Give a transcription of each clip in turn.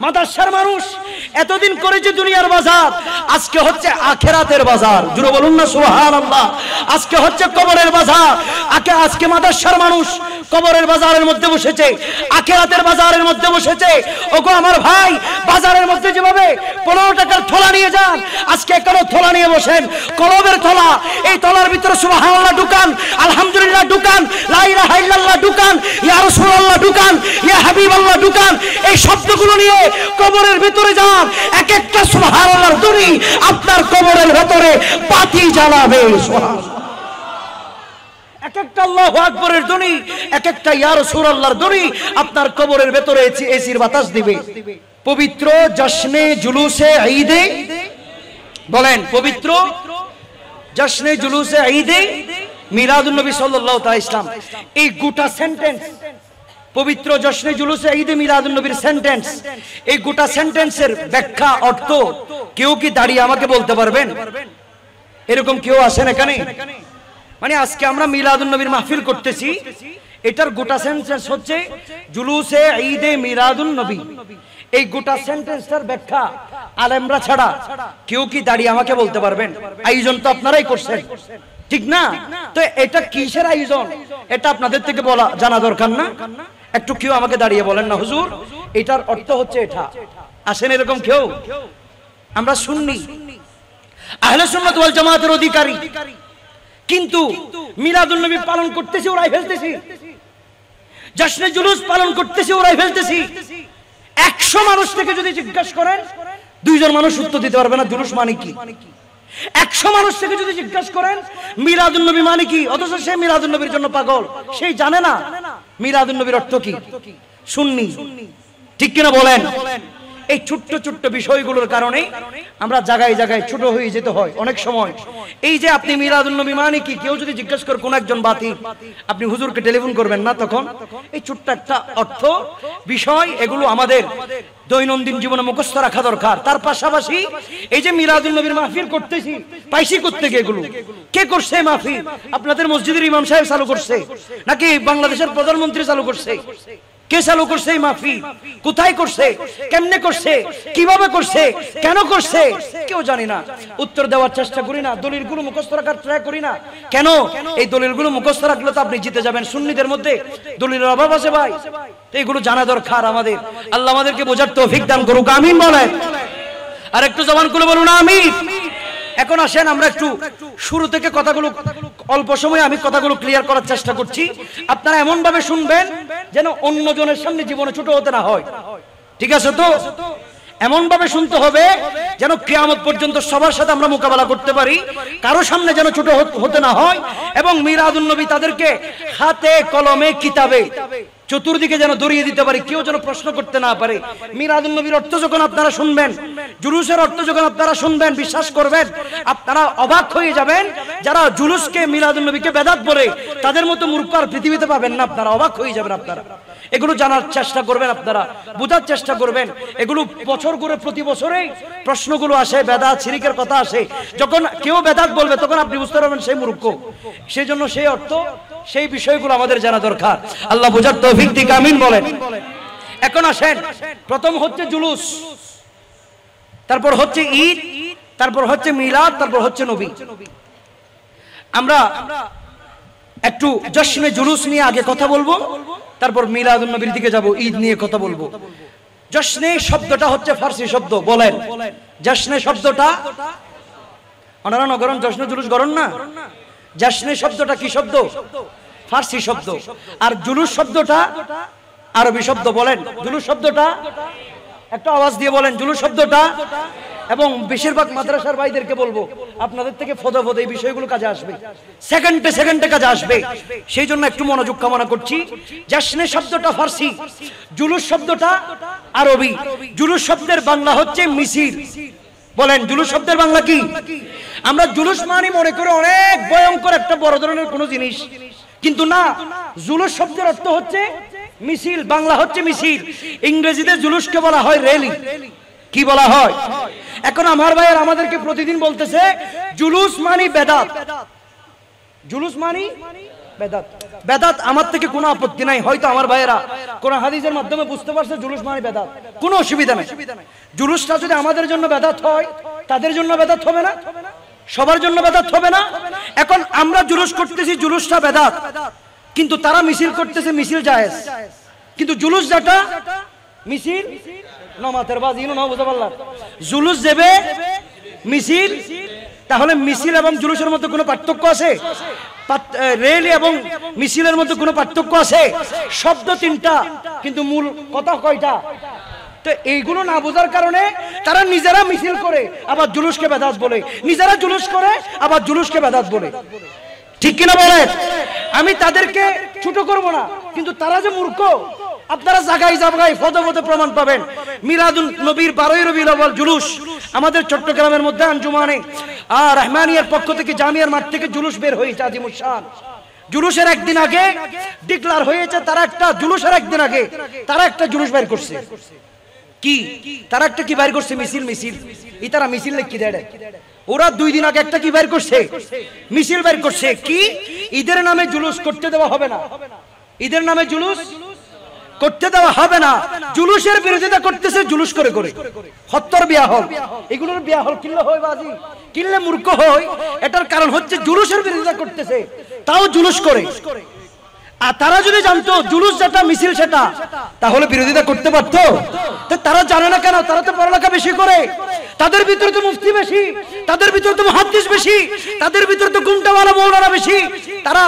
মাদ্রাসার মানুষ এতদিন করেছে দুনিয়ার বাজার, আজকে হচ্ছে আখিরাতের বাজার। জোরে বলুন না সুবহানাল্লাহ। আজকে হচ্ছে কবরের বাজার। আজকে মাদ্রাসার মানুষ কবরের বাজারের মধ্যে বসেছে, আখিরাতের বাজারের মধ্যে বসেছে। ওগো আমার ভাই, বাজারের মধ্যে যেভাবে 15 টাকার থলা নিয়ে যান, আজকে এখানে থলা নিয়ে বসেন, কলবের থলা। এই থলার ভিতরে সুবহানাল্লাহ ঢুকান, আলহামদুলিল্লাহ ঢুকান, লা ইলাহা ইল্লাল্লাহ ঢুকান, ইয়া রাসূলুল্লাহ ঢুকান, ইয়া হাবিবাল্লাহ ঢুকান। এই শব্দগুলো নিয়ে কবরের ভিতরে যান। এক একটা সুবহানাল্লাহর ধ্বনি আপনার কবরের ভিতরে বাতি জ্বালাবে। সুবহানাল্লাহ। এক একটা আল্লাহু আকবরের ধ্বনি, এক একটা ইয়া রাসূলুল্লাহর ধ্বনি আপনার কবরের ভিতরে এসির বাতাস দিবে। পবিত্র জশ্নে জুলুসে ঈদে, বলেন পবিত্র জশ্নে জুলুসে ঈদে মিলাদুন নবী সাল্লাল্লাহু তাআলা ইসলাম, এই গোটা সেন্টেন্স, পবিত্র জশ্নে জুলুসে ঈদে মিলাদুন নবীর সেন্টেন্স, এই গোটা সেন্টেন্সের ব্যাখ্যা অর্থ কেউ কি দাঁড়িয়ে আমাকে বলতে পারবেন? এরকম কেউ আছেন এখানে? মানে আজকে আমরা মিলাদুন নবীর মাহফিল করতেছি, এটার গোটা সেন্টেন্স হচ্ছে জুলুসে ঈদে মিলাদুন নবী। এই গোটা সেন্টেন্সটার ব্যাখ্যা আলেমরা ছাড়া কেউ কি দাঁড়িয়ে আমাকে বলতে পারবেন? আয়োজন তো আপনারাই করছেন, ঠিক না? তো এটা কিসের আয়োজন এটা আপনাদের থেকে বলা জানা দরকার না? একটু কেউ আমাকে দাঁড়িয়ে বলেন না হুজুর এটার অর্থ হচ্ছে এটা। আসেন এরকম কেউ? আমরা সুন্নি, আহলে সুন্নাত ওয়াল জামাতের অধিকারী, কিন্তু মিলাদুন নবী পালন করতেছি ওরাই ফেলতেছি, জশ্নে জুলুস পালন করতেছি ওরাই ফেলতেছি। 100 মানুষ থেকে যদি জিজ্ঞাসা করেন 2 জন মানুষ উত্তর দিতে পারবে না জুলুস মানে কি। 100 মানুষ থেকে যদি জিজ্ঞাসা করেন মিলাদুন নবী মানে কি, অথচ সে মিলাদুন নবীর জন্য পাগল, সেই জানে না মিলাদুন নবীর অর্থ কি। সুন্নি, ঠিক কিনা বলেন? এই ছোট্ট ছোট্ট বিষয়গুলোর কারণে আমরা জায়গায় জায়গায় ছোট হয়ে যেতে হয় অনেক সময়। এই যে আপনি মিলাদুন নবী মানে কি, কেউ যদি জিজ্ঞেস করে কোন একজন বাতিল, আপনি হুজুরকে টেলিফোন করবেন না তখন? এই ছোট্ট একটা অর্থ বিষয়, এগুলো আমাদের দৈনন্দিন জীবনে মুখস্থ রাখা দরকার। তার পাশাপাশি এই যে মিলাদুন নবীর মাহফিল করতেছি, পাইছি করতে গিয়ে এগুলো কে করছে? মাহফিল আপনাদের মসজিদের ইমাম সাহেব চালু করছে নাকি বাংলাদেশের প্রধানমন্ত্রী চালু করছে? কে চালু করছে এই মাহফিল? কোথায় করছে? কেমনে করছে? কিভাবে করছে? কেন করছে? কেউ জানি না। উত্তর দেওয়ার চেষ্টা করি না, দলিলগুলো মুখস্থ রাখার ট্রাই করি না। কেন? এই দলিলগুলো মুখস্থ রাখলে তো আপনি জিতে যাবেন। সুন্নিদের মধ্যে দলিলের অভাব আছে ভাই, তো এগুলো জানা দরকার আমাদের। আল্লাহ আমাদেরকে বোঝার তৌফিক দান করুক, আমিন বলেন। আর একটু জবান খুলে বলুন আমিন। এখন আসেন আমরা একটু শুরু থেকে কথাগুলো, অল্প সময়ে আমি কথাগুলো ক্লিয়ার করার চেষ্টা করছি। আপনারা এমন ভাবে শুনবেন যেন অন্যজনের সামনে জীবনে ছোট হতে না হয়, ঠিক আছে তো? এমন ভাবে শুনতে হবে যেন কিয়ামত পর্যন্ত সবার সাথে আমরা মোকাবেলা করতে পারি, কারো সামনে যেন ছোট হতে না হয়। এবং মিলাদুন নবী তাদেরকে হাতে কলমে কিতাবে চতুর্দিকে যেন দড়িয়ে দিতে পারি, কেউ যেন প্রশ্ন করতে না পারে। মিলাদুন নবীর অর্থ যখন আপনারা শুনবেন, জুলুসের অর্থ যখন আপনারা শুনবেন, বিশ্বাস করবেন আপনারা অবাক হয়ে যাবেন। যারা জুলুসকে মিলাদুন নবীকে বেদাত বলে তাদের মতো মূর্খ আর পৃথিবীতে পাবেন না, আপনারা অবাক হয়ে যাবেন। আপনারা এগুলো জানার চেষ্টা করবেন, আপনারা বোঝার চেষ্টা করবেন। এগুলো বছর করে প্রতি বছরেই প্রশ্নগুলো আসে, বেদাত শিরকের কথা আসে। যখন কেউ বেদাত বলবে তখন আপনি বুঝতে পারবেন সেই মূর্খ। সেই জন্য সেই অর্থ, সেই বিষয়গুলো আমাদের জানা দরকার। আল্লাহ বোঝার তৌফিক দিক, আমিন বলেন। এখন আসেন, প্রথম হচ্ছে জুলুস, তারপর হচ্ছে ঈদ, তারপর হচ্ছে মিলাদ, তারপর হচ্ছে নবী। আমরা একটু জশ্নে জুলুস নিয়ে আগে কথা বলবো, তারপর মিলাদুন নবীর দিকে যাব, ঈদ নিয়ে কথা বলবো। জশ্নে শব্দটা হচ্ছে ফার্সি শব্দ, বলেন জশ্নে শব্দটা, ওনারা নগরণ জশ্নে জুলুস গরণ না, জশ্নে শব্দটা কি শব্দ? ফার্সি শব্দ। আর জুলুস শব্দটা আরবি শব্দ, বলেন জুলুস শব্দটা, একটা আওয়াজ দিয়ে বলেন জুলুস শব্দটা। এবং বেশিরভাগ মাদ্রাসার ভাইদেরকে বলবো আপনাদের থেকে ফদে ফদে এই বিষয়গুলো কাজে আসবে, সেকেন্ডে সেকেন্ডে কাজে আসবে। সেই জন্য একটু মনোযোগ কামনা করছি। জশ্নে শব্দটা ফার্সি, জুলুস শব্দটা আরবি। জুলুস শব্দের বাংলা হচ্ছে মিছিল, বলেন জুলুস শব্দের বাংলা কি? আমরা জুলুস মানে মনে করে অনেক ভয়ঙ্কর একটা বড় ধরনের কোনো জিনিস, কিন্তু না, জুলুস শব্দের অর্থ হচ্ছে মিছিল, বাংলা হচ্ছে মিছিল। ইংরেজিতে জুলুসকে বলা হয় র্যালি। কি বলা হয়? এখন আমার ভাইয়ের আমাদেরকে প্রতিদিন বলতেছে জুলুস মানি বেদাত, জুলুস মানি বেদাত। বেদাত আমার থেকে কোনো আপত্তি নাই, হয়তো আমার ভাইয়েরা কোন হাদিসের মাধ্যমে বুঝতে পারছে জুলুস মানে বেদাত, কোনো অসুবিধা নেই। জুলুসটা যদি আমাদের জন্য বেদাত হয়, তাদের জন্য বেদাত হবে না? সবার জন্য বেদাত হবে না? এখন আমরা জুলুস করতেছি, জুলুসটা বেদাত, কিন্তু তারা মিছিল করতেছে, মিছিল জায়েজ। কিন্তু জুলুস যেটা মিছিল নমাতের বাজি না বুঝতে পারলাম, জুলুস দেবে মিছিল, তাহলে মিছিল এবং জুলুসের মধ্যে কোনো পার্থক্য আছে? রেলি এবং মিছিলের মধ্যে কোনো পার্থক্য আছে? শব্দ তিনটা, কিন্তু মূল কথা কয়টা? তো এইগুলো না বোঝার কারণে তারা নিজেরা মিছিল করে আবার জুলুসকে বেদাত বলে, নিজেরা জুলুস করে আবার জুলুসকে বেদাত বলে। ঠিক কিনা বলেন? আমি তাদেরকে ছোট করব না, কিন্তু তারা যে মূর্খ আপনারা জায়গায় জায়গায় ফদে ফদে প্রমাণ পাবেন। মিলাদুন নবীর 12 রবিউল আউয়াল জুলুস আমাদের চট্টগ্রামের মধ্যে আঞ্জুমানে রহমানিয়ার পক্ষ থেকে জামিয়ার মাঠ থেকে জুলুস বের হয়েছে আজিমুল শান। জুলুসের একদিন আগে ডিক্লার হয়েছে, তারা একটা জুলুসের একদিন আগে তারা একটা জুলুস বের করছে। কি তারা একটা কি বের করছে? মিছিল। মিছিল এই তারা মিছিল লিখে দেয়। ওরা 2 দিন আগে একটা কি বের করছে? মিছিল বের করছে। কি ঈদের নামে জুলুস করতে দেওয়া হবে না, ঈদের নামে জুলুস করতে দেওয়া হবে না। জুলুসের বিরোধিতা করতেছে জুলুস করে করে। হত্তর বিয়া হল, এগুলোর বিয়া হল কিনলে হয় বাজি, কিনলে মূর্খ হয়। এটার কারণ হচ্ছে জুলুসের বিরোধিতা করতেছে, তাও জুলুস করে। আর তারা যদি জানতো জুলুস যেটা মিছিল সেটা, তাহলে বিরোধিতা করতে পারতো। তারা জানে না কেন? তারা তো পড়ালেখা বেশি করে, তাদের ভিতরে তো মুফতি বেশি, তাদের ভিতরে তো মুহাদ্দিস বেশি, তাদের ভিতরে তো গুন্ডাওয়ালা মৌলানা বেশি। তারা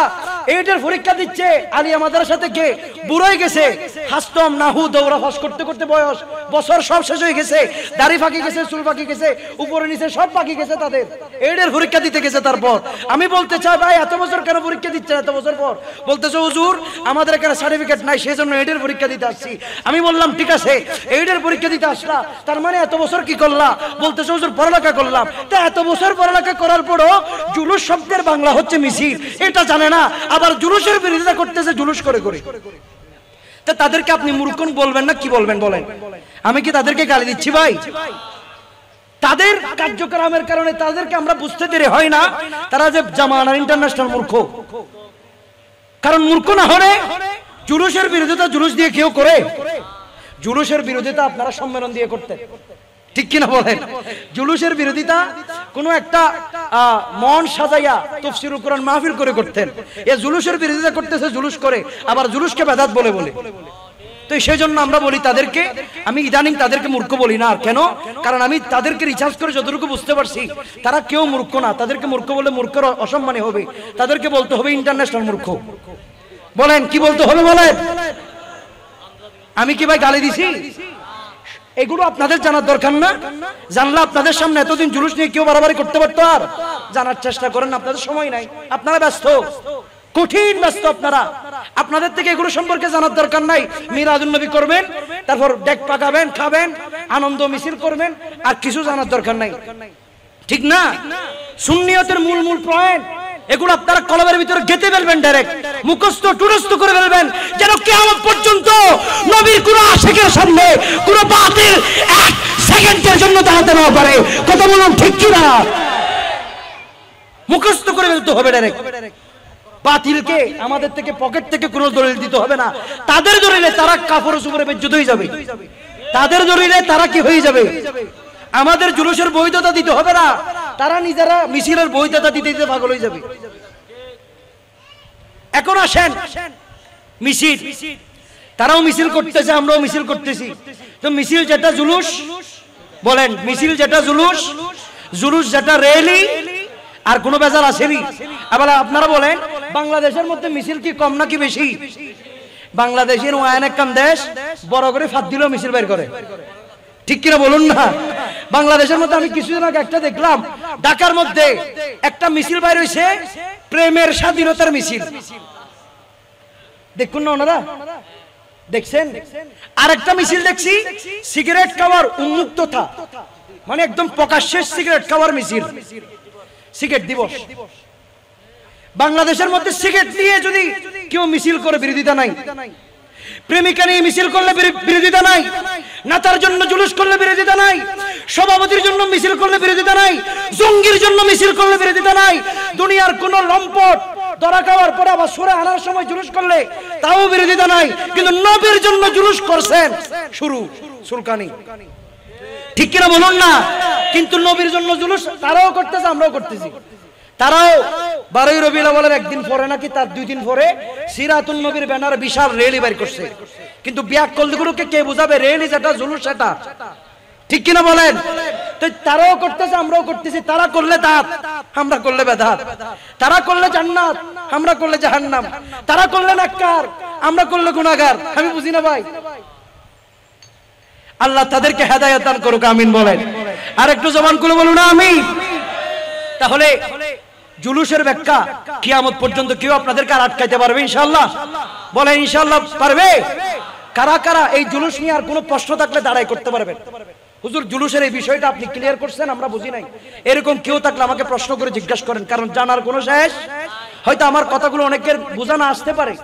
এইটার পরীক্ষা দিচ্ছে, আলিয়া মাদ্রাসা থেকে বুড়োই গেছে, হাস্তম নাহু দৌড়া ফাঁস করতে করতে বয়স বছর সব শেষ হয়ে গেছে, দাড়ি ফাঁকি গেছে, চুল ফাঁকি গেছে, উপরে নিচে সব ফাঁকি গেছে, তাদের এইটার পরীক্ষা দিতে গেছে। তারপর আমি বলতে চাই, ভাই এত বছর কেন পরীক্ষা দিচ্ছেন? এত বছর পর বলতেছে হুজুর আমাদের এখানে সার্টিফিকেট নাই, সেজন্য এইটার পরীক্ষা দিতে আসছি। আমি বললাম ঠিক আছে, এইটার পরীক্ষা দিতে আসলা, তার মানে এত বছর কি করলা? বলতেছে হুজুর পড়ালেখা করলাম। তা এত বছর পড়ালেখা করার পরও জুলুস শব্দের বাংলা হচ্ছে মিছিল, এটা জানে না, আবার জুলুসের বিরোধিতা করতেছে জুলুস করে করে। তা তাদেরকে আপনি মূর্খ বলবেন না কি বলবেন বলেন? আমি কি তাদেরকে গালি দিচ্ছি? ভাই তাদের কার্যক্রমের কারণে তাদেরকে আমরা বুঝতে দেরি হয় না তারা যে জামানার ইন্টারন্যাশনাল মূর্খ। কারণ মূর্খ না হলে জুলুসের বিরোধিতা জুলুস দিয়ে কেউ করে? জুলুসের বিরোধিতা আপনারা সম্মেলন দিয়ে করতেন, ঠিক কিনা বলেন? জুলুসের বিরোধিতা কোন একটা মন সাজাইয়া তাফসীরুল কোরআন মাহফিল করে করতেন। এই জুলুসের বিরোধিতা করতেছে জুলুস করে, আবার জুলুসকে বেদাত বলে বলে। তো সেই জন্য আমরা বলি তাদেরকে, আমি ইদানিং তাদেরকে মূর্খ বলি না। আর কেন? কারণ আমি তাদেরকে রিসার্চ করে যতটুকু বুঝতে পারছি তারা কেউ মূর্খ না। তাদেরকে মূর্খ বলে মূর্খের অসম্মানী হবে, তাদেরকে বলতে হবে ইন্টারন্যাশনাল মূর্খ। বলেন কি বলতে হবে বলেন? আমি কি ভাই গালি দিছি? এগুলো আপনাদের জানার দরকার না? জানলে আপনাদের সামনে এতদিন জুলুস নিয়ে কেউ বাড়াবাড়ি করতে পারতো? আর জানার চেষ্টা করেন, আপনাদের সময় নাই, আপনারা ব্যস্ত, কঠিন ব্যস্ত আপনারা। আপনাদের থেকে এগুলো সম্পর্কে জানার দরকার নাই। মিলাদুন নবী করবেন, তারপর ডেক পাকাবেন, খাবেন, আনন্দ মিছিল করবেন, আর কিছু জানার দরকার নাই, ঠিক না? সুন্নিয়তের মূল মূল পয়েন্ট এগুলো আপনারা কলমের ভিতরে গেঁথে ফেলবেন, ডাইরেক্ট মুখস্থ টুরস্থ করে ফেলবেন, যেন কিয়ামত পর্যন্ত নবীর কোন আশিকের সামনে কোন বাতিল এক সেকেন্ডের জন্য দাঁড়াতে না পারে। কথা বলুন ঠিক কি না? মুখস্থ করে ফেলতে হবে ডাইরেক্ট। বাতিলকে আমাদের থেকে পকেট থেকে কোনো দলিল দিতে হবে না। তাদের দলিলে তারা কাফের উপরে বেজ্জত হয়ে যাবে, তাদের দলিলে তারা কি হয়ে যাবে? আমাদের জুলুসের বৈধতা দিতে হবে না, তারা নিজেরা মিছিলের বৈধতা দিতে দিতে পাগল হয়ে যাবে। এখন আসেন মিছিল, তারাও মিছিল করতেছে, আমরাও মিছিল করতেছি। তো মিছিল যেটা জুলুস, বলেন মিছিল যেটা জুলুস, জুলুস যেটা র্যালি, আর কোনো বেজার আসেনি? আবার আপনারা বলেন বাংলাদেশের মধ্যে মিছিল কি কম নাকি বেশি? বাংলাদেশের ওয়ান একখান দেশ বড় করে ফাঁদ দিলেও মিছিল বের করে, ঠিক কিনা বলুন না? বাংলাদেশের মধ্যে আমি কিছুদিন আগে একটা দেখলাম, ঢাকার মধ্যে একটা মিছিল বাইর হয়েছে, প্রেমের স্বাধীনতার মিছিল। দেখুন না ওনারা, দেখছেন? আর একটা মিছিল দেখছি সিগারেট খাওয়ার উন্মুক্ততা, মানে একদম প্রকাশ্যে সিগারেট খাওয়ার মিছিল, সিগারেট দিবস। বাংলাদেশের মধ্যে সিগারেট নিয়ে যদি কেউ মিছিল করে বিরোধিতা নাই, প্রেমিকা নিয়ে মিছিল করলে বিরোধিতা নাই, নেতার জন্য জুলুস করলে বিরোধিতা নাই, সভাপতির জন্য মিছিল করলে বিরোধিতা নাই, জঙ্গির জন্য মিছিল করলে বিরোধিতা নাই, দুনিয়ার কোন লম্পট ধরা খাওয়ার পরে আবার সরে আনার সময় জুলুস করলে তাও বিরোধিতা নাই, কিন্তু নবীর জন্য জুলুস করছেন শুরু সুলকানি, ঠিক কিনা বলুন না? কিন্তু নবীর জন্য জুলুস তারাও করতেছে, আমরাও করতেছি। তারাও 12ই রবিউল আউয়ালের একদিন পরে নাকি তার 2 দিন পরে সিরাতুন নবীর ব্যানারে বিশাল র্যালি বের করছে, কিন্তু বিয়াক্কলগুলোকে কে বুঝাবে র্যালি যেটা জুলুস সেটা, ঠিক কিনা বলেন? তো তারাও করতেছে, আমরাও করতেছি। তারা করলে দাঁত, আমরা করলে বেদাত। তারা করলে জান্নাত, আমরা করলে জাহান্নাম। তারা করলে নাক্কার, আমরা করলে গুনাহগার। আমি বুঝি না ভাই। আল্লাহ তাদেরকে হেদায়েত দান করুক, আমিন বলেন। আর একটু জবান খুলে বলুন আমিন। তাহলে জুলুসের ব্যাখ্যা কিয়ামত পর্যন্ত কেউ আপনাদেরকে আর আটকাইতে পারবে ইনশাআল্লাহ? বলেন ইনশাআল্লাহ পারবে? কারা কারা এই জুলুস নিয়ে আর কোনো প্রশ্ন থাকলে দাঁড়াই করতে পারবেন? হুজুর জুলুসের এই বিষয়টা আপনি ক্লিয়ার করছেন, আমরা বুঝি নাই, এরকম কেউ থাকলে আমাকে প্রশ্ন করে জিজ্ঞাসা করেন, কারণ জানার কোনো শেষ। হয়তো আমার কথাগুলো অনেকের বোঝা না আসতে পারে।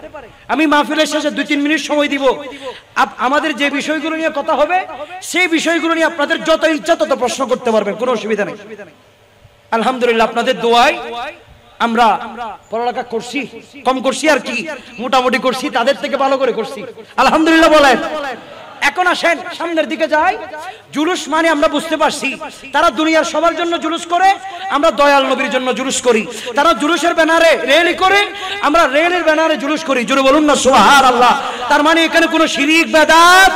আমি মাহফিলের শেষে 2-3 মিনিট সময় দিব, আমাদের যে বিষয়গুলো নিয়ে কথা হবে সেই বিষয়গুলো নিয়ে আপনাদের যত ইচ্ছা তত প্রশ্ন করতে পারবেন, কোনো অসুবিধা নেই। আলহামদুলিল্লাহ আপনাদের দোয়ায় আমরা পড়ালেখা করছি, কম করছি আর কি, মোটামুটি করছি, তাদের থেকে ভালো করে করছি আলহামদুলিল্লাহ বলেন। এখন আসেন সামনের দিকে যাই। জুলুস মানে আমরা বুঝতে পারছি তারা দুনিয়ার সবার জন্য জুলুস করে, আমরা দয়াল নবীর জন্য জুলুস করি। তারা জুলুসের ব্যানারে র্যালি করে, আমরা র্যালির ব্যানারে জুলুস করি। জোরে বলুন না সুবহানাল্লাহ। তার মানে এখানে কোনো শিরিক বেদাত,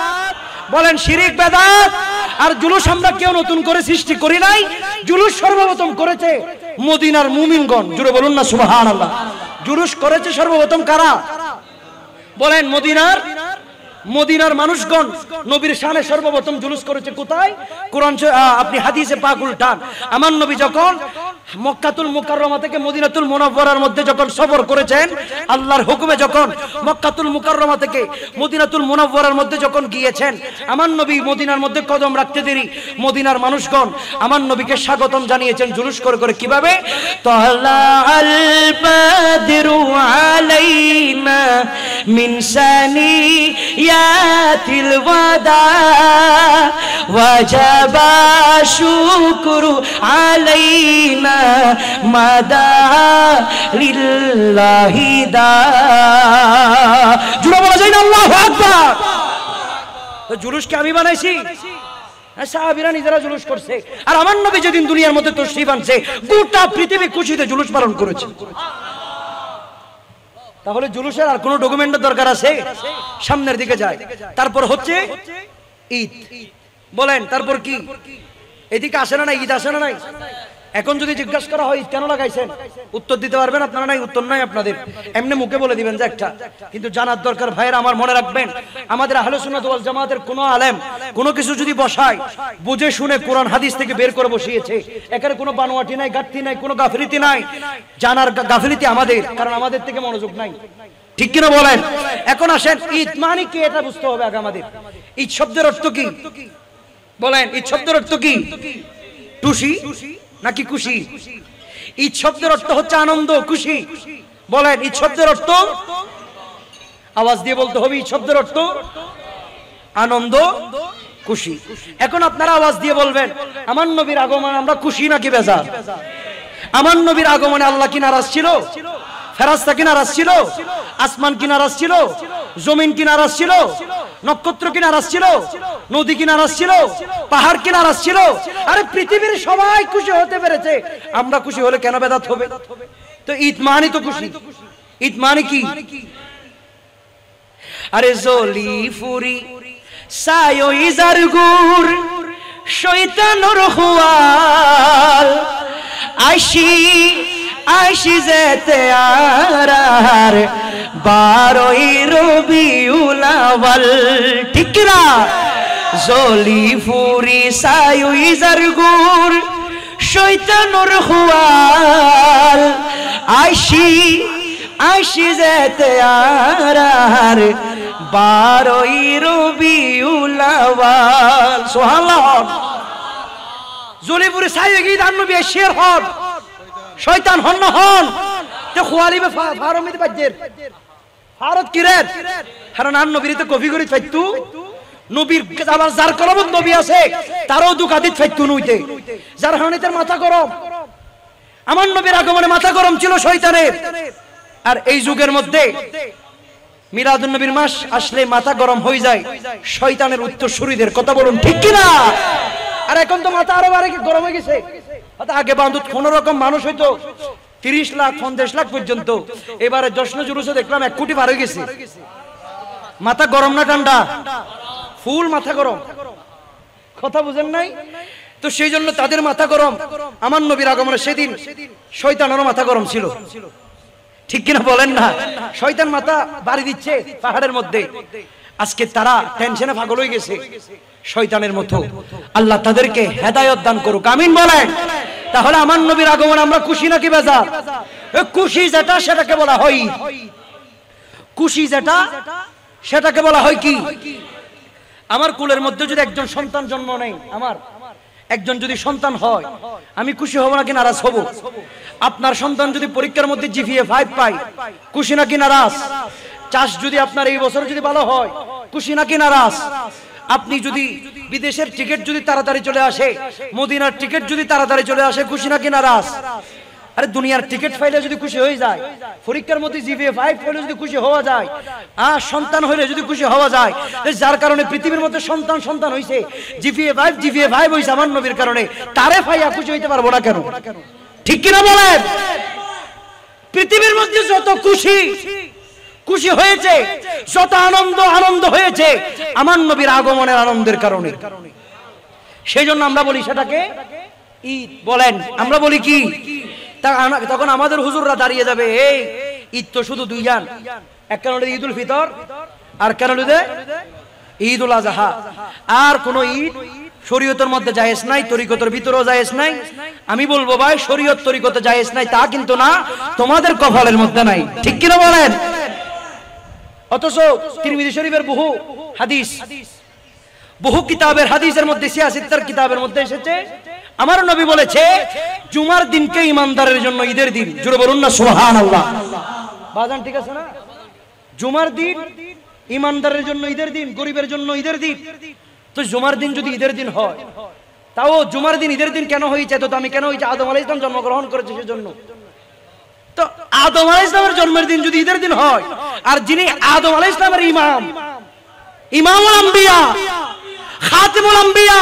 বলেন শিরিক বেদাত। আর জুলুস আমরা কেউ নতুন করে সৃষ্টি করি নাই, জুলুস সর্বপ্রথম করেছে মদিনার মুমিনগণ। জোরে বলুন না সুবহানাল্লাহ। জুলুস করেছে সর্বপ্রথম কারা? বলেন মদিনার মানুষগণ নবীর শানে সর্বপ্রথম জুলুস করেছে। কোথায়? কোরআন আপনি হাদিসে পাক উল্টান। আমার নবী যখন মক্কাতুল মুকাররমা থেকে মদিনাতুল মুনাওয়ারার মধ্যে যখন সফর করেছেন, আল্লাহর হুকুমে যখন মক্কাতুল মুকাররমা থেকে মদিনাতুল মুনাওয়ারার মধ্যে যখন গিয়েছেন, আমার নবী মদিনার মধ্যে কদম রাখতে দেরি মদিনার মানুষগণ আমার নবীকে স্বাগতম জানিয়েছেন জুলুস করে করে। কিভাবে? তালাআল বাদরু আলাইনা মিন সানিয়াতিল ওয়াদা ওয়াজাবা শুকরু আলাইনা মাদা লিল্লাহি দা। জুড়ে বলা যায় না আল্লাহু আকবার। তো জুলুসকে আমি বানাইছি? সাহাবীরা নিজেরা জুলুস করছে। আর আমার নবী যেদিন দুনিয়ার মধ্যে তশরিফ আনছে, গোটা পৃথিবী খুশিতে জুলুস পালন করেছে। তাহলে জুলুসের আর কোনো ডকুমেন্টের দরকার আছে? সামনের দিকে যায়। তারপর হচ্ছে ঈদ। বলেন তারপর কি? এদিকে আসে না নাই? ঈদ আসে না নাই? এখন যদি জিজ্ঞাসা করা হয় ঈদ কেন লাগাইছেন, উত্তর দিতে পারবেন আপনারা? নাই, উত্তর নাই আপনাদের, এমনি মুখে বলে দিবেন যে একটা। কিন্তু জানার দরকার ভাইয়েরা আমার, মনে রাখবেন আমাদের আহলে সুন্নাত ওয়াল জামাতের কোনো আলেম কোনো কিছু যদি বসায় বুঝে শুনে কোরআন হাদিস থেকে বের করে বসিয়েছে। এখানে কোনো বানোয়াটি নাই, গাফতি নাই, কোনো গাফিলতি নাই। জানার গাফিলতি আমাদের, কারণ আমাদের থেকে মনোযোগ নাই, ঠিক কিনা বলেন? এখন আসেন ঈদ মানে কি এটা বুঝতে হবে আগে আমাদের। ঈদ শব্দের অর্থ কি? বলেন ঈদ শব্দের অর্থ কি? খুশি নাকি খুশি? ঈদ শব্দের অর্থ হচ্ছে আনন্দ, খুশি। বলেন ঈদ শব্দের অর্থ, আওয়াজ দিয়ে বলতে হবে, ঈদ শব্দের অর্থ আনন্দ, খুশি। এখন আপনারা আওয়াজ দিয়ে বলবেন আমার নবীর আগমনে আমরা খুশি নাকি বেজার? আমার নবীর আগমনে আল্লাহ কি নারাজ ছিল? ফেরেশতা কি নারাজ ছিল? আসমান কি নারাজ ছিল? জমিন কি নারাজ ছিল? নক্ষত্র কি নারাজ ছিল? নদী কি নারাজ ছিল? পাহাড় কি নারাজ ছিল? আরে পৃথিবীর সবাই খুশি হতে পেরেছে, আমরা খুশি হলে কেন বেদাত হবে? তো ঈদ মানে তো খুশি। ঈদ মানে কি? আরে জলি ফুরি সায়ো ইজার গুর শয়তানুর হুয়াল আশি আশি যেতে আর 12ই রবিউল আউয়াল, ঠিক না? জলি ফুরি সায়ু ইজার গুর শয়তানুর হুয়াল আশি আশি যেতে আর 12ই রবিউল আউয়াল। সুবহানাল্লাহ। জলি ফুরি সায়ু ঈদ নবী শের হন, শয়তান হন না হন তে খোয়ালিবে ফারমিতে বাজের ফারত কিরেত। কারণ আর নবীর তো কফি করি ফাইতু নবীর আবার যার কলমত নবী আছে তারও দুকাদিত ফাইতু নইতে, যার হানিতের মাথা গরম। আমার নবীর আগমনে মাথা গরম ছিল শয়তানের। আর এই যুগের মধ্যে মিলাদুন নবীর মাস আসলে মাথা গরম হয়ে যায় শয়তানের উত্তরসূরিদের, কথা বলুন ঠিক কি না? আর এখন তো মাথা আরো বাড়ে গরম হয়ে গেছে। আগে বান্ধব কোন রকম মানুষ হইতো 30 লাখ 50 লাখ পর্যন্ত, এবারে জশ্ন জুলুসে দেখলাম 1 কোটি পার হয়ে গেছে। মাথা গরম না ঠান্ডা? ফুল মাথা গরম, কথা বুঝেন নাই? তো সেই জন্য তাদের মাথা গরম। আমার নবীর আগমনের সেদিন শয়তানেরও মাথা গরম ছিল, ঠিক কিনা বলেন না? শয়তান মাথা বাড়ি দিচ্ছে পাহাড়ের মধ্যে। আজকে তারা টেনশনে পাগল হয়ে গেছে শয়তানের মতো। আল্লাহ তাদেরকে হেদায়েত দান করুক, আমিন বলেন। তাহলে আমার নবীর আগমন আমরা খুশি নাকি বেজার? খুশি যেটা সেটাকে বলা হয়, খুশি যেটা সেটাকে বলা হয় কি? আমার কুলের মধ্যে যদি একজন সন্তান জন্ম নেয়, আমার একজন যদি সন্তান হয়, আমি খুশি হব নাকি নারাজ হব? আপনার সন্তান যদি পরীক্ষার মধ্যে জিপিএ 5 পায়, খুশি নাকি নারাজ? চাষ যদি আপনার এই বছর যদি ভালো হয়, খুশি নাকি নারাজ? আপনি যদি বিদেশের টিকিট যদি তাড়াতাড়ি চলে আসে, মদিনার টিকিট যদি তাড়াতাড়ি চলে আসে, খুশি নাকি নারাজ? আরে দুনিয়ার টিকিট পাইলে যদি খুশি হয়ে যায়, পরীক্ষার মধ্যে জিপিএ 5 হলে যদি খুশি হওয়া যায়, সন্তান হইলে যদি খুশি হওয়া যায়, যার কারণে পৃথিবীর মধ্যে সন্তান সন্তান হইছে, জিপিএ 5 হইছে আমার নবীর কারণে, তারে পাইয়া খুশি হইতে পারবো না কেন? ঠিক কিনা বলেন? পৃথিবীর মধ্যে যত খুশি খুশি হয়েছে, যত আনন্দ হয়েছে, আমার নবীর আগমনের আনন্দের কারণে। সেই জন্য আমরা বলি সেটাকে ঈদ। বলেন আমরা বলি কি? তখন আমাদের হুজুররা দাঁড়িয়ে যাবে, এই ঈদ তো শুধু 2 জান, এক কারণে ঈদুল ফিতর আর কারণে ঈদুল আজহা। আর কোন ঈদ শরীয়তের মধ্যে জায়েজ নাই, তরিকতের ভিতরেও জায়েজ নাই। আমি বলবো ভাই, শরীয়ত তরিকতে জায়েজ নাই তা কিন্তু না, তোমাদের কপালের মধ্যে নাই, ঠিক কিনা বলেন? অথচ তিরমিজি শরীফের বহু হাদিস, বহু কিতাবের হাদিসের মধ্যে, সিয়াসিত্তার কিতাবের মধ্যে এসেছে, আমার নবী বলেছে জুমার দিনকে ইমানদারের জন্য ঈদের দিন। জোরে বলুন না সুবহানাল্লাহ। বাজান ঠিক আছে না? জুমার দিন ইমানদারের জন্য ঈদের দিন, গরিবের জন্য ঈদের দিন। তো জুমার দিন যদি ঈদের দিন হয়, তাও জুমার দিন ঈদের দিন কেন হয়েছে? তো আমি কেন হয়েছে? আদম আলাইহিস সালাম জন্মগ্রহণ করেছে সেজন্য। তো আদম আলাইহিস সালামের জন্মের দিন যদি ঈদের দিন হয়, আর যিনি আদম আলাইহিস সালামের ইমাম, ইমামুল আম্বিয়া, খাতিমুল আম্বিয়া,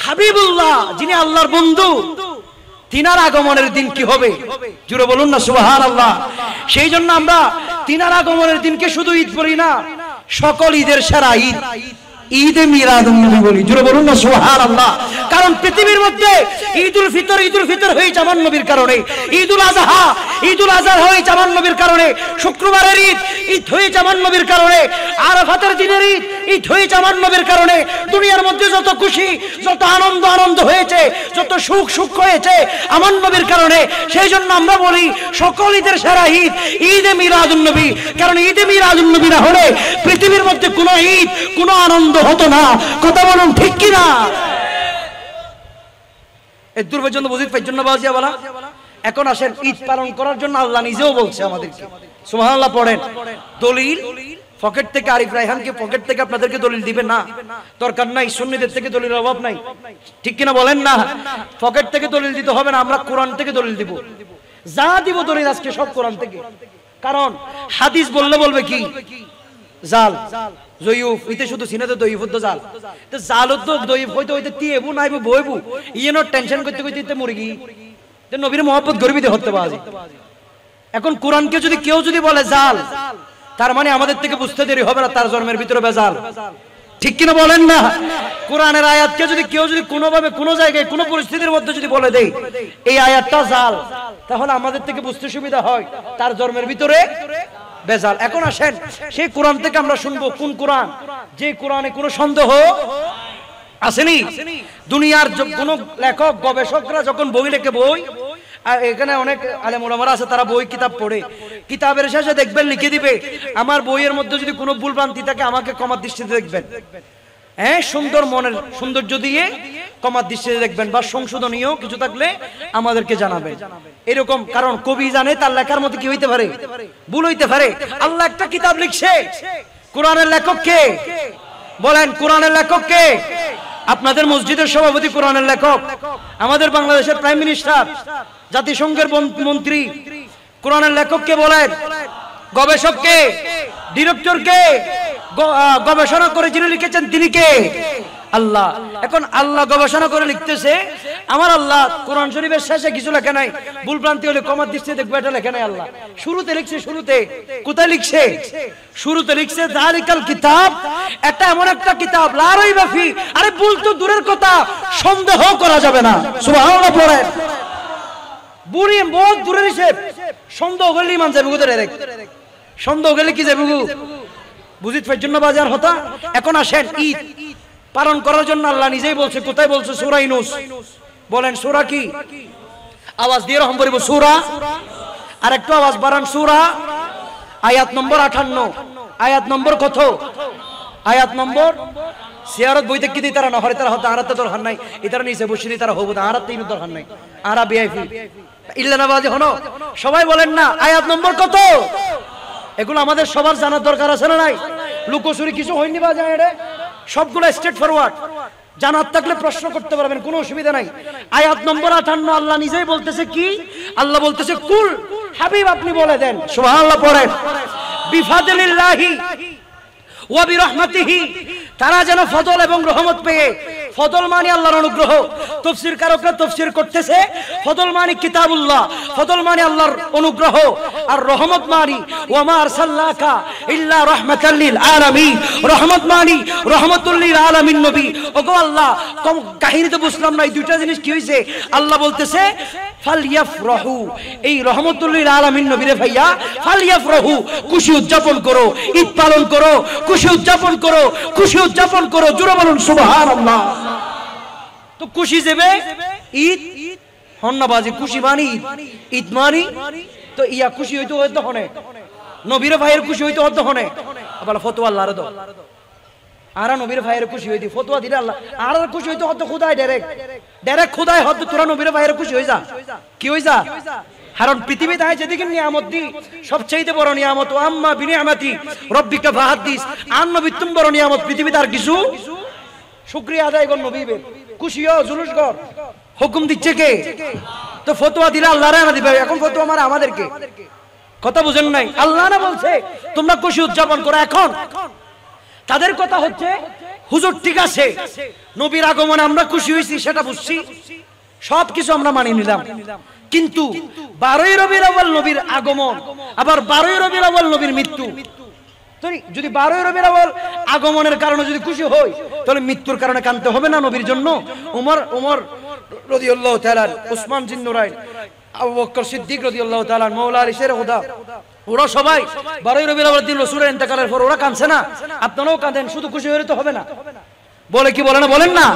হাবিবুল্লাহ, যিনি আল্লাহর বন্ধু, তিনার আগমনের দিন কি হবে? জোরে বলুন না সুবহানাল্লাহ। সেই জন্য আমরা তিনার আগমনের দিনকে শুধু ঈদ বলি না, সকল ঈদের সেরা ঈদ ঈদে মিলাদুন নবী বলি। জোরে বলুন না সুবহানাল্লাহ। কারণ পৃথিবীর মধ্যে ঈদুল ফিতর হয়েছে আমার নবীর কারণে, ঈদুল আজহা হয়েছে আমার নবীর কারণে, শুক্রবারের ঈদ হয়েছে আমার নবীর কারণে, আরাফাতের দিনের ঈদ হয়েছে আমার নবীর কারণে। দুনিয়ার মধ্যে যত খুশি, যত আনন্দ হয়েছে, যত সুখ হয়েছে আমার নবীর কারণে। সেই জন্য আমরা বলি সকল ঈদের সেরা ঈদ ঈদে মিলাদুন নবী। কারণ ঈদে মিলাদুন নবী না হলে পৃথিবীর মধ্যে কোনো ঈদ, কোনো আনন্দ হতো না, কথা বলুন ঠিক কি না? এই দূর পর্যন্ত বুঝিত পাইছেন না বাজিয়া বলা? এখন আসেন ঈদ পালন করার জন্য আল্লাহ নিজেও বলছে আমাদেরকে, সুবহানাল্লাহ পড়েন। দলিল পকেট থেকে, আরিফ রায়হানকে পকেট থেকে আপনাদেরকে দলিল দিবে না, দরকার নাই। সুন্নিদের থেকে দলিলের অভাব নাই, ঠিক কিনা বলেন না? পকেট থেকে দলিল দিতে হবে না, আমরা কোরআন থেকে দলিল দিব। যা দিব দলিল আজকে সব কোরআন থেকে। কারণ হাদিস বলবে কি? জাল জয়ুফ ইতে শুধু সিনাতে দয়ুফ তো জাল, তো জাল তো দয়ুফ হইতে হইতে তিয়েবু নাইবু বইবু ইয়েনো টেনশন করতে করতে মুরগি তে নবীর মহব্বত গর্বিত হতে পারে। এখন কোরআনকে যদি কেউ যদি বলে জাল, তার মানে আমাদের থেকে বুঝতে দেরি হবে না তার জন্মের ভিতরে বেজাল, ঠিক কিনা বলেন না? কোরআনের আয়াতকে যদি কেউ যদি কোনোভাবে কোনো জায়গায় কোনো পরিস্থিতির মধ্যে যদি বলে দেয় এই আয়াতটা জাল, তাহলে আমাদের থেকে বুঝতে সুবিধা হয় তার জন্মের ভিতরে বেজাল। এখন আসেন সেই কোরআন থেকে আমরা শুনবো কোন কোরআন, যে কোরআনে কোনো সন্দেহ আসেনি। দুনিয়ার কোন লেখক গবেষকরা যখন বই লেখে, বই এখানে অনেক আলেম ওলামারা আছে, তারা বই কিতাব পড়ে, কিতাবের শেষে দেখবেন লিখে দিবে আমার বইয়ের মধ্যে যদি কোনো ভুল ভ্রান্তি থাকে আমাকে ক্ষমার দৃষ্টিতে দেখবেন। হ্যাঁ, সুন্দর মনের সৌন্দর্য দিয়ে ক্ষমার দৃষ্টিতে দেখবেন, বা সংশোধনীয় কিছু থাকলে আমাদেরকে জানাবেন, এরকম। কারণ কবি জানে তার লেখার মধ্যে কি হইতে পারে, ভুল হইতে পারে। আল্লাহ একটা কিতাব লিখছে, কোরআনের লেখক কে বলেন? কোরআনের লেখক কে? আপনাদের মসজিদের সভাপতি কোরআনের লেখক, আমাদের বাংলাদেশের প্রাইম মিনিস্টার, জাতিসংঘের মন্ত্রী, কোরআনের লেখককে বলেন, গবেষককে, ডিরেক্টরকে, গবেষণা করে যিনি লিখেছেন তিনি কে? আল্লাহ। এখন আল্লাহ গবেষণা করে লিখতেছে, আমার আল্লাহ কোরআন শরীফের শেষে কিছু লেখা নাই, ভুল ভ্রান্তি হলে কমার দৃষ্টিতে দেখবো এটা লেখা নাই। আল্লাহ শুরুতে লিখছে, শুরুতে কোথায় লিখছে? শুরুতে লিখছে যালিকাল কিতাব, একটা এমন একটা কিতাব লা রাইবা ফি। আরে ভুল তো দূরের কথা, সন্দেহ করা যাবে না। সুবহানাল্লাহ পড়েন। বুড়ি বহুত দূরের হিসেব, সন্দেহ করলে ইমান যাবে কোথায়? ডাইরেক্ট সন্দেহ করলে কি যাবে বুঝিত জন্য বাজার হতা। এখন আসেন ঈদ পালন করার জন্য আল্লাহ নিজেই বলছে, কোথায় বলছে? সূরা ইউনূস। বলেন সূরা কি? আওয়াজ দিয়ে রহম করিব, সূরা। আর একটু আওয়াজ বাড়ান, সূরা। আয়াত নম্বর 58। আয়াত নম্বর কত? আয়াত নম্বর সিয়ারত বইতে কি দিই তারা না হরে তারা হতে আরাতে দরকার নাই, এটার নিচে বসিনি তারা হবো না, আরাতে ইনু দরকার নাই, আরা বিআইপি ইল্লা নাবাজি হনো। সবাই বলেন না আয়াত নম্বর কত? এগুলো আমাদের সবার জানার দরকার আছে না নাই? লুকোচুরি কিছু হয়নি বা যায় রে, সবগুলো স্ট্রেট ফরওয়ার্ড। জানার থাকলে প্রশ্ন করতে পারবেন, কোনো অসুবিধা নাই। আয়াত নম্বর 58 আল্লাহ নিজেই বলতেছে কি? আল্লাহ বলতেছে কুল, হাবিব আপনি বলে দেন। সুবহানাল্লাহ পড়েন। বিফাদলিল্লাহি ওয়া বিরহমাতিহি, তারা যেন ফজল এবং রহমত পেয়ে, ফজল মানে আল্লাহর অনুগ্রহ। তাফসীর কারকরা তাফসীর করতেছে ফজল মানে কিতাবুল্লাহ, ফজল মানে আল্লাহর অনুগ্রহ, আর রহমত মানে ওয়া মা আরসালনাকা ইল্লা রাহমাতাল লিল আলামিন, রহমত মানে রাহমাতুল লিল আলামিন নবী। ওগো আল্লাহ, কম কাহিনী তো বুঝলাম না, এই দুইটা জিনিস কি হইছে? আল্লাহ বলতেছে ফালইয়াফরাহু, এই রাহমাতুল লিল আলামিন নবীরে ভাইয়া ফালইয়াফরাহু, খুশি উদযাপন করো, ঈদ পালন করো, খুশি উদযাপন করো, খুশি উদযাপন করো। জোরে বলুন সুবহানাল্লাহ। তো খুশি যাবে ঈদ হন্নাবাজি, খুশি মানি ঈদ, ঈদ মানি তো ইয়া খুশি হইতো হয়তো হনে নবীর ভাইয়ের খুশি হইতো হতো হনে। আবার ফতোয়া আল্লাহর দাও, আর নবীর ভাইয়ের খুশি হইতি ফতোয়া দিলে আল্লাহ, আর খুশি হইতো হতো খুদাই ডাইরেক্ট ডাইরেক্ট খুদাই হতো, তোরা নবীর ভাইয়ের খুশি হই যা। কি হই যা? কারণ পৃথিবীতে আয় যেদিকে নিয়ামত দি, সবচেয়ে বড় নিয়ামত আম্মা বিনিয়ামাতি রব্বিকা ফাহাদ্দিস, আর নবী তুমি বড় নিয়ামত পৃথিবীতে আর কিছু। শুকরিয়া আদায় কর নবীর, খুশি হও, জুলুস কর। হুকুম দিচ্ছে কে? তো ফতোয়া দিলে আল্লাহরে না দিবে। এখন ফতোয়া মানে আমাদেরকে, কথা বুঝেন নাই? আল্লাহ না বলছে তোমরা খুশি উদযাপন করো। এখন তাদের কথা হচ্ছে হুজুর ঠিক আছে, নবীর আগমনে আমরা খুশি হয়েছি, সেটা বুঝছি, সবকিছু আমরা মানিয়ে নিলাম, কিন্তু 12ই রবিউল আউয়াল নবীর আগমন, আবার 12ই রবিউল আউয়াল নবীর মৃত্যু। যদি 12ই রবিউল আউয়াল আগমনের কারণে যদি খুশি হই, তাহলে মৃত্যুর কারণে কাঁদতে হবে না নবীর জন্য? উমর রাদিয়াল্লাহু তাআলা, উসমান জিন নুরাইন, আবু বকর সিদ্দিক রাদিয়াল্লাহু তাআলা, মাওলা আলী শের খুদা, ওরা সবাই 12ই রবিউল আউয়াল দিন রাসূলের ইন্তেকালের পর ওরা কাঁদছে না? আপনারাও কাঁদেন, শুধু খুশি হলে তো হবে না। বলে কি বলে না? বলেন না?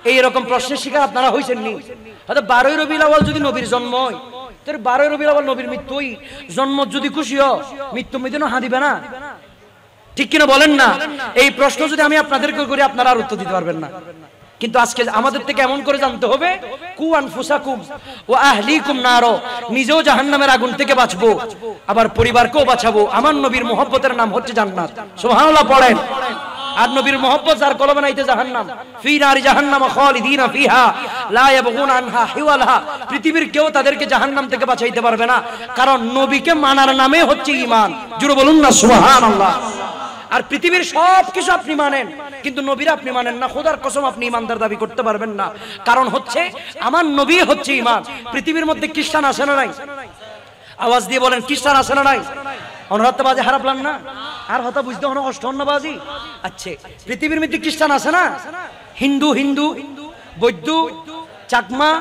এই রকম প্রশ্নের শিকার আপনারা হইছেন নি? হয়তো 12ই রবিউল আউয়াল যদি নবীর জন্ম হয়, তাহলে 12ই রবিউল আউয়াল নবীর মৃত্যু, ওই জন্ম যদি খুশি হয়, মৃত্যু মিদিনও হা দিবে না? ঠিক কিনা বলেন না? এই প্রশ্ন যদি আমি আপনাদেরকে করি, আপনারা আর উত্তর দিতে পারবেন না। কিন্তু আজকে আমাদের থেকে এমন করে জানতে হবে, কু আনফুসাকুম ওয়া আহলিকুম নার, নিজেও জাহান্নামের আগুন থেকে বাঁচবো, আবার পরিবারকেও বাঁচাবো। আমার নবীর মহব্বতের নাম হচ্ছে জান্নাত। সুবহানাল্লাহ পড়েন। আর নবীর মহব্বত যার কলবে নাইতে জাহান্নাম, ফি নারি জাহান্নাম খালিদিনা ফিহা লা ইয়াবগুনা আনহা হিওয়ালাহা। পৃথিবীর কেউ তাদেরকে জাহান্নাম থেকে বাঁচাইতে পারবে না, কারণ নবীকে মানার নামে হচ্ছে ঈমান। জোরে বলুন না সুবহানাল্লাহ। আর পৃথিবীর সবকিছু আপনি মানেন, কিন্তু নবীর আপনি মানেন না, খোদার কসম আপনি ঈমানদার দাবি করতে পারবেন না। কারণ হচ্ছে আমার নবী হচ্ছে ঈমান। পৃথিবীর মধ্যে খ্রিস্টান আছে না নাই? আওয়াজ দিয়ে বলেন, খ্রিস্টান আছে না নাই? অনহত্যাবাজি হারাপলাম না, আর হতা বুঝতে হন অষ্টন্নবাজি। আচ্ছা, পৃথিবীর মধ্যে খ্রিস্টান আছে না? হিন্দু, বৌদ্ধ, চাকমা,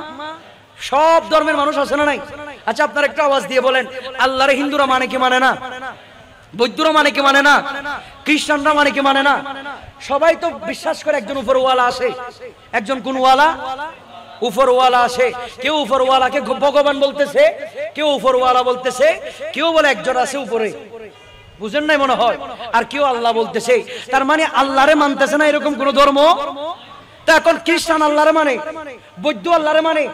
সব ধর্মের মানুষ আছে না নাই? আচ্ছা, আপনারা একটু আওয়াজ দিয়ে বলেন, আল্লাহরে হিন্দুরা মানে কি মানে না? বৌদ্ধরা মানে কি মানে না? খ্রিস্টানরা মানে কি মানে না? সবাই তো বিশ্বাস করে একজন উপরওয়ালা আছে। একজন কোন ওয়ালা? উপরওয়ালা আছে। কেউ উপরওয়ালাকে ভগবান বলতেছে, কেউ উপরওয়ালা বলতেছে, কেউ বলে একজন আছে উপরে, বুঝেন নাই মনে হয়, আর কেউ আল্লাহ বলতেছে। তার মানে আল্লাহরে মানতেছে না এরকম কোন ধর্ম। তো এখন খ্রিস্টান আল্লাহরে মানে, বৌদ্ধ আল্লাহরে মানে,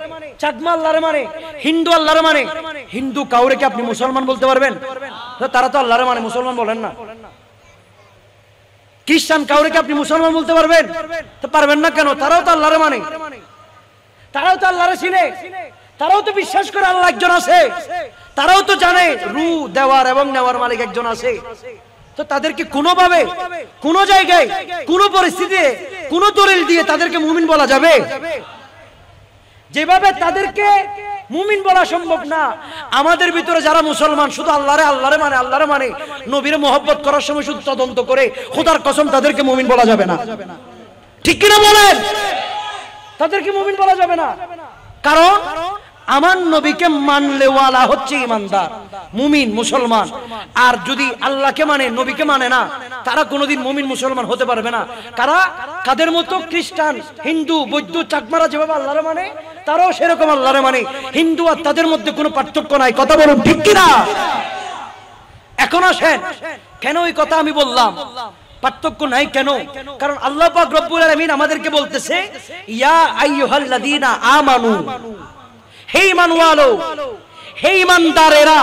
চাকমা আল্লাহরে মানে, হিন্দু আল্লাহরে মানে। হিন্দু কাউরে কি আপনি মুসলমান বলতে পারবেন? তো তারা তো আল্লাহরে মানে, মুসলমান বলেন না। খ্রিস্টান কাউরে কি আপনি মুসলমান বলতে পারবেন? তো পারবেন না কেন? তারাও তো আল্লাহরে মানে, তারাও তো আল্লাহরে চিনে। তারাও তো বিশ্বাস করে আল্লাহ একজন আছে, তারাও তো জানে রু দেওয়ার এবং নেওয়ার মালিক একজন আছে। তো তাদেরকে কোনোভাবে, কোন জায়গায়, কোন পরিস্থিতিতে, কোন দলিল দিয়ে তাদেরকে মুমিন বলা যাবে? যেভাবে তাদেরকে মুমিন বলা সম্ভব না, আমাদের ভিতরে যারা মুসলমান শুধু আল্লাহরে মানে নবীরে মহব্বত করার সময় শুধু তদন্ত করে খোদার কসম তাদেরকে মুমিন বলা যাবে না। ঠিক কিনা বলেন? তাদেরকে মুমিন বলা যাবে না, কারণ আমার নবীকে মানলে ওয়ালা হচ্ছে ইমানদার, মুমিন, মুসলমান। আর যদি আল্লাহকে মানে নবীকে মানে না, তারা কোনোদিন মুমিন মুসলমান হতে পারবে না। কাদের মতো খ্রিস্টান, হিন্দু, বৌদ্ধ, চাকমারা যেভাবে আল্লাহরে মানে, তারাও সেরকম আল্লাহরে মানে। হিন্দু আর তাদের মধ্যে কোনো পার্থক্য নাই। কথা বলুন ঠিক কিনা? এখন আসেন, কেন এই কথা আমি বললাম পার্থক্য নাই কেন? কারণ আল্লাহ পাক রব্বুল আলামিন আমাদেরকে বলতেছে, ইয়া আইয়ুহাল্লাযীনা আমানু, হে ঈমানওয়ালো, হে ঈমানদারেরা,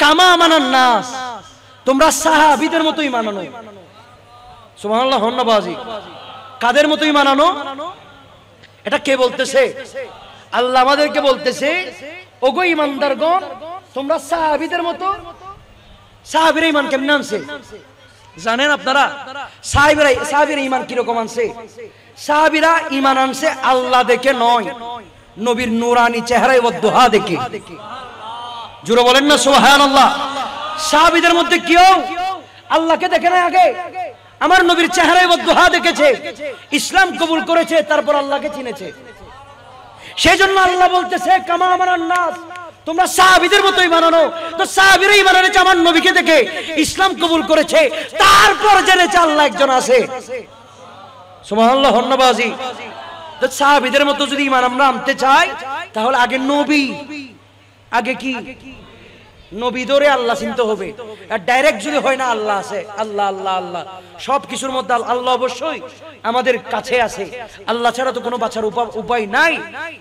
কামা আমানান নাস, তোমরা সাহাবীদের মতোই মানানো। সুবহানাল্লাহ, হন্নবাজি। কাদের মতোই মানানো? এটা কে বলতেছে? আল্লাহ আমাদেরকে বলতেছে, ওগো ঈমানদারগণ, তোমরা সাহাবীদের মতো। সাহাবীরা ঈমান কেমনে আনছে জানেন আপনারা? সাহাবীরা ঈমান কিরকম আনছে? সাহাবীরা ঈমান আনছে আল্লাহ দেখে নয়, নবীর নূরানি চেহারায় ওয়াদুহা দেখে। জোরে বলেন না সুবহানাল্লাহ। সাহাবীদের মধ্যে কেউ আল্লাহকে দেখে না, আগে আমার নবীর চেহারায় ওয়াদুহা দেখেছে, ইসলাম কবুল করেছে, তারপর আল্লাহকে চিনেছে। সেজন্য আল্লাহ বলতেছে, কামা আমানান নাস, তোমরা সাহাবীদের মতোই মানানো। তো সাহাবীরা ঈমান এনেছে আমার নবীকে দেখে, ইসলাম কবুল করেছে, তারপর জেনেছে আল্লাহ একজন আছে। সুবহানাল্লাহ, হন্নবাজি। তো সাহাবীদের মতো যদি ঈমান আমরা আনতে চাই, তাহলে আগে নবী, আগে কি নবী ধরে আল্লাহ চিনতে হবে। আর ডাইরেক্ট যদি হয় না আল্লাহ আছে, আল্লাহ আল্লাহ আল্লাহ, সব কিছুর মধ্যে আল্লাহ অবশ্যই আমাদের কাছে আছে। আল্লাহ ছাড়া তো কোনো বাঁচার উপায় নাই,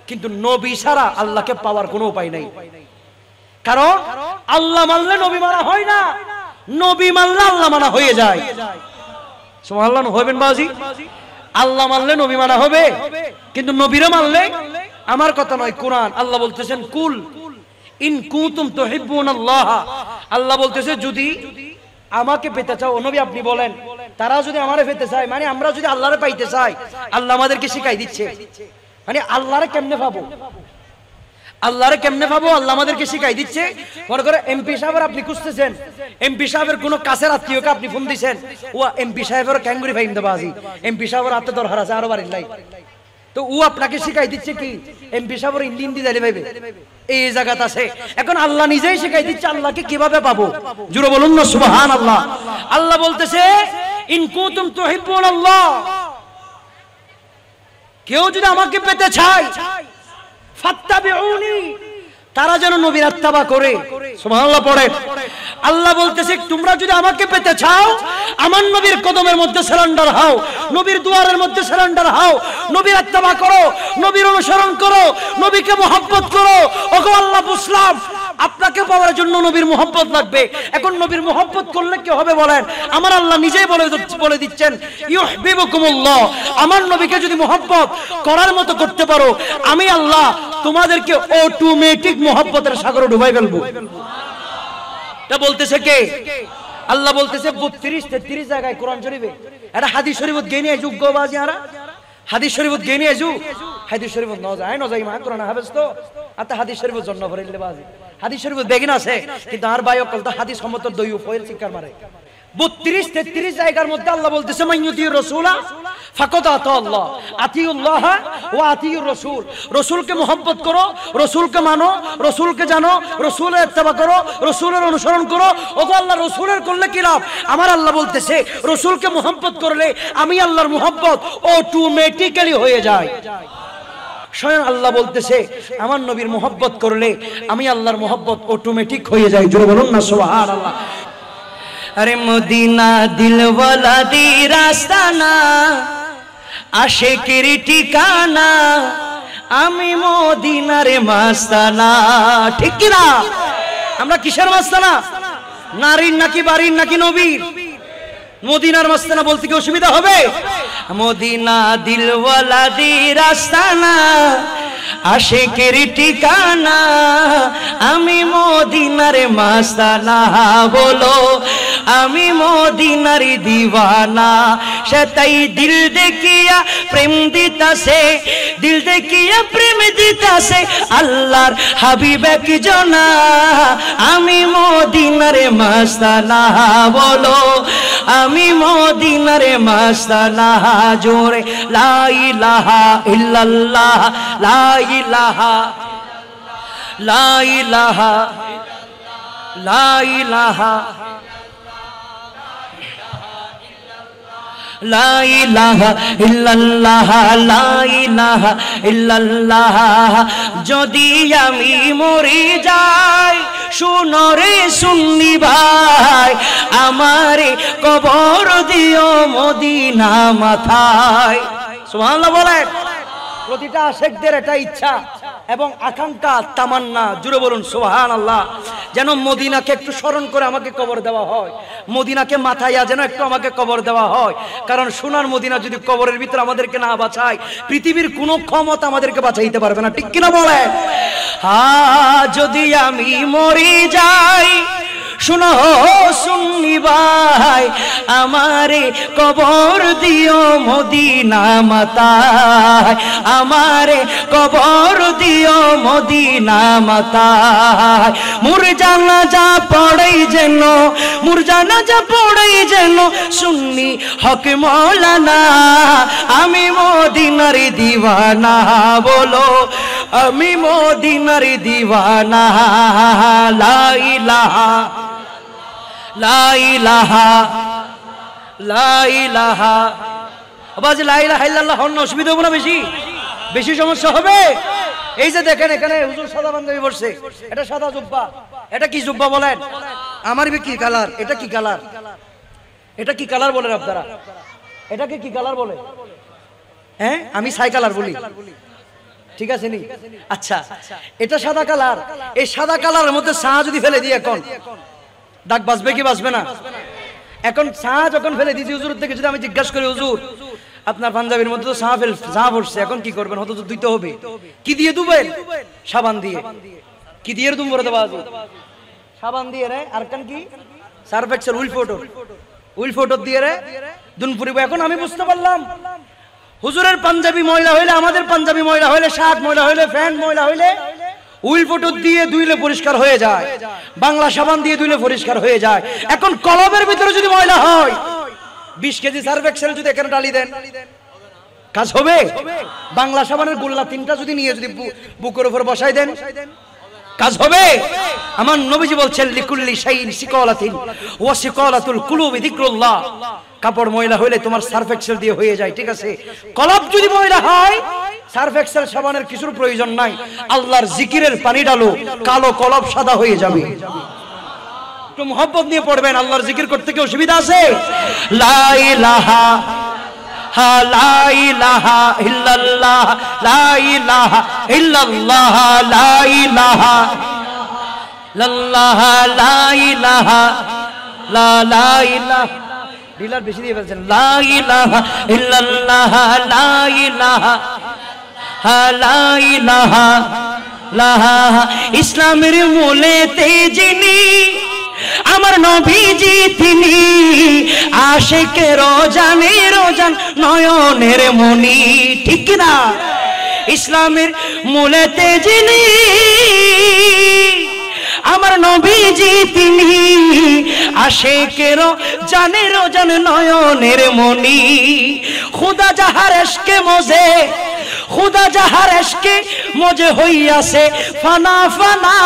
কিন্তু নবী ছাড়া আল্লাহকে পাওয়ার কোনো উপায় নাই। কারণ আল্লাহ মানলে নবী মানা হয় না, নবী মানলে আল্লাহ মানা হয়ে যায়। সুবহানাল্লাহ, হবেন বাজি? আল্লাহ মানলে নবী মানা হবে, কিন্তু নবীরা মানলে, আমার কথা নয়, কোরআন আল্লাহ বলতেছেন, কুল ইন কুনতুম তুহিব্বুনাল্লাহ, আল্লাহ বলতেছে যদি আমাকে পেতে চাও, নবী আপনি বলেন, তারা যদি আমারে পেতে চায়, মানে আমরা যদি আল্লাহরে পাইতে চাই, আল্লাহ আমাদেরকে শিখাই দিচ্ছে। মানে আল্লাহরে কেমনে পাবো, আল্লাহরে কেমনে পাবো, আল্লাহ আমাদেরকে শিখাই দিচ্ছে। মনে করে এমপি সাহেবের আপনি খুঁজতেছেন, এমপি সাহেবের কোনো কাছের আত্মীয়কে আপনি ফোন দিচ্ছেন, ও এমপি সাহেবের ক্যাঙ্গুরি ভাই দেবাজি, এমপি সাহেবের হাতে দরকার আছে আরো বাড়ির লাই, তো ও আপনাকে শিখাই দিচ্ছে কি এমপি সাহেবের হিন্দি জানি ভাইবে এই জায়গাত আছে। এখন আল্লাহ নিজেই শিখাই দিচ্ছে আল্লাহকে কিভাবে পাবো। জোরে বলুন না সুবহানাল্লাহ। আল্লাহ বলতেছে, ইন কুনতুম তুহিব্বুনাল্লাহ, কেউ যদি আমাকে পেতে চায়, ফাত্তাবিউনি, তারা যেন নবীর ইত্তেবা করে। সুবহানাল্লাহ পড়েন। আল্লাহ বলতেছে, তোমরা যদি আমাকে পেতে চাও, আমার নবীর কদমের মধ্যে সারেন্ডার হও, নবীর দুয়ারের মধ্যে সারেন্ডার হও, নবীর ইত্তেবা করো, নবীর অনুসরণ করো, নবীকে মহব্বত করো। ওগো আল্লাহ বুঝলাম আপনাকে পাওয়ার জন্য নবীর মহব্বত লাগবে। এখন নবীর মহব্বত করলে কি হবে বলেন? আমার আল্লাহ নিজেই বলে দিচ্ছেন, ইউহিব্বুকুমুল্লাহ, আমার নবীকে যদি মহব্বত করার মতো করতে পারো, আমি আল্লাহ তোমাদেরকে অটোমেটিক মহব্বতের সাগরে ডুবাই ফেলবো। এটা বলতেছে কে? আল্লাহ বলতেছে 32-33 জায়গায় কোরআন শরীফে। এটা হাদিস শরীফত গেনি যোগ্যবাজি, আরা হাদিস শরীফত গেনি আজু, হাদিস শরীফত ন যায় মা কোরআন হাফেজ তো আতা হাদিস শরীফত জন্য ভরিলে বাজি, হাদিস শরীফত বেগিন আছে, কিন্তু আর ভাই অকল তো হাদিস সম্মত দইউ ফয়েল শিকার মারে। 32-33 জায়গার মধ্যে আল্লাহ বলতেছে, মাইয়ুতির রাসূলা ফাকাদ আতাল্লাহ, আতিউল্লাহ ওয়া আতিউর রাসূল, রাসূলকে মহব্বত করো, রাসূলকে মানো, রাসূলকে জানো, রাসূলের ইত্তেবা করো, রাসূলের অনুসরণ করো। ওগো আল্লাহ, রাসূলের করলে কি লাভ? আমার আল্লাহ বলতেছে, রাসূলকে মহব্বত করলে আমি আল্লাহর মহব্বত অটোমেটিক্যালি হয়ে যায়। স্বয়ং আল্লাহ বলতেছে, আমার নবীর মহব্বত করলে আমি আল্লাহর মহব্বত অটোমেটিক হয়ে যায়। জোরে বলুন না সুবহানাল্লাহ। अरे मदीना दिल वाला दी रास्ताना आशिकेर ठिकाना आमी मदीनार मास्ताना। ठीक कि ना? আমরা কিসের মাস্তানা? নারীর নাকি বাড়ির নাকি নবীর? মদিনার মাস্তানা বলতে কি অসুবিধা হবে? মদিনা দিলওয়ালা দি রাস্তানা আশিকের ঠিকানা আমি মদিনার মাস্তানা বলো আমি মদিনার দিওয়ানা সে তাই দিল দেখিয়া প্রেম দিতাছে দিল দেখিয়া প্রেম দিতাছে আল্লাহর হাবিব কি জানা আমি মদিনার মাস্তানা বলো আমি মদিনার মাস্তানা জোরে লা ইলাহা ইল্লাল্লাহ লা ইলাহা লা ইলাহা লা ইলাহা লা ইলাহা ইল্লাল্লাহ লা ইলাহা ইল্লাল্লাহ যদি আমি মরে যাই শুনো রে সুন্নি ভাই আমারে কবর দিও মদিনা মাথায় সুবহানাল্লাহ বলেন প্রতিটা আশিকদের এটা ইচ্ছা এবং আকাঙ্ক্ষা তামান্না জুড়ে বলুন সুবহানাল্লাহ যেন মদিনাকে একটু স্মরণ করে আমাকে কবর দেওয়া হয় মদিনাকে মাথায়া যেন একটু আমাকে কবর দেওয়া হয় কারণ সোনার মদিনা যদি কবরের ভিতর আমাদেরকে না বাঁচায় পৃথিবীর কোনো ক্ষমতা আমাদেরকে বাঁচাইতে পারবে না ঠিক কিনা বলেন যদি আমি মরে যাই শুনো সুন্নি ভাই আমারে কবর দিও মদিনা মাতায় আমারে কবর দিও মদিনা মাতায় মুর জানাজা পড়াই যেন মুর জানাজা পড়াই যেন সুন্নি হক মৌলানা আমি মদিনার দিওয়ানা বলো আমি মদিনার দিওয়ানা লা ইলাহা লা ইলাহা লা ইলাহা আবাজ লা ইলাহা ইল্লাল্লাহ হন অসুবিধা হবে না বেশি বেশি সমস্যা হবে এই যে দেখেন এখানে হুজুর সাদা পাঞ্জাবি পরছে এটা সাদা জুব্বা এটা কি জুব্বা বলেন আমার কি কালার এটা কি কালার এটা কি কালার বলেন আপনারা এটাকে কি কালার বলে হ্যাঁ আমি ছাই কালার বলি ঠিক আছে নি আচ্ছা এটা সাদা কালার এই সাদা কালারের মধ্যে ছায়া যদি ফেলে দিই এখন দাগ বাঁচবে কি বাঁচবে না এখন ছায়া যখন ফেলে দিয়েছি হুজুর থেকে যদি আমি জিজ্ঞাসা করি হুজুর আপনার পাঞ্জাবির মধ্যে তো ছায়া পড়ছে এখন কি করবেন হয়তো তো ধুইতে হবে কি দিয়ে ধুবেন সাবান দিয়ে কি দিয়ে ধুবো দেবা সাবান দিয়ে রে আর কান কি সার্ফ এক্সেল উইল ফটো দিয়ে রে দুন পুরিব এখন আমি বুঝতে পারলাম হুজুরের পাঞ্জাবি ময়লা হইলে আমাদের পাঞ্জাবি ময়লা হইলে শার্ট ময়লা হইলে প্যান্ট ময়লা হইলে উইল ফটো দিয়ে ধুইলে পরিষ্কার হয়ে যায় বাংলা সাবান দিয়ে ধুইলে পরিষ্কার হয়ে যায় এখন কলবের ভিতরে যদি ময়লা হয় 20 কেজি সার্ফ এক্সেল যদি এখানে ঢালি দেন কাজ হবে বাংলা সাবানের গোল্লা 3টা যদি নিয়ে যদি বুকের উপর বসাই দেন কাজ হবে আমার নবীজি বলছেন লিকুল্লি শাইইন সিকালাতিন ওয়া সিকালাতুল কুলুবি যিকরুল্লাহ কাপড় ময়লা হইলে তোমার সার্ফ এক্সেল দিয়ে হয়ে যায় ঠিক আছে কলব যদি ময়লা হয় সার্ফ এক্সেল সাবানের কিছুর প্রয়োজন নাই আল্লাহর জিকিরের পানি ডালো কালো কলব সাদা হয়ে যাবে একটু মোহাব্বত নিয়ে পড়বেন আল্লাহর জিকির করতে কি অসুবিধা আছে লা ইলাহা লা ইলাহা ইল্লাল্লাহ লা ইলাহা ইল্লাল্লাহ লা ইলাহা ইল্লাল্লাহ লা ইলাহা লা ইলাহা ডিলার বেশি দিয়ে বলছেন লা ইলাহা ইল্লাল্লাহ লা ইলাহা লা ইলাহা লা ইসলামের মূলেতে যিনি আমার নবীজি তিনি আশিকের রোজান নয়নের মনি ঠিক না ইসলামের মূলেতে যিনি আমার নবীজি তিনি আশিকের রোজান নয়নের মনি খুদা যাহার ইশকে মজে খুদা যাহার ইশকে মজে হইয়াছে ফানা ফানা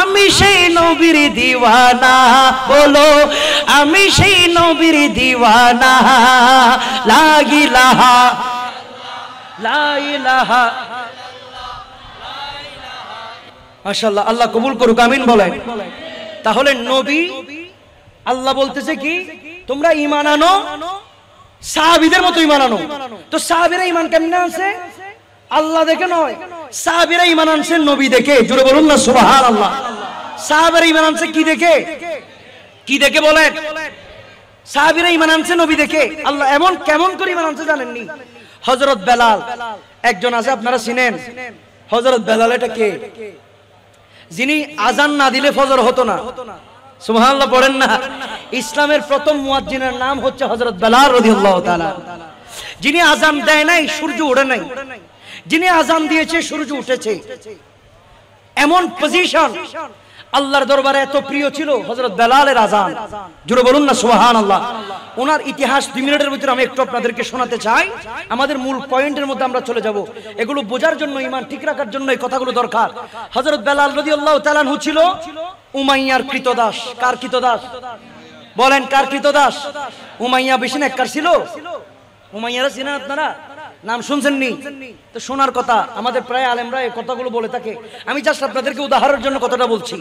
আমি সেই নবীর দিওয়ানা বলো আমি সেই নবীর দিওয়ানা লা ইলাহা লা ইলাহা মাশাআল্লাহ আল্লাহ কবুল করুক আমিন বলেন তাহলে নবী আল্লাহ বলতেছে কি তোমরা ঈমান আনো সাহাবীদের মতো ঈমান আনো তো সাহাবীরা ঈমান কেমনে আছে আল্লাহ দেখে নয় সাহাবীরা ঈমান আনছে নবী দেখে জোরে বলুন না সুবহানাল্লাহ সাহাবীরা ঈমান আনছে কি দেখে বলেন সাহাবীরা ঈমান আনছে নবী দেখে আল্লাহ এমন কেমন করে ঈমান আনছে জানেন নি হযরত বেলাল একজন আছে, আপনারা চিনেন হযরত বেলাল? এটা কে? যিনি আজান না দিলে ফজর হতো না। সুবহানাল্লাহ পড়েন না? ইসলামের প্রথম মুয়াজ্জিনের নাম হচ্ছে হযরত বেলাল রাদিয়াল্লাহু তাআলা। যিনি আজান দেয় নাই সূর্য ওঠে নাই, যিনি আজান দিয়েছে সূর্য উঠেছে। এমন পজিশন আল্লাহর দরবারে এত প্রিয় ছিল হযরত বেলালের আজান। জোরে বলুন না সুবহানাল্লাহ। ওনার ইতিহাস 2 মিনিটের ভিতরে আমি একটু আপনাদেরকে শোনাতে চাই। আমাদের মূল পয়েন্টের মধ্যে আমরা চলে যাব। এগুলো বোঝার জন্য, ঈমান ঠিক রাখার জন্য এই কথাগুলো দরকার। হযরত বেলাল রাদিয়াল্লাহু তাআলা আনহু ছিল উমাইয়ার কৃতদাস। কার কৃতদাস বলেন? কার কৃতদাস? উমাইয়া বেশি নেককার ছিল। উমাইয়ারা চিনেন আপনারা? নাম শুনছেন নি? তো শোনার কথা। আমাদের প্রায় আলেমরা এই কথাগুলো বলে থাকে। আমি জাস্ট আপনাদেরকে উদাহরণের জন্য কথাটা বলছি,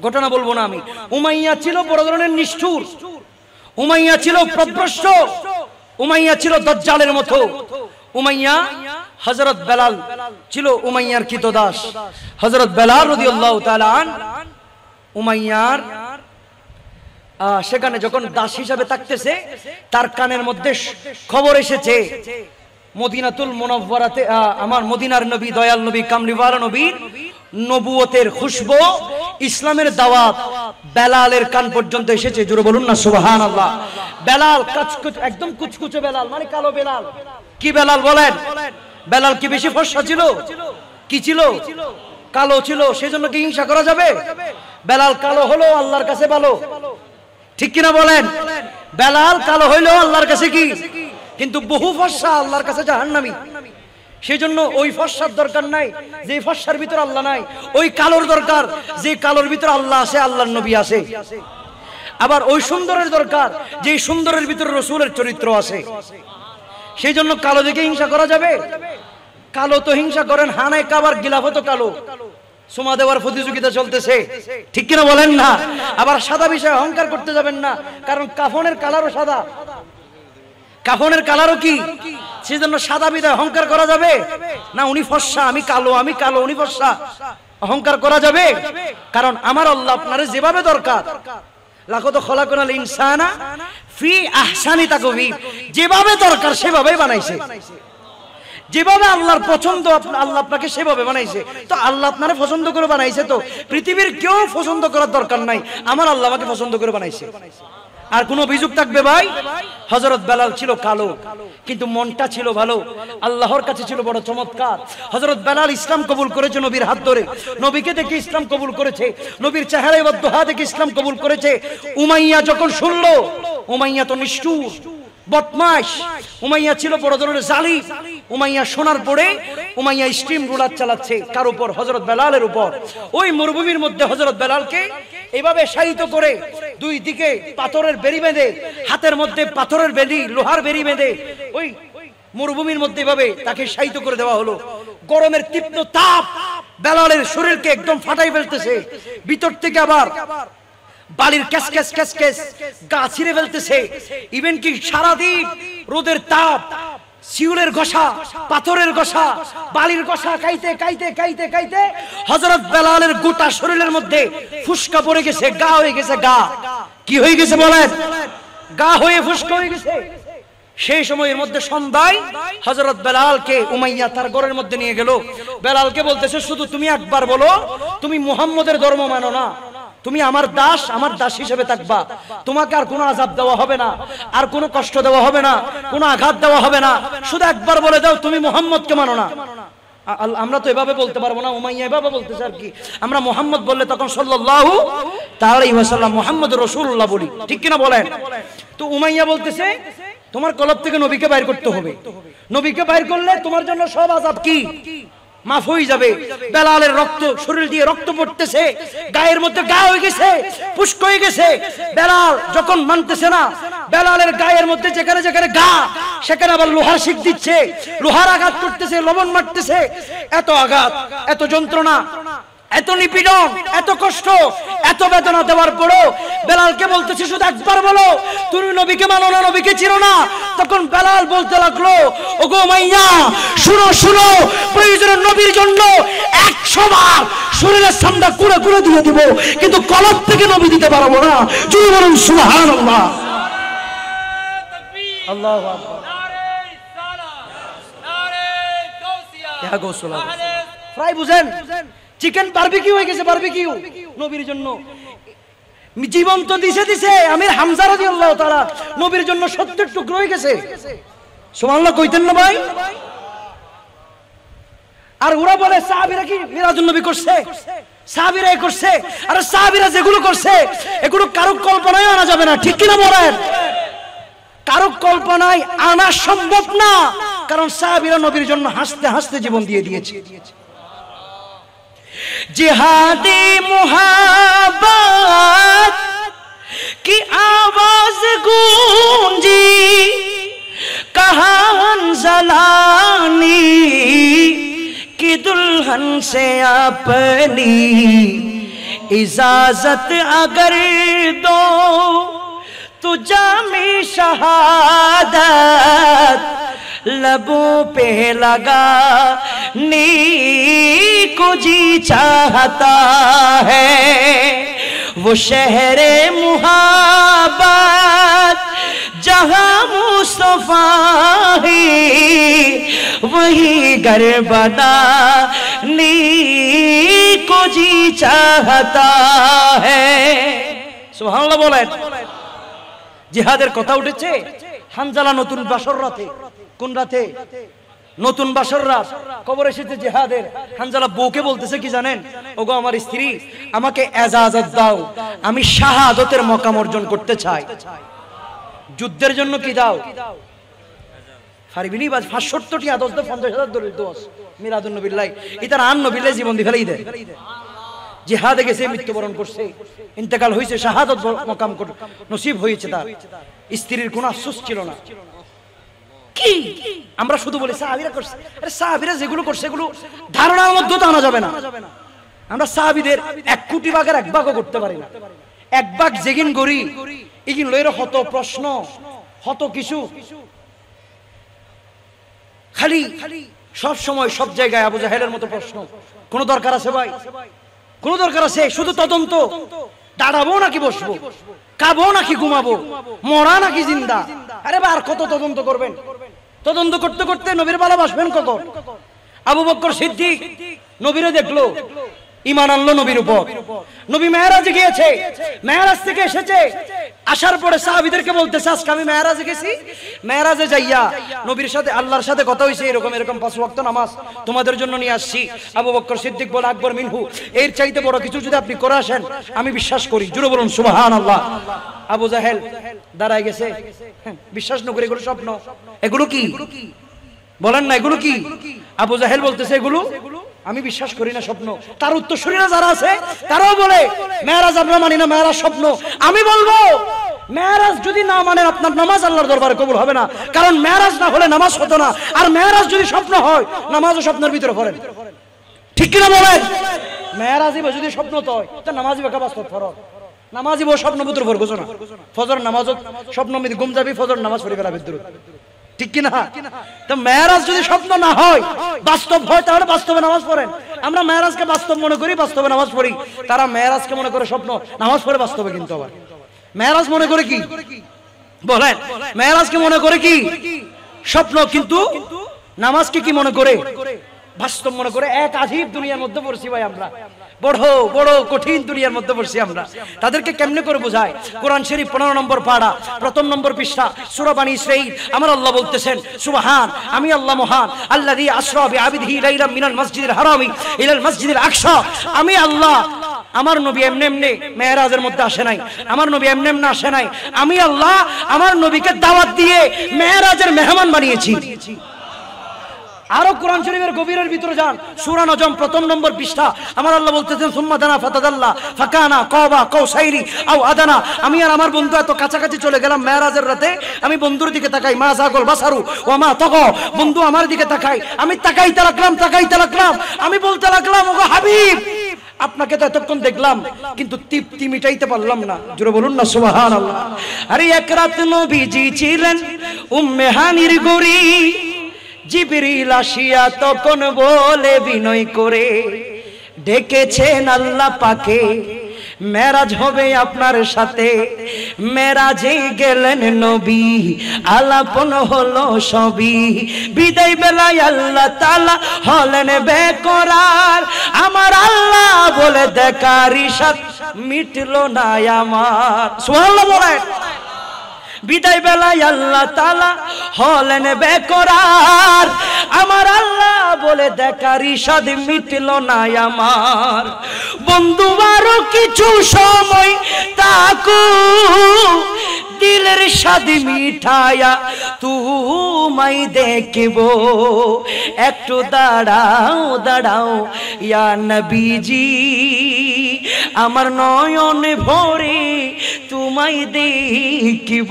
ঘটনা বলবো না আমি। উমাইয়া ছিল বড় ধরনের নিষ্ঠুর, উমাইয়া ছিল প্রভ্রষ্ট, উমাইয়া ছিল দাজ্জালের মতো। উমাইয়া হযরত বেলাল ছিল উমাইয়ার কৃতদাস। হযরত বেলাল রাদিয়াল্লাহু তাআলা উমাইয়ার সেখানে যখন দাস হিসাবে থাকতেছে, তার কানের মধ্যে খবর এসেছে মদিনাতুল মুনাওয়ারাতে আমার মদিনার নবী, দয়াল নবী, কামলিওয়ালা নবীর নবুয়তের খুশবু, ইসলামের দাওয়াত বেলালের কান পর্যন্ত এসেছে। জোরে বলুন না সুবহানাল্লাহ। বেলাল একদম কুচকুচে বেলাল, মানে কালো বেলাল। কি বেলাল বলেন? বেলাল কি বেশি ফর্সা ছিল? কি ছিল? কালো ছিল। সেজন্য কি হিংসা করা যাবে? বেলাল কালো হলো আল্লাহর কাছে ভালো, ঠিক কিনা বলেন? বেলাল কালো হইলো আল্লাহর কাছে কি? কিন্তু বহু ফর্সা আল্লাহর কাছে জাহান্নামী। সেজন্য ওই ফর্সার দরকার নাই যে ফর্সার ভিতর আল্লাহ নাই, ওই কালোর দরকার যে কালোর ভিতর আল্লাহ আছে, আল্লাহর নবী আছে। আবার ওই সুন্দরের দরকার যে সুন্দরের ভিতরে রাসূলের চরিত্র আছে। সেই জন্য কালো দেখে হিংসা করা যাবে? কালো তো হিংসা করেন, হানায় কাবার গিলাফত কালো, সুমা দেওয়ার প্রতিযোগিতা চলতেছে, ঠিক কিনা বলেন না? আবার সাদা বিষয়ে অহংকার করতে যাবেন না, কারণ কাফনের কালারও সাদা, কাফনের কালারও কি? সেজন্য সাদা বিদায় অহংকার করা যাবে না? উনি ফর্সা আমি কালো, আমি কালো উনি ফর্সা, অহংকার করা যাবে? কারণ আমার আল্লাহ আপনারে যেভাবে দরকার, লাকাদ খলাকনাল ইনসানা ফি আহসানি তাকওয়িম, যেভাবে দরকার সেভাবেই বানাইছে। যেভাবে আল্লাহর পছন্দ আল্লাহ আপনাকে সেভাবে বানাইছে। তো আল্লাহ আপনারে পছন্দ করে বানাইছে, তো পৃথিবীর কেউ পছন্দ করার দরকার নাই, আমার আল্লাহ আমাকে পছন্দ করে বানাইছে। আর কোন অভিযোগ থাকবে ভাই? হযরত বেলাল ছিল কালো কিন্তু মনটা ছিল ভালো, আল্লাহর কাছে ছিল বড় চমৎকার। হযরত বেলাল ইসলাম কবুল করেছে নবীর হাত ধরে, নবীকে দেখে ইসলাম কবুল করেছে, নবীর চেহারায় ওয়াদুহা দেখে ইসলাম কবুল করেছে। উমাইয়া যখন শুনলো, উমাইয়া তো নিষ্ঠুর বদমাশ, উমাইয়া ছিল বড় ধরনের জালিম। উমাইয়া শোনার পরে উমাইয়া স্টিম রুলার চালাচ্ছে কার উপর? হযরত বেলালের উপর। ওই মরুভূমির মধ্যে হযরত বেলালকে এইভাবে শায়িত করে, দুই দিকে পাথরের বেড়ি বেঁধে, হাতের মধ্যে পাথরের বেড়ি, লোহার বেড়ি বেঁধে ওই মরুভূমির মধ্যে এভাবে তাকে শায়িত করে দেওয়া হলো। গরমের তীব্র তাপ বেলালের শরীরকে একদম ফাটাই ফেলতেছে, ভিতর থেকে আবার বালির ক্যাস ক্যাস ক্যাস ক্যাস গা ছিঁড়ে ফেলতেছে। ইভেন কি সারাদিন রোদের তাপ, শিউলের ঘষা, পাথরের ঘষা, বালির ঘষা খাইতে খাইতে খাইতে খাইতে হযরত বেলালের গোটা শরীরের মধ্যে ফুসকা পড়ে গেছে, গা হয়ে গেছে। গা কি হয়ে গেছে বলেন? গা হয়ে ফুসকা হয়ে গেছে। সেই সময়ের মধ্যে সন্ধ্যায় হযরত বেলালকে উমাইয়া তার ঘরের মধ্যে নিয়ে গেল। বেলালকে বলতেছে, শুধু তুমি একবার বলো তুমি মুহাম্মদের ধর্ম মানো না, তুমি আমার দাস, আমার দাস হিসেবে থাকবা, তোমাকে আর কোনো আযাব দেওয়া হবে না, আর কোনো কষ্ট দেওয়া হবে না, কোনো আঘাত দেওয়া হবে না, শুধু একবার বলে দাও তুমি মুহাম্মদকে মানো না। আমরা তো এভাবে বলতে পারবো না, উমাইয়া এভাবে বলতেছে আর কি। আমরা মুহাম্মদ বললে তখন সাল্লাল্লাহু আলাইহি ওয়াসাল্লাম মুহাম্মদুর রাসূলুল্লাহ বলি, ঠিক কিনা বলেন? তো উমাইয়া বলতেছে তোমার কলব থেকে নবীকে বাইর করতে হবে, নবীকে বাইর করলে তোমার জন্য সব আযাব কি মাফ হয়ে যাবে। বেলালের রক্ত, শরীর দিয়ে রক্ত পড়তেছে, গায়ের মধ্যে গা হয়ে গেছে, পুষ্ক হয়ে গেছে। বেলাল যখন মানতেছে না, বেলালের গায়ের মধ্যে যেখানে যেখানে গা, সেখানে আবার লোহার শিক দিচ্ছে, লোহার আঘাত করতেছে, লবণ মারতেছে। এত আঘাত, এত যন্ত্রণা, এত নিপীড়ন, এত কষ্ট, এত বেদনা দেওয়ার পরও বেলালকে বলতেছে শুধু একবার বলো তুমি নবীকে মানো না, নবীকে চিনো না। তখন বেলাল বলতে লাগলো, ওগো উমাইয়া শুনো শুনো, প্রয়োজনে নবীর জন্য 100 বার শরীরের সামনে কুড়ে কুড়ে দিয়ে দিব, কিন্তু কলব থেকে নবী দিতে পারবো না। জোরে বলুন সুবহানাল্লাহ। আল্লাহু আকবার। ইয়া গোসল ফ্রাই বুঝেন, চিকেন বারবিকিউ হয়ে গেছে, বারবিকিউ নবীর জন্য। জীবন তো দিছে দিছে, আমির হামজা রাদিয়াল্লাহু তাআলা নবীর জন্য 70 টুকরো হয়ে গেছে। সুবহানাল্লাহ কইতেন না ভাই? আর ওরা বলে সাহাবীরা কি মিরাজুন নবী করছে, সাহাবীরা করছে। আরে সাহাবীরা যেগুলো করছে এগুলো কারো কল্পনায় আনা যাবে না, ঠিক কি না বলেন? কারো কল্পনায় আনা সম্ভব না, কারণ সাহাবীরা নবীর জন্য হাসতে হাসতে জীবন দিয়ে দিয়েছে। जिहादी मुहब्बत की आवाज गूंजी, कहा हंज़लानी की दुल्हन से अपनी इजाजत अगर दो तो जामी शहादत लबों पे लगा नी को जी चाहता है, वो शहरे मुहब्बत जहां मुस्तफा है, वही घर बनाने को जी चाहता है। सुबहानाल्लाह बोलें। জিহাদের কথা উঠেছে, হানজালা নতুন বাসর রাতে, কোন রাতে? নতুন বাসর রাত, কবর এসেছে জিহাদের। হানজালা বউকে বলতেছে কি জানেন? ওগো আমার স্ত্রী, আমাকে এজাজত দাও, আমি শাহাদতের মকাম অর্জন করতে চাই। যুদ্ধের জন্য কি দাও? ফারিবিনি বাজ 65টি আদর্শ 50,000 দলিল দোষ মিরাদুন নবিল্লাহ, ইতার আন নবিল্লাহ জীবন দি ফেলাই দেয়। জিহাদে গেছে, মৃত্যুবরণ করছে, ইন্তেকাল হয়েছে, শাহাদত মকাম নসিব হয়েছে তার। স্ত্রীর কোনো আফসোস ছিল না। কি আমরা শুধু বলি সাহাবীরা করছে, আরে সাহাবীরা যেগুলো করছে এগুলো ধারণার মধ্যে তো আনা যাবে না। আমরা সাহাবীদের 1 কোটি ভাগের 1 ভাগও করতে পারি না। 1 ভাগ যেগিন গরি ইগিন লইর হত প্রশ্ন, হত কিছু, খালি সব সময় সব জায়গায় আবু জাহেলের মতো প্রশ্ন। কোন দরকার আছে ভাই? কোন দরকার আছে? শুধু তদন্ত, দাঁড়াবো নাকি বসবো, খাবো নাকি ঘুমাবো, মরা নাকি জিন্দা? আরে ভাই আর কত তদন্ত করবেন? তদন্ত করতে করতে নবীর ভালোবাসবেন কখন? আবু বকর সিদ্দিক নবীরে দেখলো, ঈমান আনলো নবীর উপর। নবী মেরাজে গিয়েছে, মেরাজ থেকে এসেছে, আসার পরে সাহাবীদেরকে বলতেছে আজকে আমি মেরাজে গেছি, মেরাজে যাইয়া নবীর সাথে আল্লাহর সাথে কথা হইছে, এরকম এরকম 5 ওয়াক্ত নামাজ তোমাদের জন্য নিয়ে আসছি। আবু বকর সিদ্দিক বলে আকবর মিনহু, এর চাইতে বড় কিছু যদি আপনি করে আসেন আমি বিশ্বাস করি। জোরে বলুন সুবহানাল্লাহ। আবু জাহেল দাঁড়ায় গেছে, বিশ্বাস না করে এগুলো স্বপ্ন, এগুলো কি বলেন না, এগুলো কি? আবু জাহেল বলতেছে এগুলো আমি বিশ্বাস করি না, স্বপ্ন। তার উত্তরসূরিরা যারা আছে তারাও বলে মেরাজ আমরা মানি না, মেরাজ স্বপ্ন। আমি বলবো মেরাজ যদি না মানেন আপনার নামাজ আল্লাহর দরবারে কবুল হবে না, কারণ মেরাজ না হলে নামাজ হতো না। আর মেরাজ যদি স্বপ্ন হয়, নামাজও স্বপ্নের ভিতরে পড়েন, ঠিক কিনা বলেন? মেরাজই যদি স্বপ্ন তো হয় তা নামাজই বাকা বাস্তব ফরজ, নামাজই বউ স্বপ্ন পুত্র ফরজ না। ফজর নামাজ স্বপ্ন মিদ ঘুম যাবি, ফজর নামাজ পড়ি বেলা বিদ্রুত, ঠিক কিনা? তো মেরাজ যদি স্বপ্ন না হয়, বাস্তব হয়, তাহলে বাস্তবে নামাজ পড়েন। আমরা মেরাজকে বাস্তব মনে করি, বাস্তবে নামাজ পড়ি। তারা মেরাজকে মনে করে স্বপ্ন, নামাজ পড়ে বাস্তবে। কিন্তু আবার মেরাজ মনে করে কি বলেন? মেরাজকে মনে করে কি স্বপ্ন, কিন্তু নামাজকে কি মনে করে? বাস্তব মনে করে। এক আজীব দুনিয়ার মধ্যে পড়ছি ভাই আমরা, বড় বড় কঠিন দুনিয়ার মধ্যে পড়ছি আমরা। তাদেরকে কেমনে করে বোঝায়? কোরআন শরীফ 15 নম্বর পারা 1ম নম্বর পৃষ্ঠা সূরা বানী ইসরাঈল। আমার আল্লাহ বলতেছেন সুবহান, আমি আল্লাহ মহান, আল্লাযী আসরা বিআবদিহি লাইলাম মিনাল মাসজিদিল হারামি ইলাল মাসজিদিল আকসা। আমি আল্লাহ, আমার নবী এমনি এমনি মেরাজের মধ্যে আসে নাই, আমার নবী এমনি এমনি আসে নাই। আমি আল্লাহ আমার নবীকে দাওয়াত দিয়ে মেরাজের মেহমান বানিয়েছি। আরো কোরআন শরীফের গভীরের ভিতরে যান, সূরা নজম 1ম নম্বর পৃষ্ঠা। আমার আল্লাহ বলতেছেন সুম্মা দানা ফাতাদাল্লা ফাকানা কাবা কাউসাইরি আও আদানা। আমি আর আমার বন্ধু এত কাছাকাছি চলে গেলাম মেরাজের রাতে, আমি বন্ধুর দিকে তাকাই, মা যাগল বাসারু ওয়া মা তাগা, বন্ধু আমার দিকে তাকাই, আমি তাকাইতে লাগলাম, আমি বলতে লাগলাম ওগো হাবিব, আপনাকে তো এতক্ষণ দেখলাম কিন্তু তৃপ্তি মিটাইতে পারলাম না। জোরে বলুন না সুবহানাল্লাহ। আরে এক রাত নবীজি ছিলেন উম্মে হানির গরি, জিবরিল আসিয়া তখন বলে বিনয় করে, ডেকেছেন আল্লাহ পাকে মেরাজ হবে আপনার সাথে। মেরাজে গেলেন নবী, আলাপন হলো সবই। বিদায় বেলায় আল্লাহ তাআলা হলেন বেকরার। আমার আল্লাহ বলে দেখার ইশাত মিটলো না আমার। সুবহানাল্লাহ বলেন। বিদায় বেলায় আল্লাহ তাআলা হলেন বেকরার। আমার আল্লাহ বলে দেখার ইশাদ মিটলো না আমার। বন্ধু আরো কিছু সময় তাকু, দিলের স্বাদ মিঠায়া তোমায় দেখব। একটু দাঁড়াও দাঁড়াও ইয়া নবীজি, আমার নয়ন ভরে তোমায় দেখিব।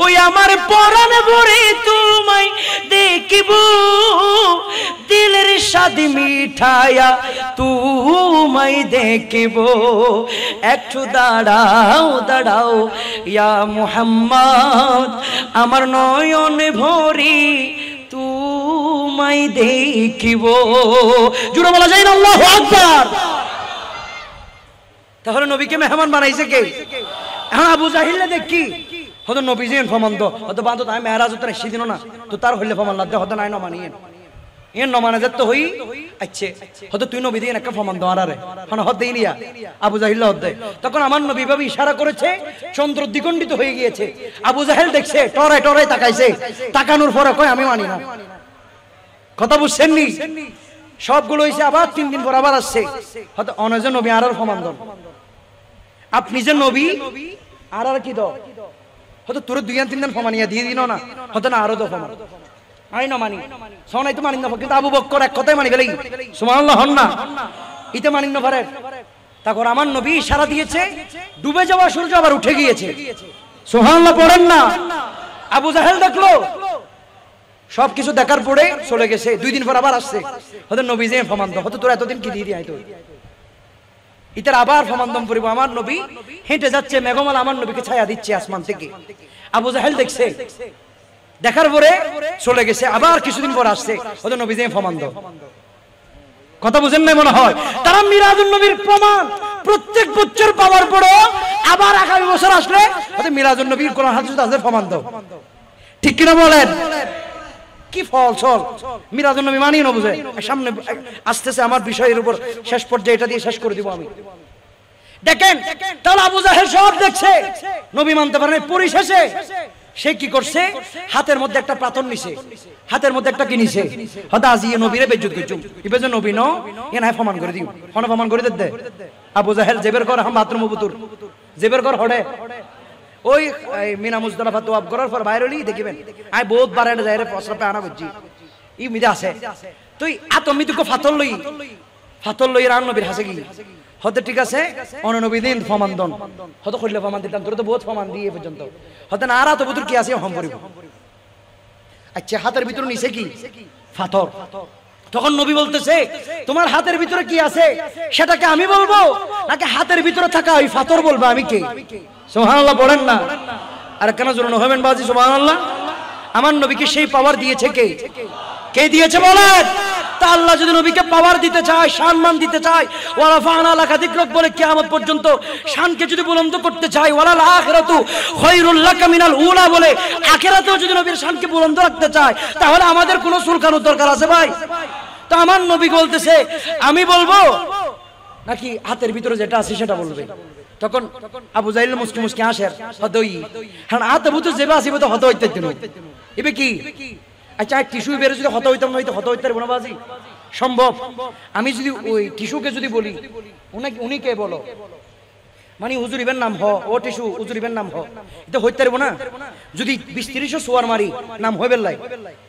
ওই আমার পরাণ ভরে তোমায় দেখিব, দিলের স্বাদ মিঠায়া তোমায় দেখিব। একটু দাঁড়াও দাঁড়াও ইয়া মুহাম্মদ, আমার নয়ন ভরে তোমায় দেখিব। জুড়ে বলা যায় না আল্লাহু আকবার। তাহলে নবীকে মেহমান বানাইছে কে? এখন আবু জাহিল দেখি হয়তো নবীজি ফমান্ত হয়তো বাঁধো তাই মেহরাজ তো সেদিন না তো তার হইলে ফমান লাগতে হয়তো নাই নমানিয়ে এর নমানে যেত হই। আচ্ছা হয়তো তুই নবী দিয়ে একটা ফমান দেওয়ার আরে মানে হদ দেই নিয়া আবু জাহিল হদ দেয়। তখন আমার নবী ভাবে ইশারা করেছে, চন্দ্র দ্বিখণ্ডিত হয়ে গিয়েছে। আবু জাহেল দেখছে, টরাই টরাই তাকাইছে, তাকানোর পরে কয় আমি মানি না। কথা বুঝছেন নি? সবগুলো হইছে আবার 3 দিন পর আবার আসছে। হয়তো অনজন নবী আর ফমান দন, আপনি যে নবী আর কি দাও হয়তো তোর 2-3 দিন ফমানিয়া দিয়ে দিন না হয়তো না আরো দো ফমান আই না মানি সনাই তো মানি না। কিন্তু আবু বকর এক কথাই মানি গেলেই সুবহানাল্লাহ হন না, ইতে মানি না পারে। তারপর আমার নবী ইশারা দিয়েছে, ডুবে যাওয়া সূর্য আবার উঠে গিয়েছে। সুবহানাল্লাহ পড়েন না। আবু জাহেল দেখলো, সবকিছু দেখার পরে চলে গেছে। 2 দিন পর আবার আসছে, হয়তো নবী যে ফমান দাও হয়তো তোর এতদিন কি দিয়ে দিয়ে আইতো ইতার আবার ফমান্দম করিব। আমার নবী হেঁটে যাচ্ছে, মেঘমালা আমার নবীকে ছায়া দিচ্ছে আসমান থেকে। আবু জাহেল দেখছে, দেখার পরে চলে গেছে। আবার কিছুদিন পর আসছে, হয়তো নবী যে ফমান্দ। কথা বুঝেন না মনে হয়? তারা মিলাদুন নবীর প্রমাণ প্রত্যেক বছর পাওয়ার পরও আবার আগামী বছর আসলে হয়তো মিলাদুন নবীর কোরআন হাদিস আছে ফমান্দ। ঠিক কিনা বলেন? কি ফল চল মিলাদুন নবী মানিয়ে না বুঝে। সামনে আসতেছে আমার বিষয়ের উপর শেষ পর্যায়ে এটা দিয়ে শেষ করে দিব আমি। দেখেন তাহলে আবু জাহেল সব দেখছে, নবী মানতে পারে না। পরিশেষে সে কি করছে? হাতের মধ্যে একটা পাথর নিছে, হাতের মধ্যে একটা কি নিছে? হয়তো আজিয়ে নবীরে বেজ্জত করছো ইবে যে নবী ন এ না ফমান করে দিও, কোন ফমান করে দে। আবু জাহেল জেবের কর হাম বাথরুম বুতুর জেবের কর হড়ে ওই মিনা মুজদালিফা তোয়াব করার পর বাইরে হলি দেখিবেন আই বহুত বার এনে যাই রে প্রস্রাবে আনা করছি ই মিদে আছে। তুই আতমি তুকে ফাতর লই রান নবীর হাসে কি হতে ঠিক আছে অননবী দিন ফমান দন হয়তো কইলে ফমান দিতাম, তোর তো বহুত ফমান দিয়ে পর্যন্ত হতে না আর তো বুতুর কি আছে হম করিব। আচ্ছা হাতের ভিতর নিছে কি? ফাতর। তখন নবী বলতেছে, তোমার হাতের ভিতরে কি আছে সেটাকে আমি বলবো নাকি হাতের ভিতরে থাকা ওই ফাতর বলবো আমি কে? সুবহানাল্লাহ পড়েন না। আর কেন জন্য হবেন বাজি সুবহানাল্লাহ। আমার নবীকে সেই পাওয়ার দিয়েছে কে? কে দিয়েছে বলেন? তা আল্লাহ যদি নবীকে পাওয়ার দিতে চায়, সম্মান দিতে চায়, ওয়া রাফা'না লাকা যিকরাক বলে কিয়ামত পর্যন্ত শানকে যদি বুলন্দ করতে চায়, ওয়ালাল আখিরাতু খায়রুল লাকা মিনাল উলা বলে আখিরাতেও যদি নবীর শানকে বুলন্দ রাখতে চায়, তাহলে আমাদের কোনো চুলকানোর দরকার আছে ভাই? তো আমার নবী বলতেছে আমি বলবো নাকি হাতের ভিতরে যেটা আছে সেটা বলবে? তখন আবু জাহেল মুস্কি মুস্কি হাসের হদই কারণ হাতে বুঝতে যেবা আসিবে তো হত হইতে দিন এবে কি? আচ্ছা টিস্যু বের যদি হত হইতাম না হইতো হত হইতে পারবো না বাজি সম্ভব? আমি যদি ওই টিস্যুকে যদি বলি উনি কে বলো মানে হুজুরিবের নাম হ, ও টিস্যু হুজুরিবের নাম হ, এটা হইতে পারবো না? যদি 20-30 সোয়ার মারি নাম হইবে লাই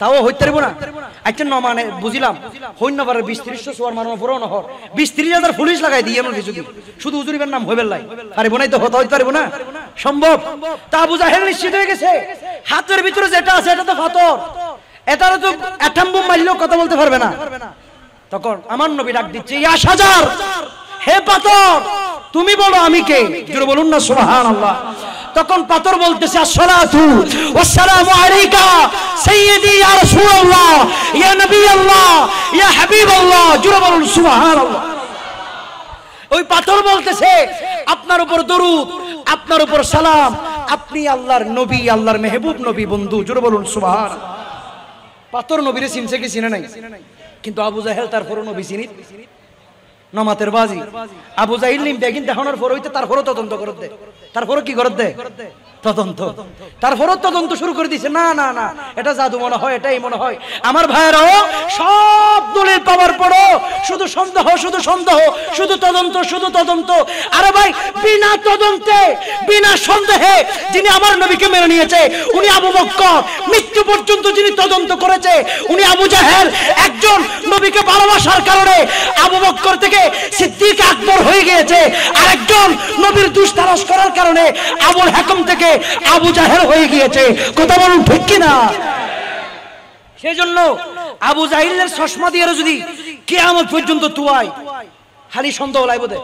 তাও হইতে পারবো না? আচ্ছা ন মানে বুঝিলাম হইন পারে 20-30 সোয়ার মারো পুরো নহর 20-30 পুলিশ লাগাই দিই এমন কিছু শুধু হুজুরিবের নাম হইবে লাই পারবো না? তো হতে হইতে পারবো না সম্ভব? তা আবু জাহেল নিশ্চিত হয়ে গেছে হাতের ভিতরে যেটা আছে এটা তো ফাতর, এটার তো অ্যাটম বোম মারলেও কথা বলতে পারবে না। তখন আমার নবী ডাক দিচ্ছে ইয়া শাজার, হে পাথর তুমি বলো আমি কে? জোরে বলুন না সুবহানাল্লাহ। তখন পাথর বলতেছে আসসালাতু ওয়াসসালামু আলাইকা সাইয়্যিদি ইয়া রাসূলুল্লাহ ইয়া নবী আল্লাহ ইয়া হাবিব আল্লাহ। জোরে বলুন সুবহানাল্লাহ। ওই পাথর বলতেছে আপনার উপর দরুদ, আপনার উপর সালাম, আপনি আল্লাহর নবী, আল্লাহর মেহবুব নবী। বন্ধু জোরে বলুন সুবহান। পাথর নবীরে চিনছে কি চিনে নাই? কিন্তু আবু জাহেল তারপরও নবী চিনি নমাতের বাজি। আবু জাহিল নিম দেখেন দেখানোর পর হইতে তারপরও তদন্ত করে দে, তারপরও কি করে দে তদন্ত, তারপরও তদন্ত শুরু করে দিছে। না না না, এটা জাদু মনে হয়, এটাই মনে হয়। আমার ভাইয়েরাও সব দলিল পাওয়ার পরও শুধু সন্দেহ, শুধু সন্দেহ, শুধু তদন্ত, শুধু তদন্ত। আরে ভাই, বিনা তদন্তে, বিনা সন্দেহে যিনি আমার নবীকে মেনে নিয়েছে উনি আবু বকর, মৃত্যু পর্যন্ত যিনি তদন্ত করেছে উনি আবু জাহেল। একজন নবীকে ভালোবাসার কারণে আবু বকর থেকে সিদ্দিক আকবর হয়ে গিয়েছে, আরেকজন নবীর দোষ তালাশ করার কারণে আবুল হাকিম থেকে আবু জাহেল হয়ে গিয়েছে। কথা বলুন ঠিক কিনা? সেই জন্য আবু জাহিলের চশমা দিয়ে যদি কিয়ামত পর্যন্ত তুয়াই খালি সন্দেহ লাইব দে,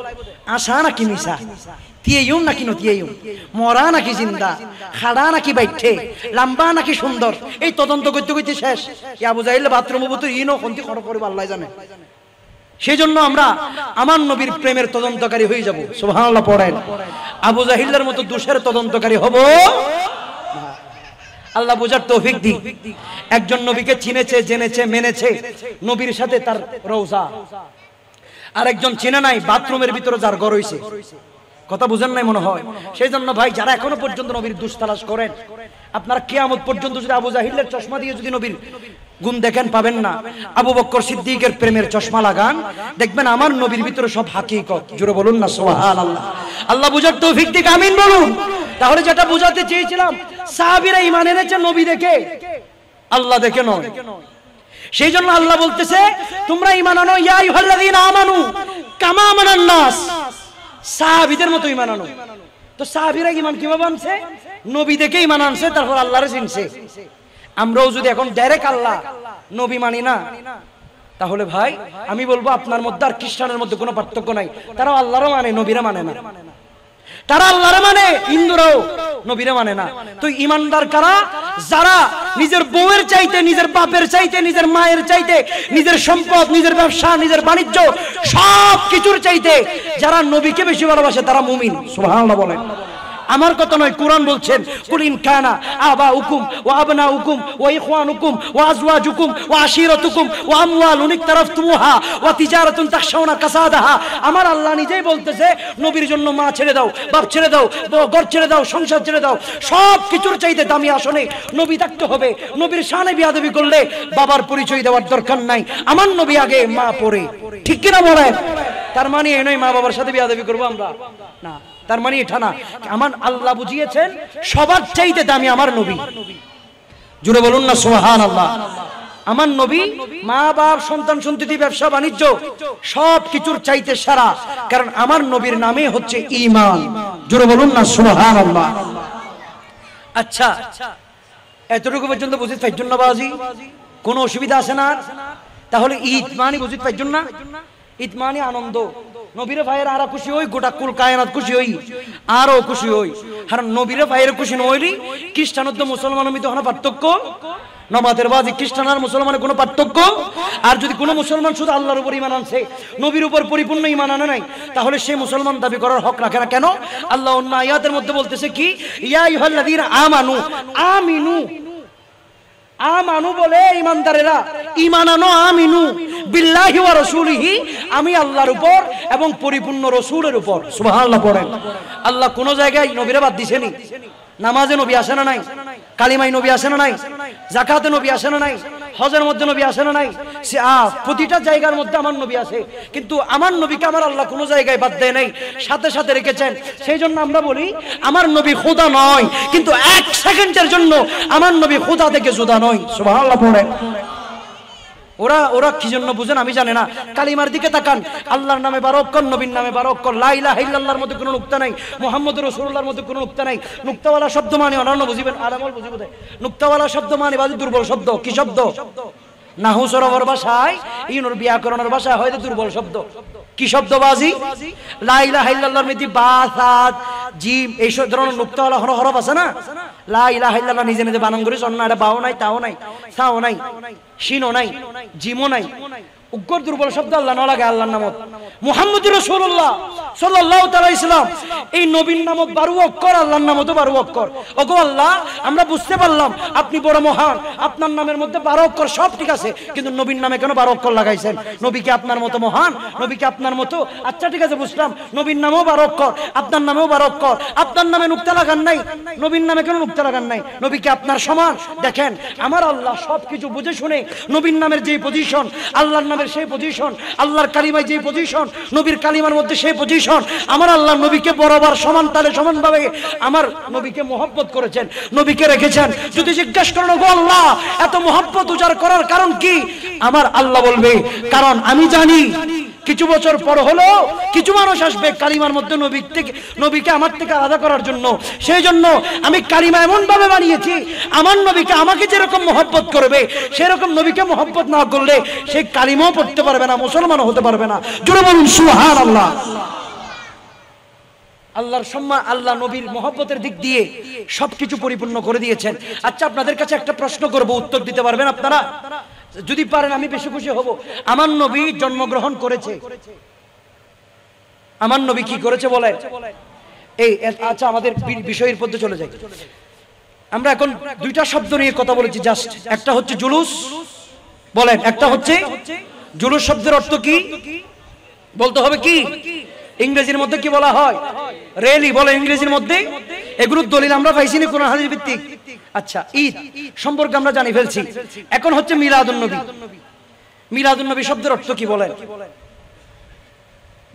আশা নাকি মিশা, তিয়েইউম নাকি নতিয়েইউম, মরা নাকি জিন্দা, খাড়া নাকি বাইঠে, লম্বা নাকি সুন্দর, এই তদন্ত করতে করতে শেষ। আবু জাহিল বাথরুমে বুতুর ইনো কোনটি খড় করে আল্লাহ জানে। সেই জন্য আমরা আমার নবীর প্রেমের তদন্তকারী হয়ে যাব। সুবহানাল্লাহ পড়েন। আবু জাহিলের মতো দোষের তদন্তকারী হব আল্লাহ বুঝার তৌফিক দিক। একজন নবীকে চিনেছে, জেনেছে, মেনেছে, নবীর সাথে তার রওজা। আর একজন চিনে নাই, বাথরুমের ভিতরে যার ঘর হইছে। কথা বুঝেন নাই মনে হয়। সেই জন্য ভাই, যারা এখনো পর্যন্ত নবীর দোষ তালাশ করেন, আপনারা কিয়ামত পর্যন্ত যদি আবু জাহিলের চশমা দিয়ে যদি নবীর গুণ দেখেন পাবেন না। আবু বকর সিদ্দিকের প্রেমের চশমা লাগান, দেখবেন আমার নবীর ভিতরে সব হাকিকত। জোরে বলুন না সুবহানাল্লাহ। আল্লাহ বুঝার তৌফিক দিক, আমিন বলুন। তাহলে যেটা বুঝাতে চেয়েছিলাম, সাহাবীরা ঈমান এনেছে নবী দেখে, আল্লাহ দেখে নয়। সেই জন্য আল্লাহ বলতেছে তোমরা ঈমান আনো, ইয়া আইয়ুহাল্লাযীনা আমানু কামা আমানান নাস, সাহাবীদের মতো ঈমান আনো। তো সাহাবীরা ঈমান কিভাবে আনছে? নবী দেখে ঈমান আনছে, তারপর আল্লাহরে চিনছে। আমরাও যদি এখন ডাইরেক্ট আল্লাহ নবী মানি না, তাহলে ভাই আমি বলবো আপনার মধ্যে আর খ্রিস্টানের মধ্যে কোনো পার্থক্য নাই। তারাও আল্লাহরও মানে, নবীরা মানে না। তারা আল্লাহরে মানে, হিন্দুরাও নবীরে মানে না। তো ইমানদার কারা? যারা নিজের বউয়ের চাইতে, নিজের বাপের চাইতে, নিজের মায়ের চাইতে, নিজের সম্পদ, নিজের ব্যবসা, নিজের বাণিজ্য, সব কিছুর চাইতে যারা নবীকে বেশি ভালোবাসে তারা মুমিন। সুবহানাল্লাহ বলেন। আমার কথা নয়, কোরআন বলছেন কুল ইন কানা আবাউকুম ওয়া আবনাউকুম ওয়া ইখওয়ানুকুম ওয়া আজওয়াজুকুম ওয়া আশিরাতুকুম ওয়া আমওয়ালুন ইকতারাফতুমুহা ওয়া তিজারাতুন তাখশাউনা কাসাদাহা। আমার আল্লাহ নিজেই বলতেছে নবীর জন্য মা ছেড়ে দাও, বাপ ছেড়ে দাও, ঘর ছেড়ে দাও, সংসার ছেড়ে দাও, সব কিছুর চাইতে দামি আসনে নবী থাকতে হবে। নবীর শানে বিয়াদবি করলে বাবার পরিচয় দেওয়ার দরকার নাই, আমার নবী আগে, মা পরে। ঠিক কিনা বলেন? তার মানে এই নয় মা বাবার সাথে বিয়াদবি করবো আমরা, না। তার মানে এটা না। আমার আল্লাহ বুঝিয়েছেন সবার চাইতে দামি আমার নবী। জুড়ে বলুন না সুবহানাল্লাহ। আমার নবী মা বাপ, সন্তান সন্ততি, ব্যবসা বাণিজ্য সব কিছুর চাইতে সেরা, কারণ আমার নবীর নামে হচ্ছে ঈমান। জুড়ে বলুন না সুবহানাল্লাহ। আচ্ছা, এতটুকু পর্যন্ত বুঝিত পাইছেন না বাজি? কোনো অসুবিধা আছে না? তাহলে ঈদ মানে বুঝিত পাইছেন না? ঈদ মানে আনন্দ। নবীরে ভাইয়ের আরা খুশি হই, গোটা কুল কায়নাত খুশি হই, আরো খুশি হই। আর নবীরে ভাইয়ের খুশি নইলি খ্রিস্টানত্ব মুসলমানের মধ্যে কোনো পার্থক্য? নমাজের বাজি খ্রিস্টান আর মুসলমানের কোনো পার্থক্য? আর যদি কোনো মুসলমান শুধু আল্লাহর উপর ঈমান আনছে, নবীর উপর পরিপূর্ণ ঈমান আনে নাই, তাহলে সে মুসলমান দাবি করার হক রাখে না। কেন? আল্লাহ অন্য আয়াতের মধ্যে বলতেছে কি, ইয়া আইয়ুহাল্লাযীনা আমানু, আমিনু, আমানু বলে ইমানদারেরা ঈমান আনো, আমিনু বিল্লাহি ওয়া রাসূলিহি, আমি আল্লাহর উপর এবং পরিপূর্ণ রাসূলের উপর। সুবহানাল্লাহ পড়েন। আল্লাহ কোন জায়গায় নবীরে বাদ দিছেনি? নামাজে নবী আসে না নাই? কালিমায় নবী আসে না নাই? যাকাতে নবী আসে না নাই? হজের মধ্যে নবী আসে না নাই? প্রতিটা জায়গার মধ্যে আমার নবী আছে, কিন্তু আমার নবীকে আমার আল্লাহ কোনো জায়গায় বাদ দেয় নাই, সাথে সাথে রেখেছেন। সেই জন্য আমরা বলি আমার নবী খোদা নয়, কিন্তু এক সেকেন্ডের জন্য আমার নবী খোদা থেকে জুদা নয়। সুবহানাল্লাহ পড়েন। ওরা কি জন্য বুঝেন আমি জানি না। কালিমার দিকে তাকান, আল্লাহর নামে 12 অক্ষর, নবীর নামে 12 অক্ষর, লা ইলাহা ইল্লাল্লাহর মধ্যে কোনো নুকতা নাই, মুহাম্মদুর রাসূলুল্লাহর মধ্যে কোনো নুকতা নাই। নুকতাওয়ালা শব্দ মানে অনন্য বুঝিবেন, আরামল বুঝিব দেয়। নুকতাওয়ালা শব্দ মানে বাজি দুর্বল শব্দ। কি শব্দ? নাহু সরবর ভাষায়, ইউনুর ব্যাকরণের ভাষায় হয়তো দুর্বল শব্দ। কি শব্দ বাজি? লা ইলাহা ইল্লাল্লাহর মধ্যে বা, সাদ, জিম এই সব ধরনের নুকতাওয়ালা হরফ আছে না? লা ইলাহা ইল্লাল্লাহ নিজে নিজে বানান করে শোন না, এটা বাও নাই, তাও নাই, সাও নাই। শিনও নাই, জিমও নাই, উগ্র দুর্বল শব্দ আল্লাহ না লাগে আল্লাহর নামত। মুহাম্মদুর রাসূলুল্লাহ সাল্লাল্লাহু তাআলা ইসলাম এই নবীর নামত 12 অক্ষর, আল্লাহর নামত 12 অক্ষর। ওগো আল্লাহ, আমরা বুঝতে পারলাম আপনি বড় মহান, আপনার নামের মধ্যে 12 অক্ষর সব ঠিক আছে, কিন্তু নবীর নামে কেন 12 অক্ষর লাগাইছেন? নবীকে আপনার মতো মহান, নবীকে আপনার মতো, আচ্ছা ঠিক আছে বুঝলাম, নবীর নামেও 12 অক্ষর, আপনার নামেও 12 অক্ষর, আপনার নামে নুক্তা লাগান নাই, নবীর নামে কেন নুক্তা লাগান নাই? নবীকে আপনার সমান। দেখেন আমার আল্লাহ সবকিছু বুঝে শুনে নবীর নামের যে পজিশন, আল্লাহর নামের সেই পজিশন, আল্লাহর কালিমায় যে পজিশন, নবীর কালিমার মধ্যে সেই পজিশন, আমার আল্লাহ নবীকে বরাবর সমান তালে সমানভাবে আমার নবীকে মহব্বত করেছেন, নবীকে রেখেছেন। যদি জিজ্ঞেস করেন গো আল্লাহ এত মহব্বত উজাড় করার কারণ কি, আমার আল্লাহ বলবে কারণ আমি জানি কিছু বছর পর হলো কিছু মানুষ আসবে কালিমার মধ্যে নবীকে আমার থেকে আলাদা করার জন্য। সেই জন্য আমি কালিমা এমন ভাবে বানিয়েছি, আমার নবীকে আমাকে যেরকম মহব্বত করবে সেরকম নবীকে মহব্বত না করলে সেই কালিমাও পড়তে পারবে না, মুসলমানও হতে পারবে না। জোরে বলুন সুবহানাল্লাহ। আল্লাহর সম্মান, আল্লাহ নবীর মহব্বতের দিক দিয়ে সবকিছু পরিপূর্ণ করে দিয়েছেন। আচ্ছা আপনাদের কাছে একটা প্রশ্ন করব, উত্তর দিতে পারবেন আপনারা? যদি পারেন আমি বেশি খুশি হব। আমার নবী জন্মগ্রহণ করেছে, আমার নবী কি করেছে বলেন? এই আচ্ছা আমাদের বিষয়ের মধ্যে চলে যাই। আমরা এখন দুইটা শব্দ নিয়ে কথা বলেছি জাস্ট, একটা হচ্ছে জুলুস, বলেন একটা হচ্ছে জুলুস শব্দের অর্থ কি বলতে হবে? কি ইংরেজির মধ্যে কি বলা হয়? র্যালি বলে ইংরেজির মধ্যে। এগুলোর দলিল আমরা পাইছি না কোরআন হাদিস ভিত্তিক। আচ্ছা ঈদ সম্পর্কে আমরা জানি ফেলছি। এখন হচ্ছে মিলাদুন নবী। মিলাদুন নবী শব্দের অর্থ কি বলেন?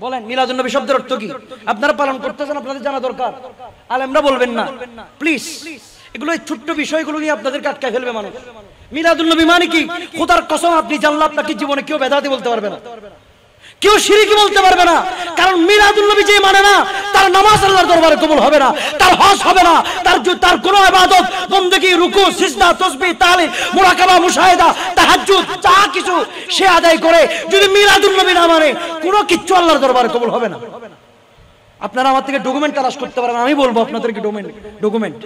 বলেন মিলাদুন নবী শব্দের অর্থ কি? আপনারা পালন করতেছেন, আপনাদের জানা দরকার। আলেমরা বলবেন না প্লিজ, এগুলো এই ছোট্ট বিষয়গুলো নিয়ে আপনাদের আটকায় ফেলবে মানুষ। মিলাদুন নবী মানে কি? খোদার কসম আপনি জানলে আপনাকে জীবনে কেউ বেদাতি বলতে পারবে না, কেউ শিরকি বলতে পারবে না। কারণ মিলাদুন নবী যে মানে না তার নামাজ আল্লাহর দরবারে কবুল হবে না, তার হজ হবে না, তার কোনো ইবাদত বন্দেগী, রুকু, সিজদা, তাসবিহ, তাহলিল, মুরাকাবা, মুশাহিদা, তাহাজ্জুদ যা কিছু সে আদায় করে, যদি মিলাদুন নবী না মানে কোনো কিচ্ছু আল্লাহর দরবারে কবুল হবে না। আপনারা আমার থেকে ডকুমেন্ট তালাশ করতে পারবেন, আমি বলবো আপনাদেরকে ডকুমেন্ট।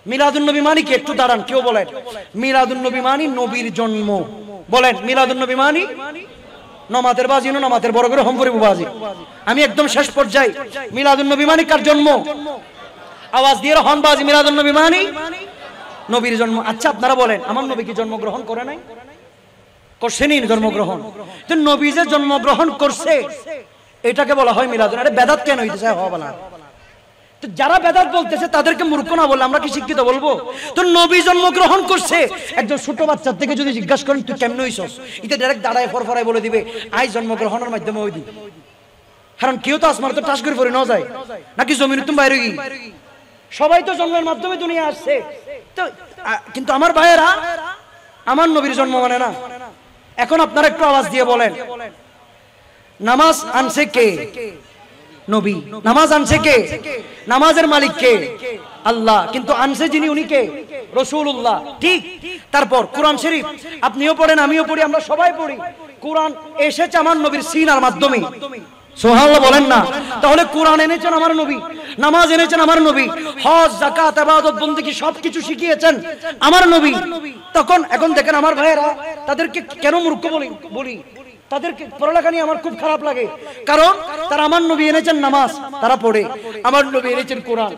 মিলাদুন নবী মানে কি? একটু দাঁড়ান, কেউ বলেন মিলাদুন নবী মানে নবীর জন্ম। বলেন মিলাদুন নবী মানে নামাজের বাজি না, নামাজের বড় করে হোমপুরি বাজি। আমি একদম শেষ পর্যায়ে, মিলাদুন নবী মানে কার জন্ম? আওয়াজ দিয়ে হন বাজি। মিলাদুন নবী মানে নবীর জন্ম। আচ্ছা আপনারা বলেন আমার নবী কি জন্মগ্রহণ করে নাই? করছেনই জন্মগ্রহণ। তো নবী যে জন্মগ্রহণ করছে এটাকে বলা হয় মিলাদুন। আরে বেদাত কেন হইতেছে? হওয়া বলা। তো যারা বেদাত বলতেছে তাদেরকে মূর্খ না বললে আমরা কি শিক্ষিত বলবো? তো নবী জন্মগ্রহণ করছে। একজন ছোট বাচ্চা থেকে যদি জিজ্ঞাসা করেন তুই কেমন হইছস, এটা ডাইরেক্ট দাঁড়ায় ফরফরায় বলে দিবে আই জন্মগ্রহণের মাধ্যমে হই দি। কারণ কেউ তো আসমান তো টাস করে পড়ে না যায় নাকি জমিন তুমি বাইরে গিয়ে, সবাই তো জন্মের মাধ্যমে দুনিয়া আসছে। তো কিন্তু আমার ভাইয়েরা আমার নবীর জন্ম মানে না। এখন আপনারা একটু আওয়াজ দিয়ে বলেন নামাজ আনছে কে? নবী। নামাজ আনছে কে? নামাজের মালিক কে? আল্লাহ। কিন্তু আনছে যিনি উনি কে? রাসূলুল্লাহ। ঠিক। তারপর কোরআন শরীফ আপনিও পড়েন, আমিও পড়ি, আমরা সবাই পড়ি। কোরআন এসেছে আমার নবীর সিনার মাধ্যমে। সুবহানাল্লাহ বলেন না? তাহলে কোরআন এনেছেন আমার নবী, নামাজ এনেছেন আমার নবী, হজ, যাকাত, ইবাদত, বন্দেগী সবকিছু শিখিয়েছেন আমার নবী। তখন এখন দেখেন আমার ভাইয়েরা তাদেরকে কেন মূর্খ বলি? তাদেরকে পড়ালেখা নিয়ে আমার খুব খারাপ লাগে। কারণ তারা আমার নবী এনেছেন নামাজ, তারা পড়ে। আমার নবী এনেছেন কোরআন,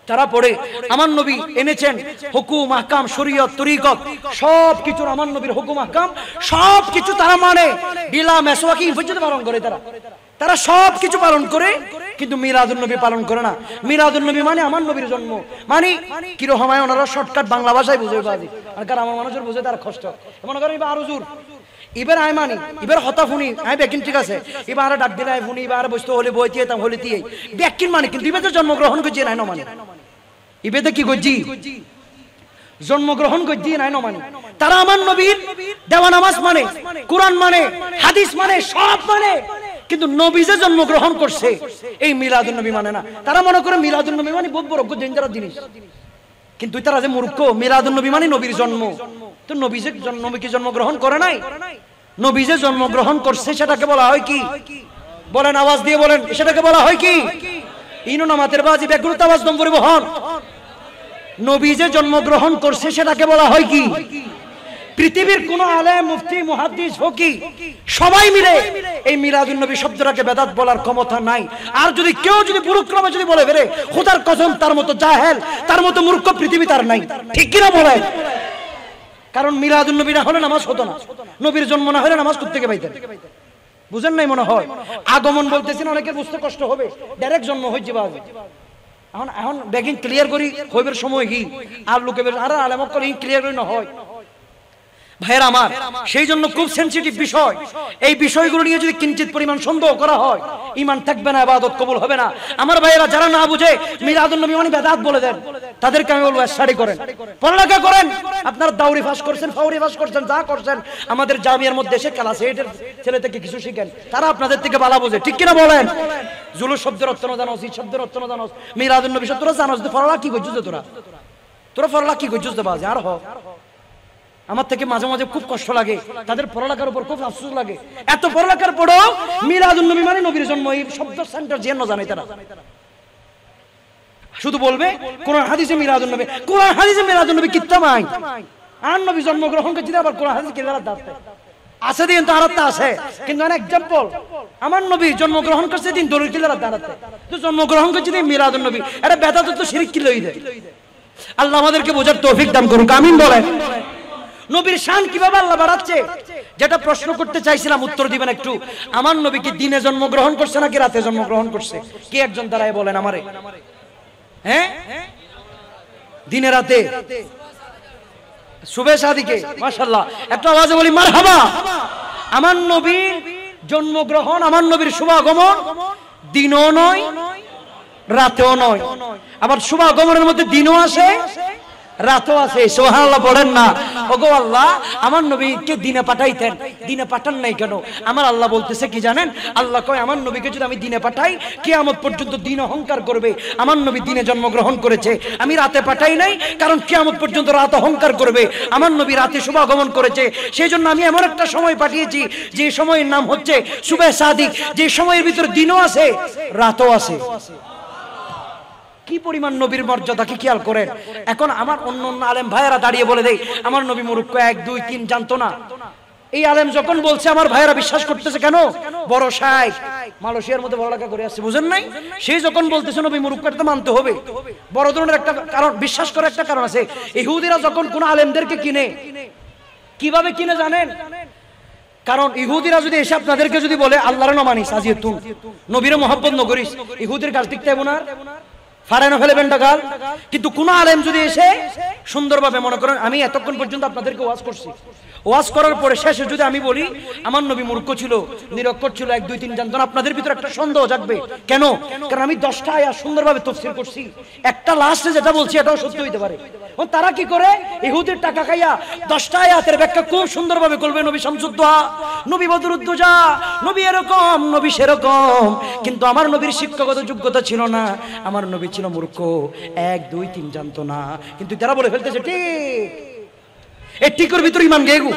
তারা পড়ে। আমার নবী এনেছেন হুকুম, আহকাম, শরীয়ত, তরিকত সবকিছু আমার নবীর হুকুম, আহকাম সবকিছু তারা মানে। ডিলা মেসওয়াকি পর্যন্ত পালন করে তারা সবকিছু পালন করে, কিন্তু মিলাদুন নবী পালন করে না। মিলাদুন নবী মানে আমার নবীর জন্ম মানে কিরকম হয় ওনারা শর্টকাট বাংলা ভাষায় বুঝে বাজি, আর কারণ আমার মানুষের বুঝে তার কষ্ট। মনে করেন এবার আরো জোর এবার আয় মানি, এবার হতা ফুনি আয় বেকিন, ঠিক আছে এবার ডাক দিলে আয় ফুনি, এবার বসতে হলে বই দিয়ে হলে দিয়ে বেকিন মানে, কিন্তু এবার জন্মগ্রহণ করছি নাই ন মানে, এবার কি করছি জন্মগ্রহণ করছি নাই ন মানে। তারা আমার নবীর দেওয়া নামাজ মানে, কোরআন মানে, হাদিস মানে, সব মানে, কিন্তু নবী যে জন্মগ্রহণ করছে এই মিলাদুন নবী মানে না। তারা মনে করে মিলাদুন নবী মানে বহুত বড় ডেঞ্জারাস জিনিস, কিন্তু তারা যে মূর্খ। মিলাদুন নবী মানে নবীর জন্ম। তো নবী যে নবীকে জন্মগ্রহণ করে নাই, নবী যে জন্মগ্রহণ করছে সেটাকে বলা হয় কি? বলেন আওয়াজ দিয়ে বলেন, সেটাকে বলা হয় কি? ইনো নামাতের বাজি বেগুরুত আওয়াজ দম পরিবহন। নবী যে জন্মগ্রহণ করছে সেটাকে বলা হয় কি? পৃথিবীর কোন আলেম, মুফতি, মুহাদ্দিস, ফকিহ সবাই মিলে এই মিলাদুন নবী শব্দটাকে বেদাত বলার ক্ষমতা নাই। আর যদি কেউ যদি বুরুক্রমে যদি বলে বেরে, খোদার কসম তার মতো জাহেল, তার মতো মূর্খ পৃথিবী তার নাই। ঠিক কিনা বলেন? কারণ মিলাদুন নবী না হলে নামাজ হতো না, নবীর জন্ম না হলে নামাজ কোত্থেকে পাইতেন? বুঝেন নাই মনে হয়? আগমন বলতেছেন, অনেকের বুঝতে কষ্ট হবে, ডাইরেক্ট জন্ম হয়ে যাবে আগে। এখন বেগিং ক্লিয়ার করি, হইবের সময় কি আর লোকে আর আলেমক করে ক্লিয়ার করি না হয় ভাইয়ের আমার। সেই জন্য খুব সেনসিটিভ বিষয়, এই বিষয়গুলো নিয়ে যদি কিঞ্চিত পরিমাণ সন্দেহ করা হয়, ঈমান থাকবে না, ইবাদত কবুল হবে না। আমার ভাইয়েরা যারা না বুঝে মিলাদুন নবী মানে বেদাত বলে দেন, তাদেরকে আমি বলবো স্টাডি করেন, পড়ালেখা করেন। আপনারা দাউরি পাস করছেন, ফাউরি পাস করছেন, যা করছেন, আমাদের জামিয়ার মধ্যে এসে ক্লাস 8 ছেলে থেকে কিছু শিখেন, তারা আপনাদের থেকে ভালো বোঝে। ঠিক কিনা বলেন? জুলুস শব্দের অর্থ না জানোস, ঈদ শব্দের অর্থ না জানোস, মিলাদুন নবী শব্দ তোরা জানোস, পড়ালেখা কি করছিস? তোরা পড়ালেখা কি করছিস? বাজে আর হ। আমার থেকে মাঝে মাঝে খুব কষ্ট লাগে, তাদের পড়ালেখার উপর খুব আফসোস লাগে। এত পড়ালেখার পরেও মিলাদুন নবী মানে নবীর জন্ম, এই শব্দ সেন্টার যেন জানে তারা। শুধু বলবে কোরআন হাদিসে মিলাদুন নবী, কোরআন হাদিসে মিলাদুন নবী কিত্তামাই আর নবী জন্মগ্রহণ করছে, আবার কোরআন হাদিস কিলার দাঁড়াতে আছে দিন তো আরাতটা আছে। কিন্তু অনেক एग्जांपल, আমার নবী জন্মগ্রহণ করছে দিন দলিল কিলার দাঁড়াতে, তো জন্মগ্রহণ করছে দিন মিলাদুন নবী, আরে বেদাত তো শিরক কি লই দেয়। আল্লাহ আমাদেরকে বোঝার তৌফিক দান করুক, আমিন বলেন। নবীর শান কিভাবে আল্লাহ বাড়াচ্ছে, যেটা প্রশ্ন করতে চাইছিলাম, উত্তর দিবেন একটু। আমার নবী কি দিনে জন্মগ্রহণ করছে নাকি রাতে জন্মগ্রহণ করছে? কি একজন দাঁড়ায় বলেন আমারে? হ্যাঁ, দিনে রাতে? শুভে শাদিকে মাশাআল্লাহ, একটা আওয়াজে বলি মারহাবা। আমার নবীর জন্মগ্রহণ, আমার নবীর শুভাগমন দিনও নয় রাতেও নয়, আবার শুভাগমনের মধ্যে দিনও আসে রাতও আছে। সুবহানাল্লাহ পড়েন না? ওগো আল্লাহ, আমার নবীকে দিনে পাঠাইতেন, দিনে পাঠান নাই কেন? আমার আল্লাহ বলতেছে কি জানেন? আল্লাহ কয় আমার নবীকে যদি আমি দিনে পাঠাই, কিয়ামত পর্যন্ত দিন অহংকার করবে। আমার নবী দিনে জন্মগ্রহণ করেছে, আমি রাতে পাঠাই নাই, কারণ কিয়ামত পর্যন্ত রাত অহংকার করবে। আমার নবী রাতে শুভাগমন করেছে, সেই জন্য আমি এমন একটা সময় পাঠিয়েছি যে সময়ের নাম হচ্ছে শুভে সাদিক, যে সময়ের ভিতরে দিনও আছে রাতও আছে। কি পরিমাণ নবীর মর্যাদা কি খেয়াল করেন। এখন আমার অন্য অন্য আলেম ভাইয়েরা দাঁড়িয়ে বলে দেয় আমার নবী মূর্খ, 1 2 3 জানতো না। এই আলেম যখন বলছে আমার ভাইয়েরা বিশ্বাস করতেছে কেন? বড় শাইখ মালয়েশিয়ার মধ্যে পড়ালেখা করে আসছে, বুঝেন নাই? সেই যখন বলতেছে নবী মূর্খ, এটা মানতে হবে। বড় ধরনের একটা কারণ, বিশ্বাস করার একটা কারণ আছে। ইহুদিরা যখন কোন আলেমদেরকে কিনে, কিভাবে কিনে জানেন? কারণ ইহুদিরা যদি এসে আপনাদেরকে যদি বলে আল্লাহর না মানিস, আজিয়ে তুন নবীর মহব্বত নগরিস, ইহুদির গাল টিকতে হবে না, ফারানো ফেলবেন ডাকাল। কিন্তু কোন আলেম যদি এসে সুন্দরভাবে, মনে করেন আমি এতক্ষণ পর্যন্ত আপনাদেরকে ওয়াজ করছি, ওয়াজ করার পরে শেষে যদি আমি বলি আমার নবী মূর্খ ছিল, নিরক্ষর ছিল, 1 2 3 জানতো না, আপনাদের ভিতরে একটা সন্দেহ জাগবে। কেন? কারণ আমি 10টা আয়াত সুন্দরভাবে তাফসীর করছি, একটা লাস্টে যেটা বলছি এটাও সত্য হইতে পারে। তারা কি করে? ইহুদির টাকা খাইয়া 10টা আয়াতের ব্যাখ্যা খুব সুন্দরভাবে করবে। নবী শামসুদ্দোহা, নবী বদরুদ্দোজা, নবী এরকম, নবী সেরকম, কিন্তু আমার নবীর শিক্ষাগত যোগ্যতা ছিল না, আমার নবী ছিল মূর্খ, 1 2 3 জানতো না। কিন্তু তারা বলে ফেলতেছে ঠিক, এই টিকের ভিতরে ইমান গেগু,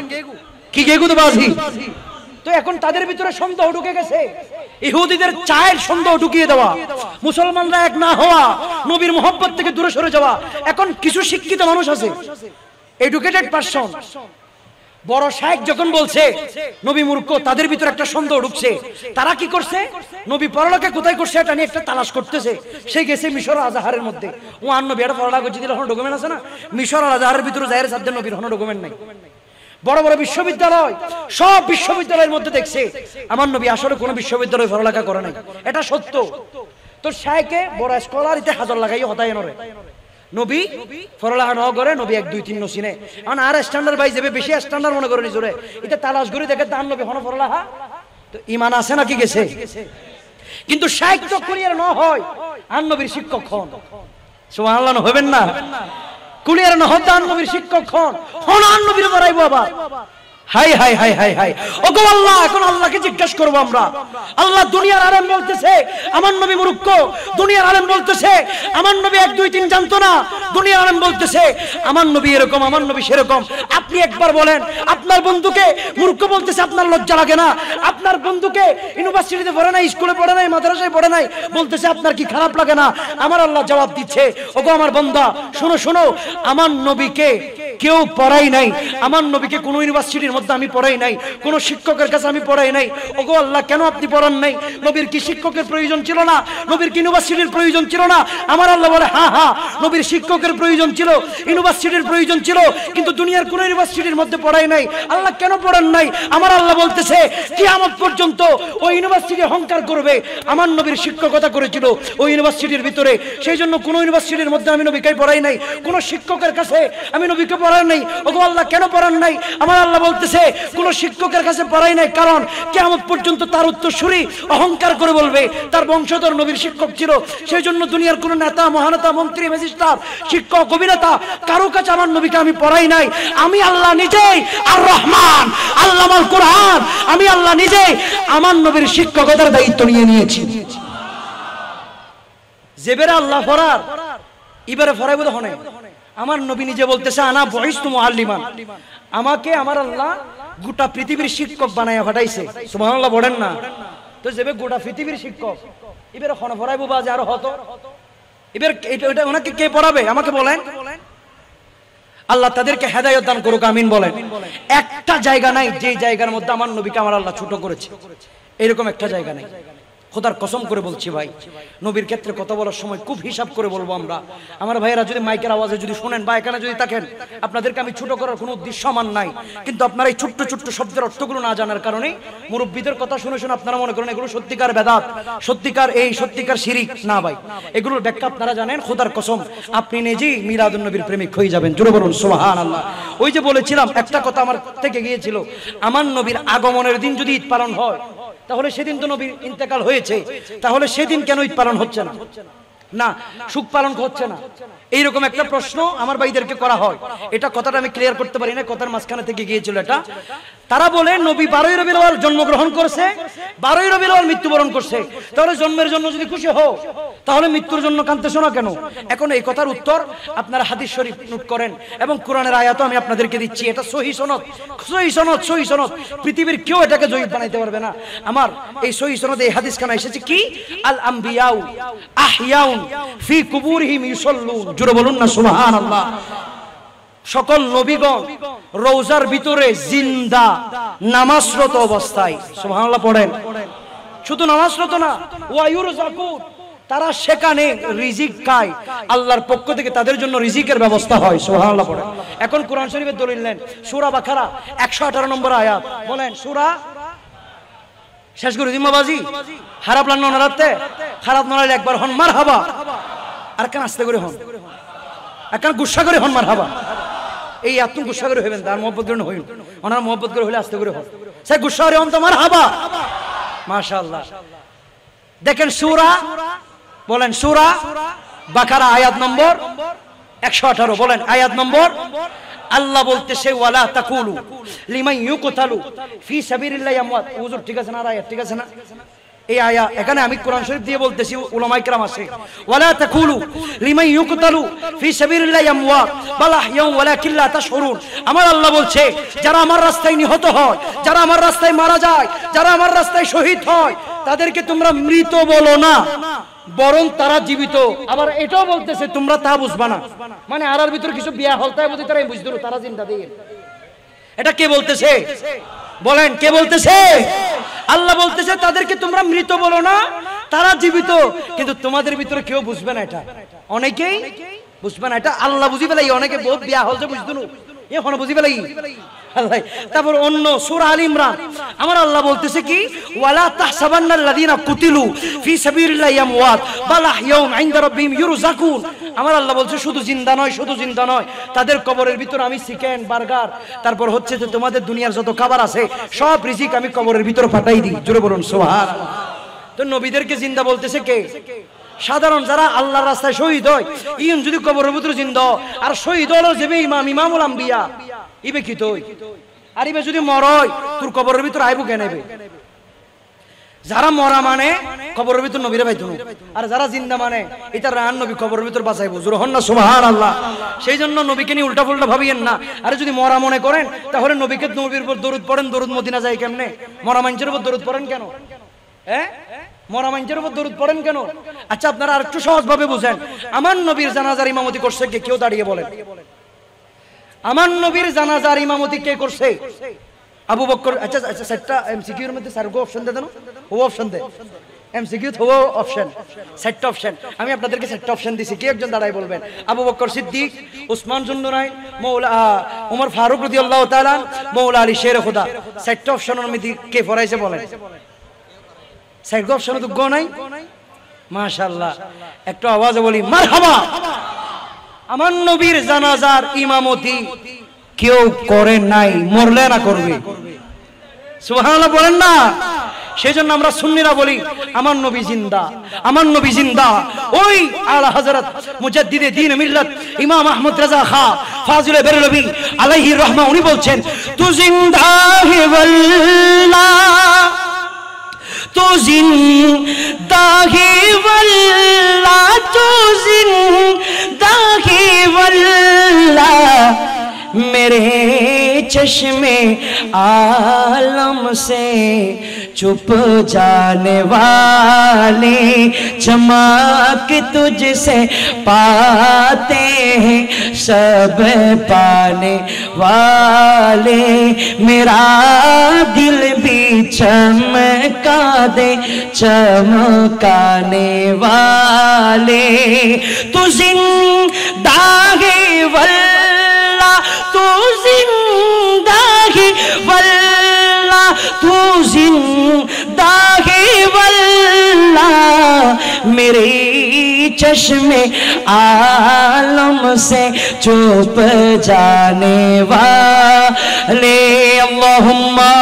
কি গেগু তো বাজি। তো এখন তাদের ভিতরে সন্দেহ ঢুকে গেছে, ইহুদিদের চায়ের সন্দেহ ঢুকিয়ে দেওয়া, মুসলমানরা এক না হওয়া, নবীর মহব্বত থেকে দূরে সরে যাওয়া। এখন কিছু শিক্ষিত মানুষ আছে, এডুকেটেড পারসন, বড় শাইখ যখন বলছে নবী মূর্খ, তাদের ভিতরে একটা সন্দেহ ঢুকছে। তারা কি করছে? নবী পরলোকে কোথায় করছে এটা নিয়ে একটা তালাশ করতেছে। সে গেছে মিশর আজহারের মধ্যে, ও আর নবী এটা পরলোক করছে, দিলে কোনো ডকুমেন্ট আছে না? মিশর আজহারের ভিতরে জাহের সাথে নবীর কোনো ডকুমেন্ট নাই। বড় বড় বিশ্ববিদ্যালয়, সব বিশ্ববিদ্যালয়ের মধ্যে দেখছে আমার নবী আসলে কোনো বিশ্ববিদ্যালয়ে পড়ালেখা করে নাই, এটা সত্য। তো শাইখে বড় স্কলার ইতে হাজার লাগাই হতায় নরে, নবী পড়ালেখা ন করে, নবী 1 2 3 নসিনে কারণ আর স্ট্যান্ডার্ড বাই যাবে, বেশি স্ট্যান্ডার্ড মনে করে নিজরে, এটা তালাশ করে দেখে তার নবী হন পড়ালেখা, তো ঈমান আছে নাকি গেছে? কিন্তু শাইখ তো ক্লিয়ার ন হয় আর নবীর শিক্ষক হন, সুবহানাল্লাহ হবেন না? ক্লিয়ার না হতে আর নবীর শিক্ষক হন, হন আর নবীর বাড়াইবো আবার। High high high high high, ওগো আল্লাহ, এখন আল্লাহকে জিজ্ঞাসা করবো আমরা। আল্লাহ দুনিয়ার আলেম বলতেছে আমার নবী মূর্খ, দুনিয়ার আলেম বলতেছে আমার নবী 1 2 3 জানতো না, দুনিয়ার আলেম বলতেছে আমার নবী এরকম, আমার নবী সেরকম। আপনি একবার বলেন আপনার বন্ধুকে মূর্খ বলতেছে, আপনার লজ্জা লাগে না? আপনার বন্ধুকে ইউনিভার্সিটিতে পড়ে নাই, স্কুলে পড়ে নাই, মাদ্রাসায় পড়ে নাই, বলতেছে আপনার কি খারাপ লাগে না? আমার আল্লাহ জবাব দিচ্ছে, ওগো আমার বান্দা শোনো শোনো, আমার নবীকে কেউ পড়াই নাই, আমার নবীকে কোনো ইউনিভার্সিটির মধ্যে আমি পড়াই নাই, কোনো শিক্ষকের কাছে আমি পড়াই নাই। ওগো আল্লাহ, কেন আপনি পড়ান নাই? নবীর কি শিক্ষকের প্রয়োজন ছিল না? নবীর কি ইউনিভার্সিটির প্রয়োজন ছিল না? আমার আল্লাহ বলে হ্যাঁ হ্যাঁ, নবীর শিক্ষকের প্রয়োজন ছিল, ইউনিভার্সিটির প্রয়োজন ছিল, কিন্তু দুনিয়ার কোনো ইউনিভার্সিটির মধ্যে পড়াই নাই। আল্লাহ কেন পড়ান নাই? আমার আল্লাহ বলতেছে কিয়ামত পর্যন্ত ওই ইউনিভার্সিটি অহংকার করবে আমার নবীর শিক্ষকতা করেছিল ওই ইউনিভার্সিটির ভিতরে, সেই জন্য কোনো ইউনিভার্সিটির মধ্যে আমি নবীকে পড়াই নাই, কোনো শিক্ষকের কাছে আমি নবীকে পড়াই নাই। ওগো আল্লাহ, কেন পড়ান নাই? আমার আল্লাহ বলতেছে কোনো শিক্ষকের কাছে পড়াই নাই, কারণ কিয়ামত পর্যন্ত তার উত্তরসূরি অহংকার করে বলবে তার বংশধর নবীর শিক্ষক ছিল। সেই জন্য দুনিয়ার কোনো নেতা, মহানেতা, মন্ত্রী, ম্যাজিস্ট্রেট, শিক্ষক, অভিনেতা কারো কাছে আমার নবীকে আমি পড়াই নাই। আমি আল্লাহ নিজেই আর রহমান আল্লামাল কোরআন, আমি আল্লাহ নিজেই আমার নবীর শিক্ষকতার দায়িত্ব নিয়ে নিয়েছি। জেবেরা আল্লাহ ফরার এবারে ফরাই বোধ হনে আমার নবী নিজে বলতেছে আনা বয়স্তু মুআল্লিমান, আমাকে আমার আল্লাহ গোটা পৃথিবীর শিক্ষক বানায়া পাঠাইছে। সুবহানাল্লাহ বলেন না? তো যেবে গোটা পৃথিবীর শিক্ষক এবারে হনে ফরাইবো বাজে আরো হতো, এবার এটা ওনাকে কে পড়াবে আমাকে বলেন? আল্লাহ তাদেরকে হেদায়েত দান করুক, আমিন বলেন। একটা জায়গা নাই যে জায়গার মধ্যে আমার নবীকে আমার আল্লাহ ছোট করেছে, এরকম একটা জায়গা নাই। খোদার কসম করে বলছি ভাই, নবীর ক্ষেত্রে কথা বলার সময় খুব হিসাব করে বলবো আমরা। আমার ভাইয়েরা যদি মাইকের আওয়াজে যদি শুনেন বা এখানে যদি থাকেন, আপনাদেরকে আমি ছোট করার কোনো উদ্দেশ্য আমার নাই, কিন্তু আপনারা এই ছোট্ট ছোট্ট শব্দের অর্থগুলো না জানার কারণে মুরব্বীদের কথা শুনে শুনে আপনারা মনে করেন এগুলো সত্যিকার বেদাত, সত্যিকার এই সত্যিকার শিরিক। না ভাই, এগুলোর ব্যাখ্যা আপনারা জানেন। খোদার কসম আপনি নিজেই মিলাদুন নবীর প্রেমিক হয়ে যাবেন। জোরে বলুন সুবহানাল্লাহ। ওই যে বলেছিলাম, একটা কথা আমার থেকে গিয়েছিল, আমার নবীর আগমনের দিন যদি ঈদ পালন হয় তাহলে সেদিন তো নবীর ইন্তেকাল হয়েছে, তাহলে সেদিন কেন ঈদ পালন হচ্ছে না? না, সুখ পালন হচ্ছে না, এইরকম একটা প্রশ্ন আমার ভাইদেরকে করা হয়। এটা কথাটা আমি ক্লিয়ার করতে পারি না, কথার মাঝখানে থেকে গিয়েছিল এটা। তারা বলে নবী 12ই রবিউল আউয়াল জন্মগ্রহণ করছে, 12ই রবিউল আউয়াল মৃত্যুবরণ করছে, তাহলে জন্মের জন্য যদি খুশি হও তাহলে মৃত্যুর জন্য কাঁদতেছো না কেন? এখন এই কথার উত্তর আপনারা হাদিস শরীফ নোট করেন এবং কোরআনের আয়াতও আমি আপনাদেরকে দিচ্ছি। এটা সহিহ সনদ, সহিহ সনদ, সহিহ সনদ। পৃথিবীর কেউ এটাকে জয়ীফ বানাইতে পারবে না। আমার এই সহিহ সনদে এই হাদিসখানা এসেছে কি? আল আম্বিয়াউ আহইয়াউন ফি কুবুরিহিম ইউসাল্লুন। জোরে বলুন না সুবহানাল্লাহ। সকল নবীগণ রওজার ভিতরে জিন্দা নামাজরত অবস্থায়, সুবহানাল্লাহ পড়েন। শুধু নামাজরত না, ওয়া ইউরযাকুন, তারা সেখানে রিজিক খায়, আল্লাহর পক্ষ থেকে তাদের জন্য রিজিকের ব্যবস্থা হয়। সুবহানাল্লাহ পড়েন। এখন কোরআন শরীফের দলিল নেন, সূরা বাকারা 118 নম্বর আয়াত। বলেন সূরা শেষ করে জিম্মাবাজি খারাপ লাগলো না রাতে, খারাপ না লাগলে একবার হন মারহাবা, আর কেন আস্তে করে হন, এখন গুসা করে হন মারহাবা। এই এত গুসা করে হইবেন, তার মহব্বত করে হইন, ওনার মহব্বত করে হলে আস্তে করে হন, সে গুসা করে হন তো মারহাবা। মাশাআল্লাহ। দেখেন সূরা, বলেন সূরা বাকারা আয়াত নম্বর 118, বলেন আয়াত নম্বর। আল্লাহ বলতেছে ওয়ালা তাকুলু লিমান ইউকতালু ফি সাবিলিল্লাহি আমওয়াত। হুজুর ঠিক আছে না আয়াত? ঠিক আছে না? এই আয়া এখানে আমি কোরআন শরীফ দিয়ে বলতেছি, উলামায়ে কেরাম আছে, ওয়ালা তাকুলু লিমান ইউকতালু ফি সাবিলিল্লাহি আমওয়াত বাল আহইয়াউ ওয়ালাকিন লা তাশউরুন। আমার আল্লাহ বলছে যারা আমার রাস্তায় নিহত হয়, যারা আমার রাস্তায় মারা যায়, যারা আমার রাস্তায় শহীদ হয়, তাদেরকে তোমরা মৃত বলো না, বরং তারা জীবিত। আবার এটাও বলতেছে তোমরা তা বুঝবা না, মানে আরার ভিতর কিছু বিয়া হলতায় বুঝি তারা বুঝতো তারা জিন্দা দিয়ে। এটা কে বলতেছে? বলেন কে বলতেছে? আল্লাহ বলতেছে তাদেরকে তোমরা মৃত বলো না, তারা জীবিত, কিন্তু তোমাদের ভিতরে কেউ বুঝবে না, এটা অনেকেই বুঝবে না, এটা আল্লাহ বুঝি পেলাই। অনেকে বহুত বিয়া হলছে বুঝতো না, এখন বুঝি পেলাই আল্লাহ। তারপর অন্য সূরা আল ইমরান আমার আল্লাহ বলতেছে কি? ওয়ালা তাহসাবান্নাল্লাযীনা কুতিলু ফি সাবিলিল্লাহি আমওয়াত বাল আহইয়াউ ইনদা রাব্বিহিম ইউরযাকুন। আমার আল্লাহ বলছে শুধু জিন্দা নয়, শুধু জিন্দা নয়, তাদের কবরের ভিতর আমি চিকেন, বার্গার, তারপর হচ্ছে যে তোমাদের দুনিয়ার যত খাবার আছে সব রিজিক আমি কবরের ভিতর পাঠাই দিই। জোরে বলুন সুবহানাল্লাহ। তো নবীদেরকে জিন্দা বলতেছে কে? সাধারণ যারা আল্লাহর রাস্তায় শহীদ হয়, ইন যদি কবরের ভিতর জিন্দা, আর শহীদ হলো যাবে ইমামুল আম্বিয়া, ইবে কি তুই আর ইবে যদি মরয় তোর কবরের ভিতর আইবো কেন? যারা মরা মানে কবরের ভিতর নবীরে পাইতো, আর যারা জিন্দা মানে এটা রান নবী কবরের ভিতর বাঁচাইবো। জোরে হন না সুবহানাল্লাহ। সেই জন্য নবীকে নিয়ে উল্টা পুল্টা ভাবিয়েন না। আর যদি মরা মনে করেন তাহলে নবীকে, নবীর উপর দরুদ পড়েন, দরুদ মদিনা যায় কেমনে? মরা মানুষের উপর দরুদ পড়েন কেন? মরা মানুষের উপর দরুদ পড়েন কেন? আচ্ছা আপনারা আরেকটু সহজ ভাবে বুঝেন, আমার নবীর জানাজার ইমামতি করছে কে? কেউ দাঁড়িয়ে বলেন। আমার নবীর জানাজার ইমামতি কে করছে? আবু বকর। আচ্ছা আচ্ছা, সেটটা এমসিকিউর মধ্যে স্যার গো অপশন দে দেন, ও অপশন দে, এমসিকিউ তো অপশন, সেটটা অপশন। আমি আপনাদেরকে সেটটা অপশন দিছি, কি একজন দাঁড়াই বলবেন? আবু বকর সিদ্দিক, উসমান জুন্নুরাইন, মৌলা ওমর ফারুক রাদিয়াল্লাহু তাআলা, মৌলা আলী শের খোদা। সেটটা অপশনের মধ্যে কে পড়াইছে বলেন? সেট অপশন তো গো নাই। মাশাআল্লাহ, একটু আওয়াজে বলি মারহাবা। আমার নবীর জানাজার ইমামতি কেউ করে নাই, মরলে না করবে। সুবহানাল্লাহ বলেন না? সেজন্য আমরা সুন্নিরা বলি আমার নবী জিন্দা, আমার নবী জিন্দা। ওই আলা হযরত মুজাদ্দিদে দ্বীন মিল্লাত ইমাম আহমদ রাজা খা ফাজিলে বেরলভী আলাইহি রহমা, উনি বলছেন তু জিন্দা হে ওয়াল্লাহ, তু জিন্দা হে ওয়াল্লাহ, তু জিন্দা হে ওয়াল্লাহ, मेरे चश्मे आलम से चुप जाने वाले, चमक तुझसे पाते हैं सब पाने वाले, मेरा दिल भी चमका दे चमकाने वाले, तू जिंदा है वल्लाह, तू जिंदा है वल्लाह, तू जिंदा है वल्लाह, मेरे चश्मे आलम से चुप जाने वाले, अल्लाहुम्मा।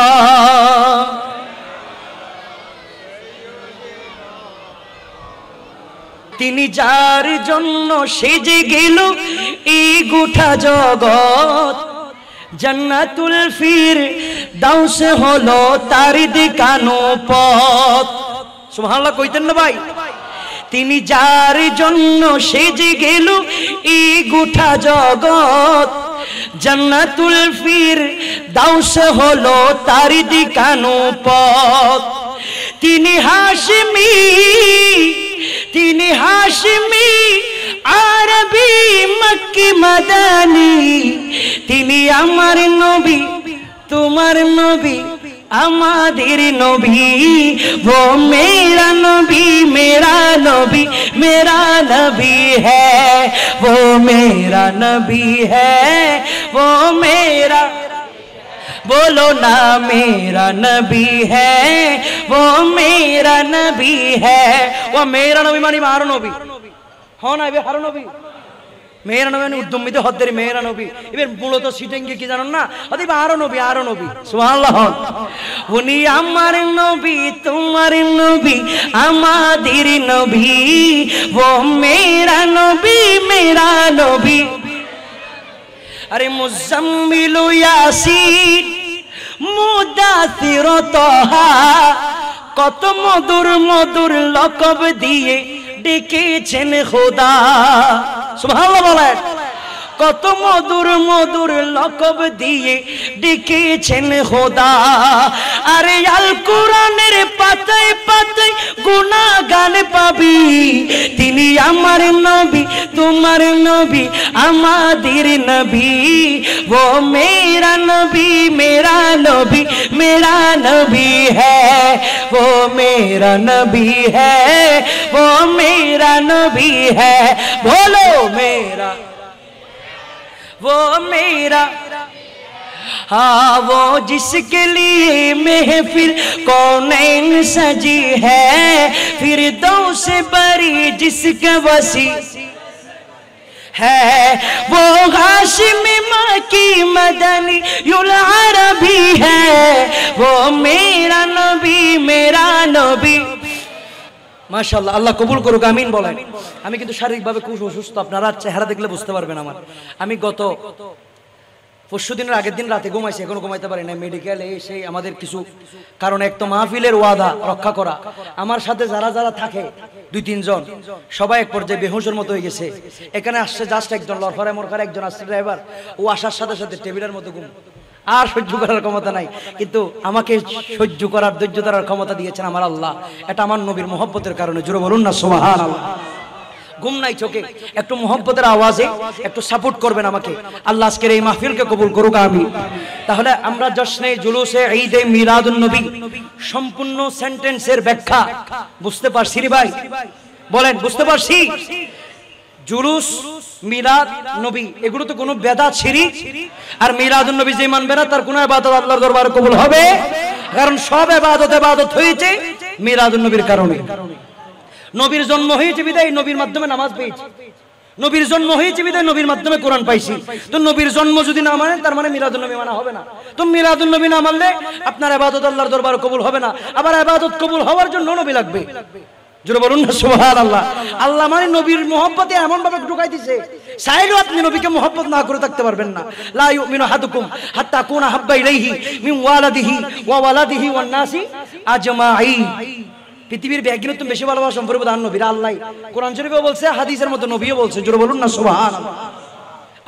তিনি যার জন্য সেজে গেল এই গোটা জগৎ, জান্নাতুল ফিরদাউস হলো তার দেখানো পথ। সুবহানাল্লাহ কইতেন না ভাই? তিনি যার জন্য সেজে গেল এই গোটা জগৎ, জান্নাতুল ফিরদাউস হলো তার দেখানো পথ। তিনি হাশমি, তিনি হাশমি আরবি মক্কি মাদানী, তিনি আমার নবী তোমার নবী আমাদের নবী, वो मेरा नबी मेरा नबी मेरा नबी है, वो मेरा नबी है, वो मेरा, बोलो ना मेरा नबी है, वो मेरा नबी है, वो मेरा नबी मानी मारो नबी हो ना, এবে হারো নবী মেয়েরা নবী মানে উদ্যমিত হদ্দের মেয়েরা নবী। এবার মূলত সিটেঙ্গে কি জানেন না, অদি আরো নবী আরো নবী। সুবহানাল্লাহ। উনি আমার নবী তোমার নবী আমাদের নবী, वो मेरा नबी मेरा नबी। अरे मुज़म्मिल यासीन मुदाथिर तहा, কত মধুর মধুর লকব দিয়ে ডেকেছেন খোদা। সুবহানাল্লাহ বলেন। কত মধুর মধুর লকব দিয়ে ডেকেছেন খোদা। আরে আল কোরআনের পাতায় পাতায় গুনাহগান পাবি, তিনি আমার নবী তোমার নবী আমাদের নবী, वो मेरा नबी मेरा नबी मेरा नबी है, वो मेरा नबी है, वो मेरा नबी है, बोलो मेरा, वो मेरा, हाँ वो जिसके लिए महफिल कौनैन सजी है, फिरदौस बरी जिसका वसी है, वो हाशिमी मक्की मदनी युल अरबी है, वो मेरा नबी मेरा नबी। মাশাআল্লাহ, আল্লাহ কবুল করুক, আমিন বলেন। আমি কিন্তু শারীরিকভাবে খুব অসুস্থ, আপনারা চেহারা দেখলে বুঝতে পারবেন আমার। আমি গত পরশুদিনের আগের দিন রাতে ঘুমাইছি, এখনো ঘুমাইতে পারি না। মেডিকেলে এসে আমাদের কিছু কারণ, এক তো মাহফিলের ওয়াদা রক্ষা করা, আমার সাথে যারা যারা থাকে 2-3 জন সবাই এক পর্যায়ে বেহুশের মতো হয়ে গেছে। এখানে আসছে জাস্ট একজন, লরফারে মরফারে একজন আসছে ড্রাইভার, ও আসার সাথে সাথে টেবিলের মতো ঘুম, আর সহ্য করার ক্ষমতা নাই। কিন্তু আমাকে সহ্য করার ধৈর্য ধরার ক্ষমতা দিয়েছেন আমার আল্লাহ। এটা আমার নবীর মহব্বতের কারণে। জোরে বলুন না সুবহানাল্লাহ। ঘুম নাই চোখে, একটু মোহব্বতের আওয়াজে একটু সাপোর্ট করবেন আমাকে। আল্লাহ আজকের এই মাহফিলকে কবুল করুক, আমিন। তাহলে আমরা জশ্নে জুলুসে ঈদে মিলাদুন নবী সম্পূর্ণ সেন্টেন্সের ব্যাখ্যা বুঝতে পারছি রে ভাই? বলেন বুঝতে পারছি? জুলুস, মিলাদ, নবী এগুলো তো কোনো বেদাত শিরিক, আর মিলাদুন নবী যে মানবে না তার কোনো ইবাদত আল্লাহর দরবারে কবুল হবে, কারণ সব ইবাদত হয়েছে মিলাদুন নবীর কারণে। নবীর জন্ম হয়েছে বিদায় নবীর মাধ্যমে নামাজ পেয়েছি, নবীর জন্ম হয়েছে বিদায় নবীর মাধ্যমে কোরআন পাইছি। তো নবীর জন্ম যদি না মানেন তার মানে মিলাদুন নবী মানা হবে না। তো মিলাদুন নবী না মানলে আপনার ইবাদত আল্লাহর দরবারে কবুল হবে না। আবার ইবাদত কবুল হওয়ার জন্য নবী লাগবে। জোরে বলুন না সুবহানাল্লাহ। আল্লাহ মানে নবীর মহব্বতে এমন ভাবে ঢুকাই দিয়েছে, চাইলেও আপনি নবীকে মহব্বত না করে থাকতে পারবেন না। লা ইউমিনু আহাদুকুম হাত্তা কুনা হাব্বা ইলাইহি মিন ওয়ালাদিহি ওয়া ওয়ালাদিহি ওয়ান নাসি আজমাঈন। পৃথিবীর ব্যাগিনতম বেশি ভালোবাসা সম্পর্কে প্রধান নবীরা আল্লাহ কোরআন শরীফে বলছে, হাদিসের মধ্যে নবীও বলছে। জোরে বলুন না সুবহানাল্লাহ।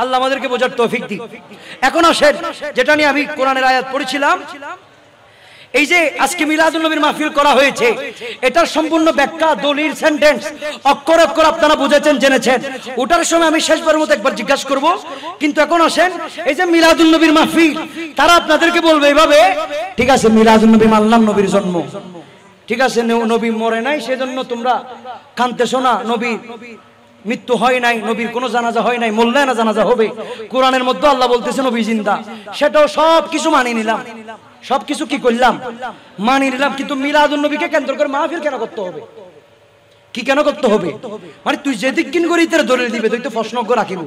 আল্লাহ আমাদেরকে বোঝার তৌফিক দিক। এখন আসেন, যেটা নিয়ে আমি কোরআনের আয়াত পড়েছিলাম, এই যে আজকে মিলাদুন নবীর মাহফিল করা হয়েছে, এটার সম্পূর্ণ ব্যাখ্যা, দলিল, সেন্টেন্স অক্ষর অক্ষর আপনারা বুঝেছেন, জেনেছেন। ওটার সময় আমি শেষবারের মতো একবার জিজ্ঞাসা করব। কিন্তু এখন আসেন, এই যে মিলাদুন নবীর মাহফিল, তারা আপনাদেরকে বলবে এইভাবে, ঠিক আছে মিলাদুন নবী মানলাম, নবীর জন্ম, ঠিক আছে নবী মরে নাই সেজন্য তোমরা কাঁদতেছো না, নবীর মৃত্যু হয় নাই, নবীর কোনো জানাজা হয় নাই, মরলে না জানাজা হবে। কোরআনের মধ্যে আল্লাহ বলতেছে নবী জিন্দা, সেটাও সব কিছু মানিয়ে নিলাম, সবকিছু কি করলাম মানিয়ে নিলাম। কিন্তু মিলাদুন নবীকে কেন্দ্র করে মাহফিল কেন করতে হবে? কি কেন করতে হবে? মানে তুই যে দিক কিন করি তোর দলিল দিবে, তুই তো প্রশ্ন রাখিব।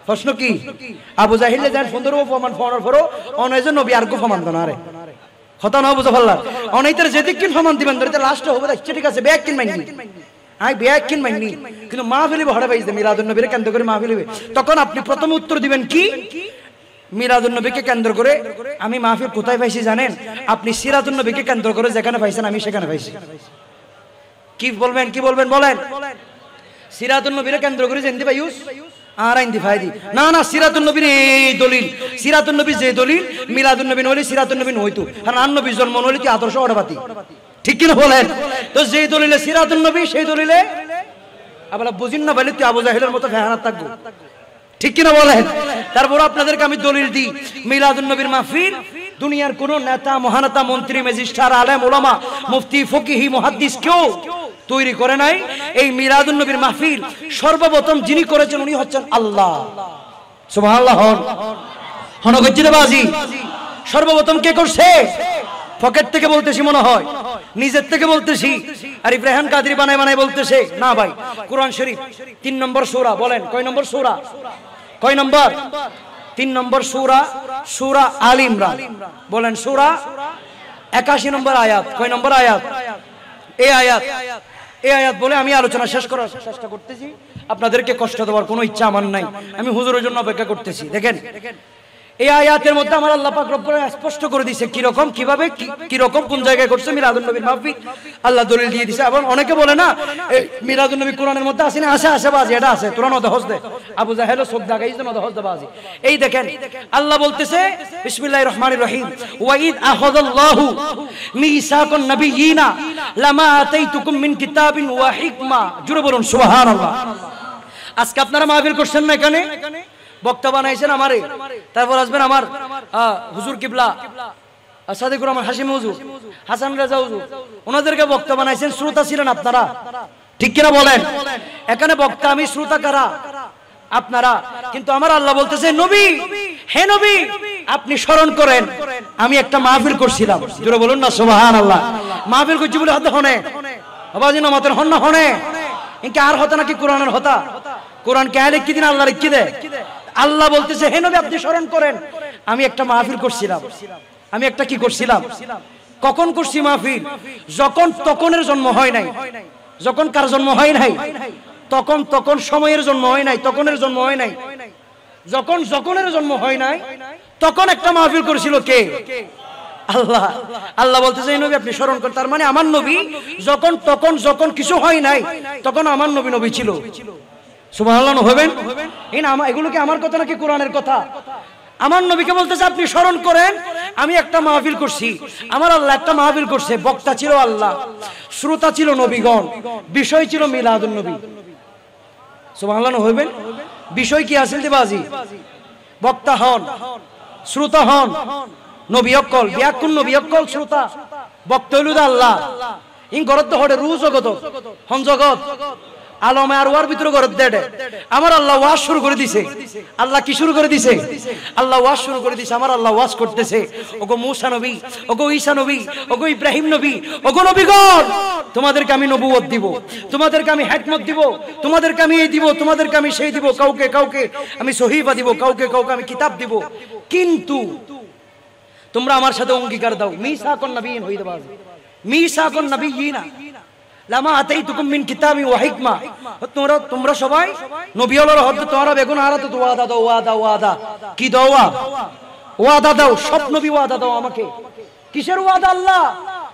প্রশ্ন কি? আবু জাহিলে যার সুন্দর প্রমাণ ফোনের পরও অনেজন নবী আর গো প্রমাণ না রে কথা না বুঝা ফেললা অনেকটার যে দিক কিন প্রমাণ দিবেন ধরে লাস্ট হবে, ঠিক আছে ব্যাগ কিন মাইনি, আই ব্যাগ কিন মাইনি, কিন্তু মাহফিল ভরা পাইছে মিলাদুন নবীকে কেন্দ্র করে মাহফিল হবে। তখন আপনি প্রথম উত্তর দিবেন কি? মিলাদুন নবীকে কেন্দ্র করে আমি মাহফিল কোথায় পাইছি জানেন? আপনি সিরাতুন নবীকে কেন্দ্র করে যেখানে পাইছেন আমি সেখানে পাইছি। কি বলবেন? কি বলবেন বলেন? সিরাতুন নবীকে কেন্দ্র করে জেন্দি পাইউস আর আইন্দি ফাইদি না না, সিরাতুন নবীর এই দলিল, সিরাতুন নবী যে দলিল, মিলাদুন নবী নইলে সিরাতুন নবী নইতো, কারণ আর নবীর জন্ম নইলে কি আদর্শ অডাবাতি, ঠিক কিনা বলেন? তো যে দলিলে সিরাতুন নবী সেই দলিলে আবার বুঝিন না বলে তুই আবু জাহিলের মতো ফেহানাত থাকবো, ঠিক কিনা বলেন? তারপর আপনাদেরকে আমি দলিল দিই, মিলাদুন নবীর মাহফিল দুনিয়ার কোন নেতা, মহানেতা, মন্ত্রী, ম্যাজিস্ট্রেট, আলেম, উলামা, মুফতি, ফকিহি, মুহাদ্দিস কেউ তৈরি করে নাই। এই মিলাদুন নবীর মাহফিল সর্বপ্রথম যিনি করেছেন উনি হচ্ছেন আল্লাহ। সুবহানাল্লাহ। হনগজ্জিবাজি সর্বপ্রথম কে করছে? পকেট থেকে বলতেছি মনে হয়, নিজের থেকে বলতেছি, আর ইব্রাহিম কাদরি বানায় বানায় বলতেছে না ভাই। কোরআন শরীফ 3 নম্বর সূরা, বলেন কয় নম্বর সূরা? কয় নম্বর? 3 নম্বর সূরা, সূরা আল ইমরান। বলেন সূরা 81 নম্বর আয়াত। কয় নম্বর আয়াত? এই আয়াত। এই আয়াত বলে আমি আলোচনা শেষ করার চেষ্টা করতেছি। আপনাদেরকে কষ্ট দেওয়ার কোনো ইচ্ছা আমার নাই, আমি হুজুরের জন্য অপেক্ষা করতেছি। দেখেন এই আয়াতের মধ্যে আমার আল্লাহ পাক রব্বুল আলামিন স্পষ্ট করে দিয়েছে কি রকম, কিভাবে, কি রকম, কোন জায়গায় করছে মিলাদুন নবীর মাহফিল। আল্লাহ দলিল দিয়ে দিয়েছে। এবং অনেকে বলে না এই মিলাদুন নবী কোরআনের মধ্যে আছে না? আছে বাজি, এটা আছে। তোরা নদে হজ দে, আবু জাহেল চোখ দাগাইছে নদে হজ দে বাজি। এই দেখেন আল্লাহ বলতেছে বিসমিল্লাহির রহমানির রহিম, ওয়া ইদ আখাযাল্লাহু মিসাকান নাবিয়িনা লামা আতাইতুকুম মিন কিতাবিন ওয়া হিকমা। জোরে বলুন সুবহানাল্লাহ। আজকে আপনারা মাহফিল করছেন না, এখানে বক্তা বানাইছেন আমারে, তারপর আসবেন আমার হুজুর কিবলা সাদিকুর রহমান হাশিম হুজুর, হাসান রাজা হুজুর, ওনাদেরকে বক্তা বানাইছেন। শ্রোতা ছিলেন আপনারা, ঠিক কিনা বলেন? এখানে বক্তা আমি, শ্রোতা কারা? আপনারা। কিন্তু আমার আল্লাহ বলতেছে নবী, হে নবী আপনি স্মরণ করেন আমি একটা মাহফিল করছিলাম। জোরে বলুন না সুবহানাল্লাহ। মাহফিল করছি বলে হাতে হনে আবাজি না মাতের হন না হনে, ইনকে আর হতা নাকি কোরআনের হতা? কোরআন কে লিখি দিন, আল্লাহ লিখি দে। আল্লাহ বলতেছে হে নবী আপনি স্মরণ করেন আমি একটা মাহফিল করছিলাম। আমি একটা কি করছিলাম? কখন করছি মাহফিল? যখন তখনের জন্ম হয় নাই। যখন কার জন্ম হয় নাই? তখন সময়ের জন্ম হয় নাই, তখনের জন্ম হয় নাই। যখনের জন্ম হয় নাই তখন একটা মাহফিল করেছিল কে? আল্লাহ। আল্লাহ বলতেছে এই নবী আপনি স্মরণ করেন। তার মানে আমার নবী যখন কিছু হয় নাই তখন আমার নবী ছিল। সুবহানাল্লাহ হবেন? এই না এগুলো কি আমার কথা নাকি কোরআনের কথা? আমার নবীকে বলতেছে আপনি স্মরণ করেন আমি একটা মাহফিল করছি। আমার আল্লাহ একটা মাহফিল করছে, বক্তা ছিল আল্লাহ, শ্রোতা ছিল নবীগণ, বিষয় ছিল মিলাদুন নবী। সুবহানাল্লাহ হইবেন। বিষয় কি আসিল দিবাজি, বক্তা হন, শ্রোতা হন, নবী অক্কল ব্যাকুল নবী অক্কল শ্রোতা বক্তা হইল আল্লাহ। ইন গরত হড়ে রু জগত হন জগৎ আলমে আর ওয়ার ভিতরে গরত দেড়ে আমার আল্লাহ ওয়াজ শুরু করে দিছে। আল্লাহ কি শুরু করে দিছে? আল্লাহ ওয়াজ শুরু করে দিছে। আমার আল্লাহ ওয়াজ করতেছে, ওগো মূসা নবী, ওগো ঈসা নবী, ওগো ইব্রাহিম নবী, ওগো নবীগণ, তোমাদেরকে আমি নবুয়ত দিব, তোমাদেরকে আমি হিকমত দিব, তোমাদেরকে আমি এই দিব, তোমাদেরকে আমি সেই দিব, কাউকে কাউকে আমি সহিফা দিব, কাউকে কাউকে আমি কিতাব দিব, কিন্তু তোমরা আমার সাথে অঙ্গীকার দাও মিসাকুন নবিয়্যিন হইতে পারে, মিসাকুন নবিয়্যিনা লামা আতাইতুকুম মিন কিতাবি ওয়া হিকমা। তোমরা সবাই নবী হলোর হদ তোমরা বেগুন আরা তো ওয়াদা দাও, ওয়াদা ওয়াদা কি দাও? ওয়াদা দাও, সব নবী ওয়াদা দাও আমাকে। কিসের ওয়াদা? আল্লাহ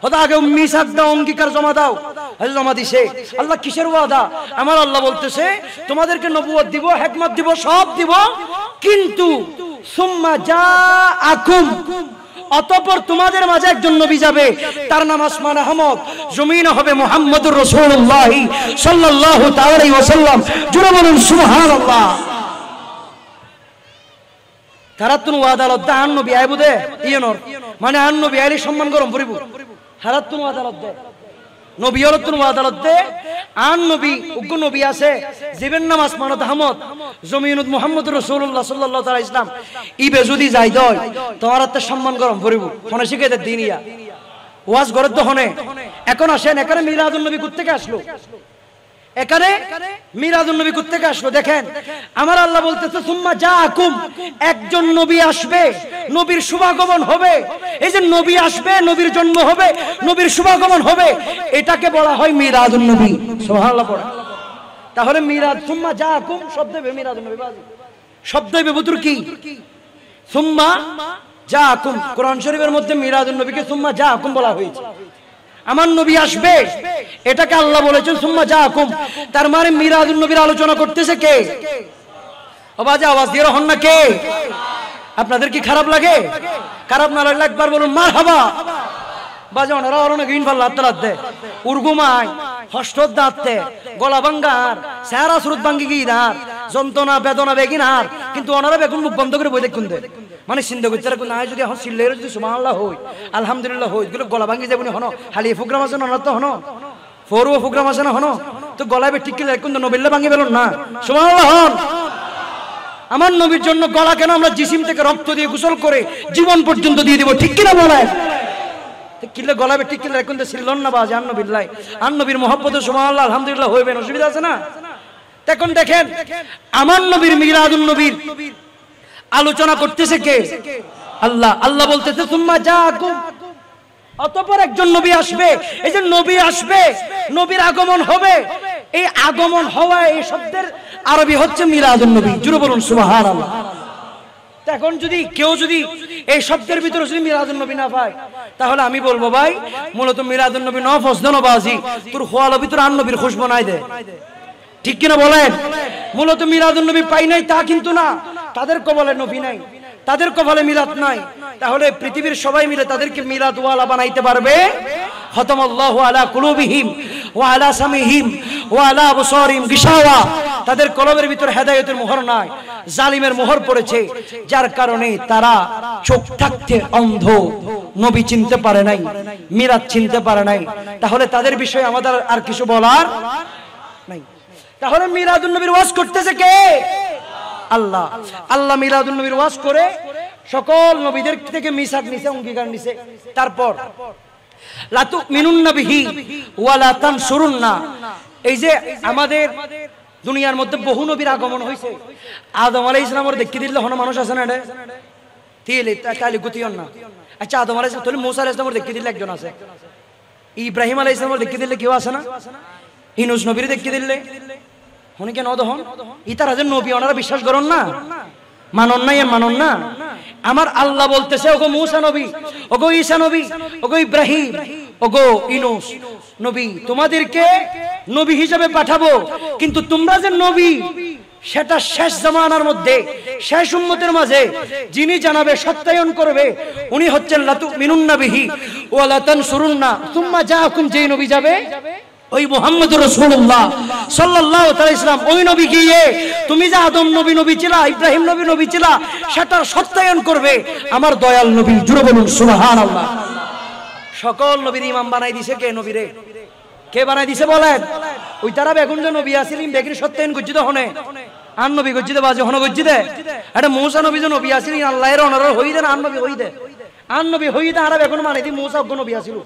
হদা আগে মিসাক দাও, অঙ্গীকার জমা দাও, জমা দিছে আল্লাহ। কিসের ওয়াদা? আমার আল্লাহ বলতেছে তোমাদেরকে নবুয়ত দিব, হিকমত দিব, সব দিব, কিন্তু সুম্মা জাআকুম, অতঃপর তোমাদের মাঝে একজন নবী যাবে, তার নাম আসমান আহমদ, জমিনে হবে মুহাম্মদুর রাসূলুল্লাহ সাল্লাল্লাহু তাআলা আলাইহি ওয়াসাল্লাম। জোরে বলুন সুবহানাল্লাহ। হারাতুন ওয়াদালত দা আন নবী আইবুদে ইয়নর মানে আন নবী আইলে সম্মান গরম পড়িব। হারাতুন ওয়াদালত দে নবী হরতুন ওয়াদালত দে আন নবী উগ্র নবী আছে জীবের নাম আসমানত আহমদ, জমিনুত মুহাম্মদুর রাসূলুল্লাহ সাল্লাল্লাহু তাআলা ইসলাম। ইবে যদি যাই দয় তোমার হাতে সম্মান গরম পড়িব। ফোনে শিখে দে দিনিয়া ওয়াজ গরদ দহনে। এখন আসেন এখানে মিলাদুন নবী কোথা থেকে আসলো? এখানে মিলাদুন নবী কোথা থেকে আসলো? দেখেন আমার আল্লাহ বলতেছে সুম্মা জাআকুম, একজন নবী আসবে, নবীর শুভাগমন হবে। এই যে নবী আসবে, নবীর জন্ম হবে, নবীর শুভাগমন হবে, এটাকে বলা হয় মিলাদুন নবী। সুবহানাল্লাহ পড়া। তাহলে মিলাদ সুম্মা জাআকুম শব্দে মিলাদুন নবী বাজি শব্দে বেবুতুর কি? সুম্মা জাআকুম। কোরআন শরীফের মধ্যে মিলাদুন নবীকে সুম্মা জাআকুম বলা হয়েছে। আমার নবী আসবে এটাকে আল্লাহ বলেছেন সুম্মা জাআকুম। তার মানে মিলাদুন নবীর আলোচনা করতেছে কে? আওয়াজে আওয়াজ দিয়ে রহন না কে? আপনাদের কি খারাপ লাগে? খারাপ না লাগলে একবার বলুন মারহাবা। বাজে ওনারা ওরনে গিন ফাল্লা আত্তালাতে উর্গুমাই হষ্টদ দাঁতে গলা ভাঙ্গার সারা সুরত ভাঙ্গি গিদার যন্ত্রণা বেদনা বেগিনার, কিন্তু ওনারা বেগুন মুখ বন্ধ করে বই দেখুন দে মানে চিন্তা করতে রাখুন না। যদি এখন সিল্লের যদি সুবহানাল্লাহ হই আলহামদুলিল্লাহ হই গুলো গলা ভাঙ্গি যাবনি হনো হালি প্রোগ্রাম আছে না তো হনো ফরুয়া প্রোগ্রাম আছে না হনো তো গলায় বে ঠিক রাখুন তো নবিল্লা ভাঙ্গি বেলুন না সুবহানাল্লাহ হন। আমার নবীর জন্য গলা কেন আমরা জিসিম থেকে রক্ত দিয়ে গোসল করে জীবন পর্যন্ত দিয়ে দিব, ঠিক কিনা বলেন? কিলে গলাবে ঠিক কিলে রাখুন তো সিল্লন না বাজ আন নবিল্লাহ আন নবীর মহব্বতে সুবহানাল্লাহ আলহামদুলিল্লাহ হইবেন, অসুবিধা আছে না? এখন দেখেন আমার নবীর মিলাদুন নবীর আলোচনা করতেছে কে? আল্লাহ। আল্লাহ বলতেছে সুম্মা জাআকুম, অতঃপর একজন নবী আসবে। এই যে নবী আসবে, নবীর আগমন হবে, এই আগমন হওয়া এই শব্দের আরবি হচ্ছে মিলাদুন নবী। জোরে বলুন সুবহানাল্লাহ। এখন যদি কেউ যদি এই শব্দের ভিতরে যদি মিলাদুন নবী না পায় তাহলে আমি বলবো ভাই মূলত মিলাদুন নবী নফস দনবাজি তোর খোয়ালো ভিতরে আন নবীর খুশবু নাই দে, ঠিক কিনা বলেন? মূলত মিলাদুন নবী পাই নাই তা কিন্তু না, তাদের কপালে নবী নাই, তাদের কপালে মিলাদ নাই। তাহলে পৃথিবীর সবাই মিলে তাদেরকে মিলাদ ওয়ালা বানাইতে পারবে? খতামাল্লাহু আলা কুলুবিহিম ওয়া আলা সামিহিম ওয়া আলা আবসারিহিম গিশাওয়া। তাদের কলবের ভিতর হেদায়েতের মোহর নাই, জালিমের মোহর পড়েছে, যার কারণে তারা চোখ থাকতে অন্ধ, নবী চিনতে পারে নাই, মিলাদ চিনতে পারে নাই। তাহলে তাদের বিষয়ে আমাদের আর কিছু বলার নাই। তাহলে মিলাদুন নবীর ওয়াজ করতেছে কে? আল্লাহ। আল্লাহ মিলাদুন নবীর ওয়াজ করে সকল নবীদের থেকে মিসাক নিছে, অঙ্গীকার নিছে। তারপর লা তুমিনুন্না বিহি ওয়া লা তানসুরুন্না। এই যে আমাদের দুনিয়ার মধ্যে বহু নবীর আগমন হয়েছে। আদম আলাইহিস সালামের দেখি দিলে হন মানুষ আছে না রে তিলে তাইলে গুতিয়ন না। আচ্ছা আদম আলাইহিস সালাম মুসা আলাইহিস সালামের দেখি দিলে একজন আছে, ইব্রাহিম আলাইহিস সালামের দেখি দিলে কেউ আছে না, ইউনূস নবীর দেখি দিলে হন কেন দহন ইতারা যে নবী ওনারা বিশ্বাস করেন না, মানন নাই মানন না। আমার আল্লাহ বলতেছে ওগো মুসা নবী, ওগো ঈসা নবী, ওগো ইব্রাহিম, ওগো ইউনূস নবী, তোমাদেরকে নবী হিসেবে পাঠাবো, কিন্তু তোমরা যে নবী সেটা শেষ জামানার মধ্যে শেষ উম্মতের মাঝে যিনি জানাবে সত্যায়ন করবে উনি হচ্ছেন লা তুমিনুন্না বিহি ওয়া লা তানসুরুন্না। সুম্মা জাআকুম, যেই নবী যাবে ওই মুহাম্মদুর রাসূলুল্লাহ সাল্লাল্লাহু আলাইহি ওয়াসাল্লাম ওই নবী গিয়ে তুমি যে আদম নবী ছিলা, ইব্রাহিম নবী ছিলা, সেটার সত্যায়ন করবে আমার দয়াল নবী। জুড়ে বলুন সুবহানাল্লাহ। সকল নবীর ইমাম বানাই দিছে কে? নবীরে কে বানাই দিছে বলেন? ওই তারা বেগুন যে নবী আসিলেন বেগির সত্যায়ন গজ্জিত হনে আন নবী গজ্জিত বাজে হন গজ্জিতে। এটা মূসা নবী যে নবী আসিলেন আল্লাহর অনার হই দেন আন নবী হই দে, আন নবী হই দে। আরা বেগুন মানে দি মূসা অজ্ঞ নবী আসিল।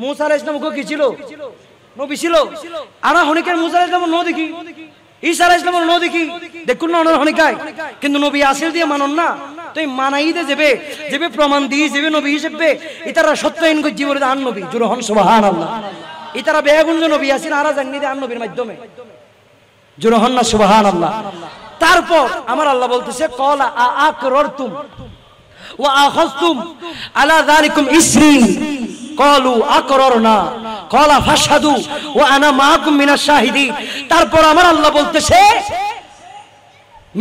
মূসা আলাইহিস সালাম কি ছিল? নবী ছিল। আরা হনিকের মূসা আলাইহিস সালাম ন দেখি, ঈসা আলাইহিস সালাম ন দেখি, দেখুন না অনার হনিকায়, কিন্তু নবী আসিল দিয়ে মানন না। তুই মানাই দে যাবে যাবে প্রমাণ দিয়ে যাবে নবী হিসেবে ইতারা সত্যায়ন গজ্জি বলে আন নবী। জুরে হন সুবহানাল্লাহ। ইতারা বেগুন যে নবী আসিল আরা জানি দে আন নবীর মাধ্যমে। জুরে হন না সুবহানাল্লাহ। তারপর আমার আল্লাহ বলতেছে ক্বালা আআকরারতুম ওয়া আখাযতুম আলা যালিকুম ইসরি ক্বালু আকরারনা ক্বালা ফাশহাদু ওয়া আনা মাআকুম মিনাশ শাহিদিন। তারপর আমার আল্লাহ বলতেছে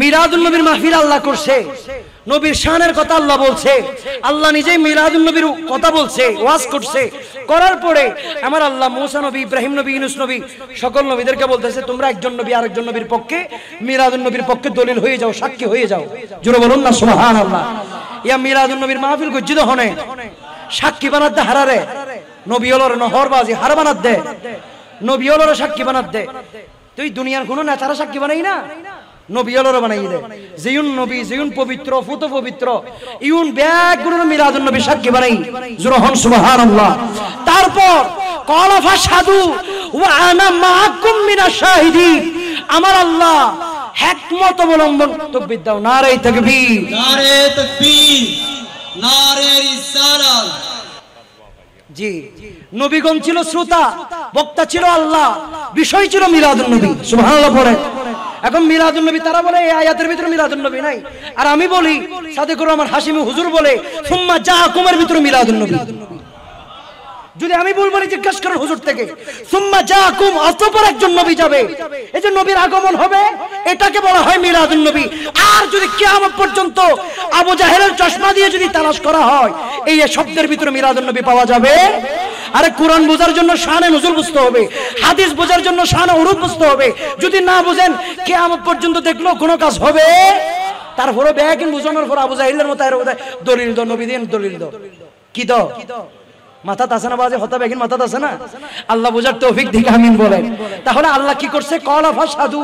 মিলাদুন নবীর মাহফিল আল্লাহ করছে, নবীর শানের কথা আল্লাহ বলছে, আল্লাহ নিজেই মিলাদুন নবীর কথা বলছে, ওয়াজ করছে। করার পরে আমার আল্লাহ মুসা নবী, ইব্রাহিম নবী, ইউনূস নবী সকল নবীদেরকে বলতেছে তোমরা একজন নবী আরেকজন নবীর পক্ষে, মিলাদুন নবীর পক্ষে দলিল হয়ে যাও, সাক্ষী হয়ে যাও। জোরে বলুন না সুবহানাল্লাহ। ইয়া মিলাদুন নবীর মাহফিল গজ্জিত হনে সাক্ষী বানাত দে হারারে, নবী হলোর নহরবাজি হার বানাত দে, নবী হলোর সাক্ষী বানাত দে। তুই দুনিয়ার কোন নেতারা সাক্ষী বানাই না, নবী হলোর বানাই দে। যেউন নবী যেউন পবিত্র ফুত পবিত্র ইউন ব্যাগ গুলো মিলাদুন নবী সাক্ষী বানাই। জোরে হন সুবহানাল্লাহ। তারপর ক্বালা ফাশহাদু ওয়া আনা মাআকুম মিনাশ শাহিদিন। আমার আল্লাহ হিকমত অবলম্বন তাকবীর দাও, নারে তাকবীর, নারে তাকবীর, নারে রিসালাত। জি, নবীগণ ছিল শ্রোতা, বক্তা ছিল আল্লাহ, বিষয় ছিল মিলাদুন নবী। সুবহানাল্লাহ পড়ে। এখন মিলাদুন নবী তারা বলে এই আয়াতের ভিতরে মিলাদুন নবী নাই, আর আমি বলি সাদেকুর রহমান হাশিমি হুজুর বলে সুম্মা জাআকুমের ভিতরে মিলাদুন নবী। যদি আমি বলবো জিজ্ঞাসা করেন হুজুর থেকে সুম্মা জাআকুম, অতঃপর একজন নবী যাবে, এই যে নবীর আগমন হবে এটাকে বলা হয় মিলাদুন নবী। আর যদি কিয়ামত পর্যন্ত আবু জাহেলের চশমা দিয়ে যদি তালাশ করা হয় এই শব্দের ভিতরে মিলাদুন নবী পাওয়া যাবে। আরে কোরআন বোঝার জন্য শানে নুজুল বুঝতে হবে, হাদিস বোঝার জন্য শানে উরুদ বুঝতে হবে। যদি না বুঝেন কিয়ামত পর্যন্ত দেখলো কোনো কাজ হবে। তারপরে ব্যাকিন বুঝানোর পর আবু জাহেলের মতো আর দলিল দাও, নবী দিন দলিল দাও, কি দাও মাথা আছে না বাজে হতা বেগিন মাথা আছে না। আল্লাহ বুঝার তৌফিক দিক আমিন বলেন। তাহলে আল্লাহ কি করছে? ক্বালা ফাশহাদু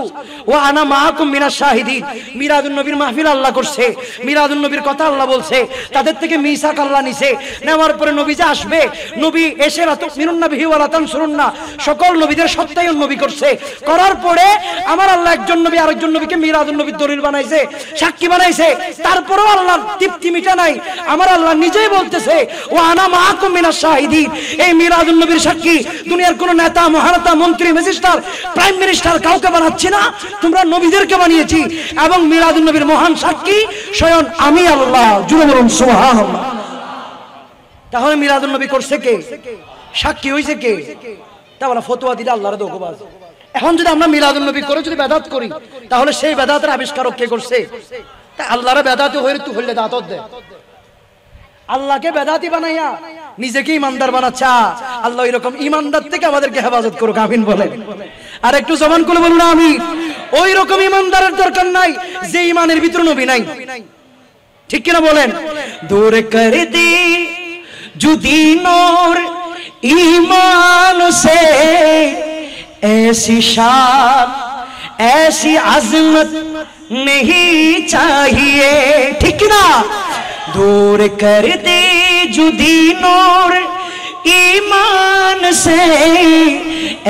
ওয়া আনা মাআকুম মিনাশ শাহিদিন। মিলাদুন নবীর মাহফিল আল্লাহ করছে, মিলাদুন নবীর কথা আল্লাহ বলছে, তাদের থেকে মিসাক আল্লাহ নিছে। নেওয়ার পরে নবী যে আসবে, নবী এসে রাতুমিনুন নবিহি ওয়া লা তানসুরুন্না সকল নবীদের সত্যায়ন নবী করছে। করার পরে আমার আল্লাহ একজন নবী আরেকজন নবীকে মিলাদুন নবীর দলিল বানাইছে, সাক্ষী বানাইছে। তারপরেও আল্লাহর তৃপ্তি মিটা নাই। আমার আল্লাহ নিজেই বলতেছে ওয়া আনা মাআকুম মিনাশ শাহিদিন। এই মিলাদুন নবীর সাক্ষী দুনিয়ার কোন নেতা, মহানেতা, মন্ত্রী, ম্যাজিস্ট্রেট, প্রাইম মিনিস্টার কাউকে বানাচ্ছি না, তোমরা নবীদেরকে বানিয়েছি। এবং মিলাদুন নবীর মহান সাক্ষী স্বয়ং আমি আল্লাহ। জুড়ে বলুন সুবহানাল্লাহ। তাহলে মিলাদুন নবী করছে কে? সাক্ষী হইছে কে? তা বলা ফতোয়া দিলে আল্লাহর ধোঁকাবাজ। এখন যদি আমরা মিলাদুন নবী করে যদি বেদাত করি তাহলে সেই বেদাতের আবিষ্কারক কে করছে? তা আল্লাহর বেদাতে হইলে তুই হইলে দাঁতত দে। আল্লাহকে বেদাতি বানাইয়া নিজেকে ইমানদার বানাচ্ছা। আল্লাহ এরকম ইমানদার থেকে আমাদেরকে হেফাজত করুক, আমিন বলেন। আর একটু জবান করে বলুন আমিন। ওই রকম ইমানদারের দরকার নাই যে ইমানের ভিতরে নবী নাই, ঠিক কিনা বলেন? দূর করে দে যদি নূর ईमान से ऐसी शान ऐसी अजमत नहीं चाहिए, ठीक ना? दूर कर दे जुदी नूर ईमान से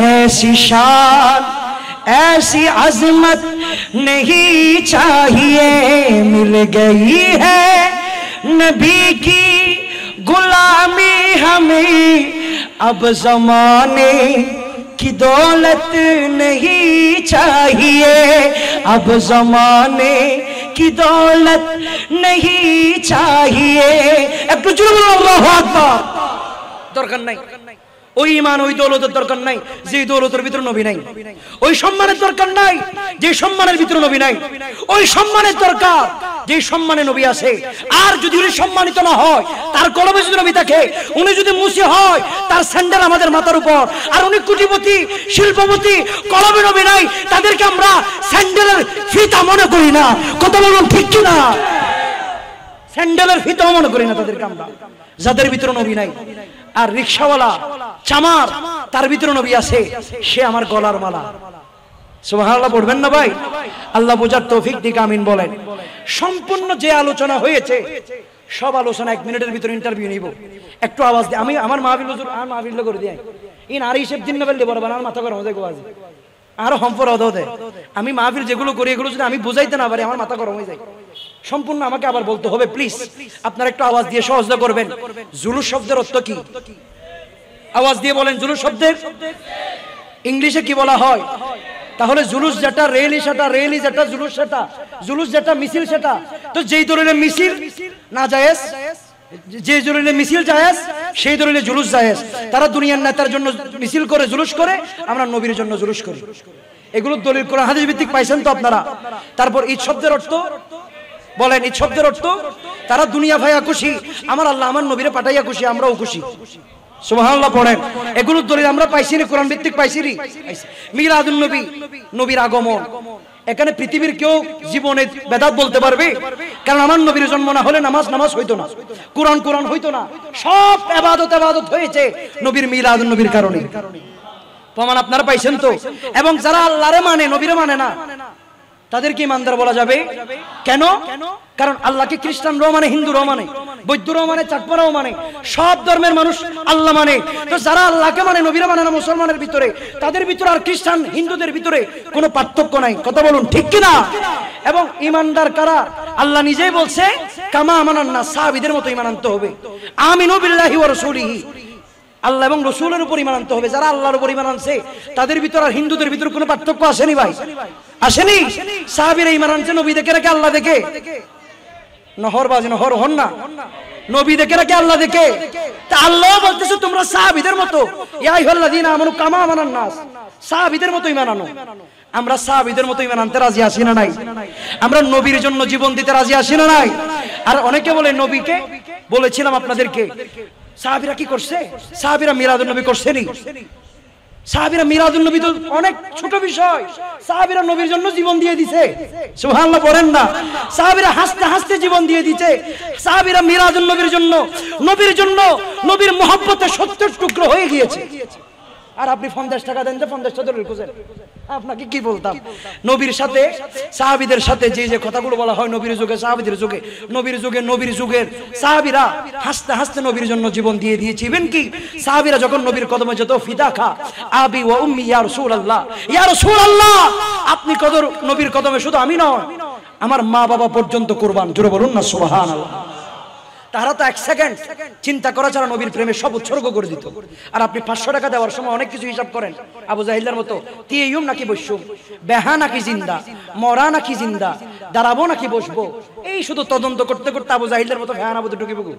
ऐसी शान ऐसी अजमत नहीं चाहिए। मिल गई है नबी की गुलामी हमें, अब ज़माने की दौलत नहीं चाहिए, अब ज़माने की दौलत नहीं चाहिए। एक तो जुड़ बोलो अल्लाहु আকবার। দরকার নাই ওই ঈমান ওই দৌলতের দরকার নাই যে দৌলতের ভিতর নবী নাই, ওই সম্মানের দরকার নাই যে সম্মানের ভিতর নবী নাই, ওই সম্মানের দরকার যে সম্মানে নবী আছে। আর যদি উনি সম্মানিত না হয়, তার কলবে যদি নবী থাকে, উনি যদি মুসি হয়, তার স্যান্ডেল আমাদের মাথার উপর, আর উনি কোটিপতি শিল্পপতি, কলবে নবী নাই, তাদেরকে আমরা স্যান্ডেলের ফিতা মনে করি না। কথা বলুন ঠিক কি না? স্যান্ডেলের ফিতা মনে করি না তাদেরকে আমরা, যাদের ভিতরে নবী নাই। আর রিকশাওয়ালা চামার, তার ভিতরে নবী আছে, সে আমার গলার মালা। সুবহানাল্লাহ পড়বেন না ভাই? আল্লাহ বোঝার তৌফিক দিক আমিন বলেন। সম্পূর্ণ যে আলোচনা হয়েছে, সব আলোচনা 1 মিনিটের ভিতরে ইন্টারভিউ নিব। একটু আওয়াজ দিয়ে আমি আমার মাহফিল হুজুর আর মাহফিল করে দিই ইন আর হিসেব দিন না বললে বরাবর আমার মাথা গরম হয়ে যায়, আরো সম্পর হতে আমি মাহফিল যেগুলো করি এগুলো যদি আমি বুঝাইতে না পারি আমার মাথা গরম হয়ে যায়। সম্পূর্ণ আমাকে আবার বলতে হবে প্লিজ। আপনারা একটু আওয়াজ দিয়ে সহজে করবেন। জুলুস শব্দের অর্থ কি? আওয়াজ দিয়ে বলেন। জুলুস শব্দের ইংলিশে কি বলা হয়? তাহলে জুলুস যেটা, রেলি সেটা, রেলি যেটা, জুলুস সেটা, জুলুস যেটা, মিছিল সেটা। তো যেই দলিলে মিছিল না জায়েজ, যে দলিলে মিছিল জায়েজ, সেই দলিলে জুলুস জায়েজ। তারা দুনিয়ার নেতার জন্য মিছিল করে, জুলুস করে, আমরা নবীর জন্য জুলুস করি। এগুলো দলিল কোরআন হাদিস ভিত্তিক পাইছেন তো আপনারা? তারপর ঈদ শব্দের অর্থ বলেন। ঈদ শব্দের অর্থ তারা দুনিয়া ভাইয়া খুশি, আমার আল্লাহ আমার নবীরে পাঠাইয়া খুশি, আমরাও খুশি। সুবহানাল্লাহ পড়েন। এগুলো দলিল আমরা পাইছি না? কোরআন ভিত্তিক পাইছি নি? মিলাদুন নবী, নবীর আগমন। এখানে পৃথিবীর কেউ জীবনে বেদাত বলতে পারবে? কারণ আমার নবীর জন্ম না হলে নামাজ হইতো না, কোরআন হইতো না। সব ইবাদত হয়েছে নবীর মিলাদুন নবীর কারণে। প্রমাণ আপনারা পাইছেন তো? এবং যারা আল্লাহরে মানে, নবীরে মানে না, তাদেরকে ইমানদার বলা যাবে কেন? কারণ আল্লাহকে খ্রিস্টানরাও মানে, হিন্দুরাও মানে, বৌদ্ধরাও মানে, চাকমারাও মানে, সব ধর্মের মানুষ আল্লাহ মানে। তো যারা আল্লাহকে মানে, নবীরা মানে না, মুসলমানের ভিতরে, তাদের ভিতরে আর খ্রিস্টান হিন্দুদের ভিতরে কোনো পার্থক্য নাই। কথা বলুন ঠিক কিনা? এবং ইমানদার কারা? আল্লাহ নিজেই বলছে কামা আমানান নাস, সাহাবীদের মতো ঈমান আনতে হবে। আমিনু বিল্লাহি ওয়া রাসূলিহি, আল্লাহ এবং রাসূলের উপর ঈমান আনতে হবে। যারা আল্লাহর উপর ঈমান আনছে, তাদের ভিতর আর হিন্দুদের ভিতর কোনো পার্থক্য আসেনি ভাই, আসেনি? সাহাবীরা ঈমান আনছে নবী দেখে নাকি আল্লাহ দেখে? নহরবাজ নহর হন না, নবী দেখে নাকি আল্লাহ দেখে? তা আল্লাহ বলতেছে তোমরা সাহাবীদের মতো, ইয়া আইয়ুহাল্লাযীনা আমানু কামা আমানান নাস, সাহাবীদের মতো ঈমান আনো। আমরা সাহাবীদের মতো ঈমান আনতে রাজি আছি না নাই? আমরা নবীর জন্য জীবন দিতে রাজি আছি না নাই? আর অনেকে বলে নবীকে, বলেছিলাম আপনাদেরকে, সাহাবীরা কি করছে? সাহাবীরা মিলাদুন নবী করছেনি? সাহাবীরা মিলাদুন নবী তো অনেক ছোট বিষয়, সাহাবীরা নবীর জন্য জীবন দিয়ে দিয়েছে। সুবহানাল্লাহ পড়েন না? সাহাবীরা হাসতে হাসতে জীবন দিয়ে দিয়েছে। সাহাবীরা মিলাদুন নবীর জন্য, নবীর মহব্বতে 70 টুকরো হয়ে গিয়েছে। আর আপনি 50 টাকা দেন যে 50টা দলিল খুঁজেন, আপনাকে কি বলতাম? নবীর সাথে সাহাবীদের সাথে যে কথাগুলো বলা হয়, নবীর যুগে সাহাবীদের যুগে, নবীর যুগের সাহাবীরা হাসতে হাসতে নবীর জন্য জীবন দিয়ে দিয়েছে। ইভেন কি সাহাবীরা যখন নবীর কদমে যেত, ফিদাকা আবি ওয়া উম্মি ইয়া রাসূলুল্লাহ, ইয়া রাসূলুল্লাহ, আপনি নবীর কদমে শুধু আমি নয়, আমার মা বাবা পর্যন্ত কুরবান। জোরে বলুন না সুবহানাল্লাহ। তারা তো 1 সেকেন্ড চিন্তা করা ছাড়া নবীর প্রেমে সব উৎসর্গ করে দিত। আর আপনি 500 টাকা দেওয়ার সময় অনেক কিছু হিসাব করেন, আবু জাহিলের মতো, তিয়ুম নাকি বসুম, বেহা নাকি জিন্দা, মরা নাকি জিন্দা, দাঁড়াবো নাকি বসবো, এই শুধু তদন্ত করতে করতে আবু জাহিলের মতো ভয়ান আবু ঢুকে বগু।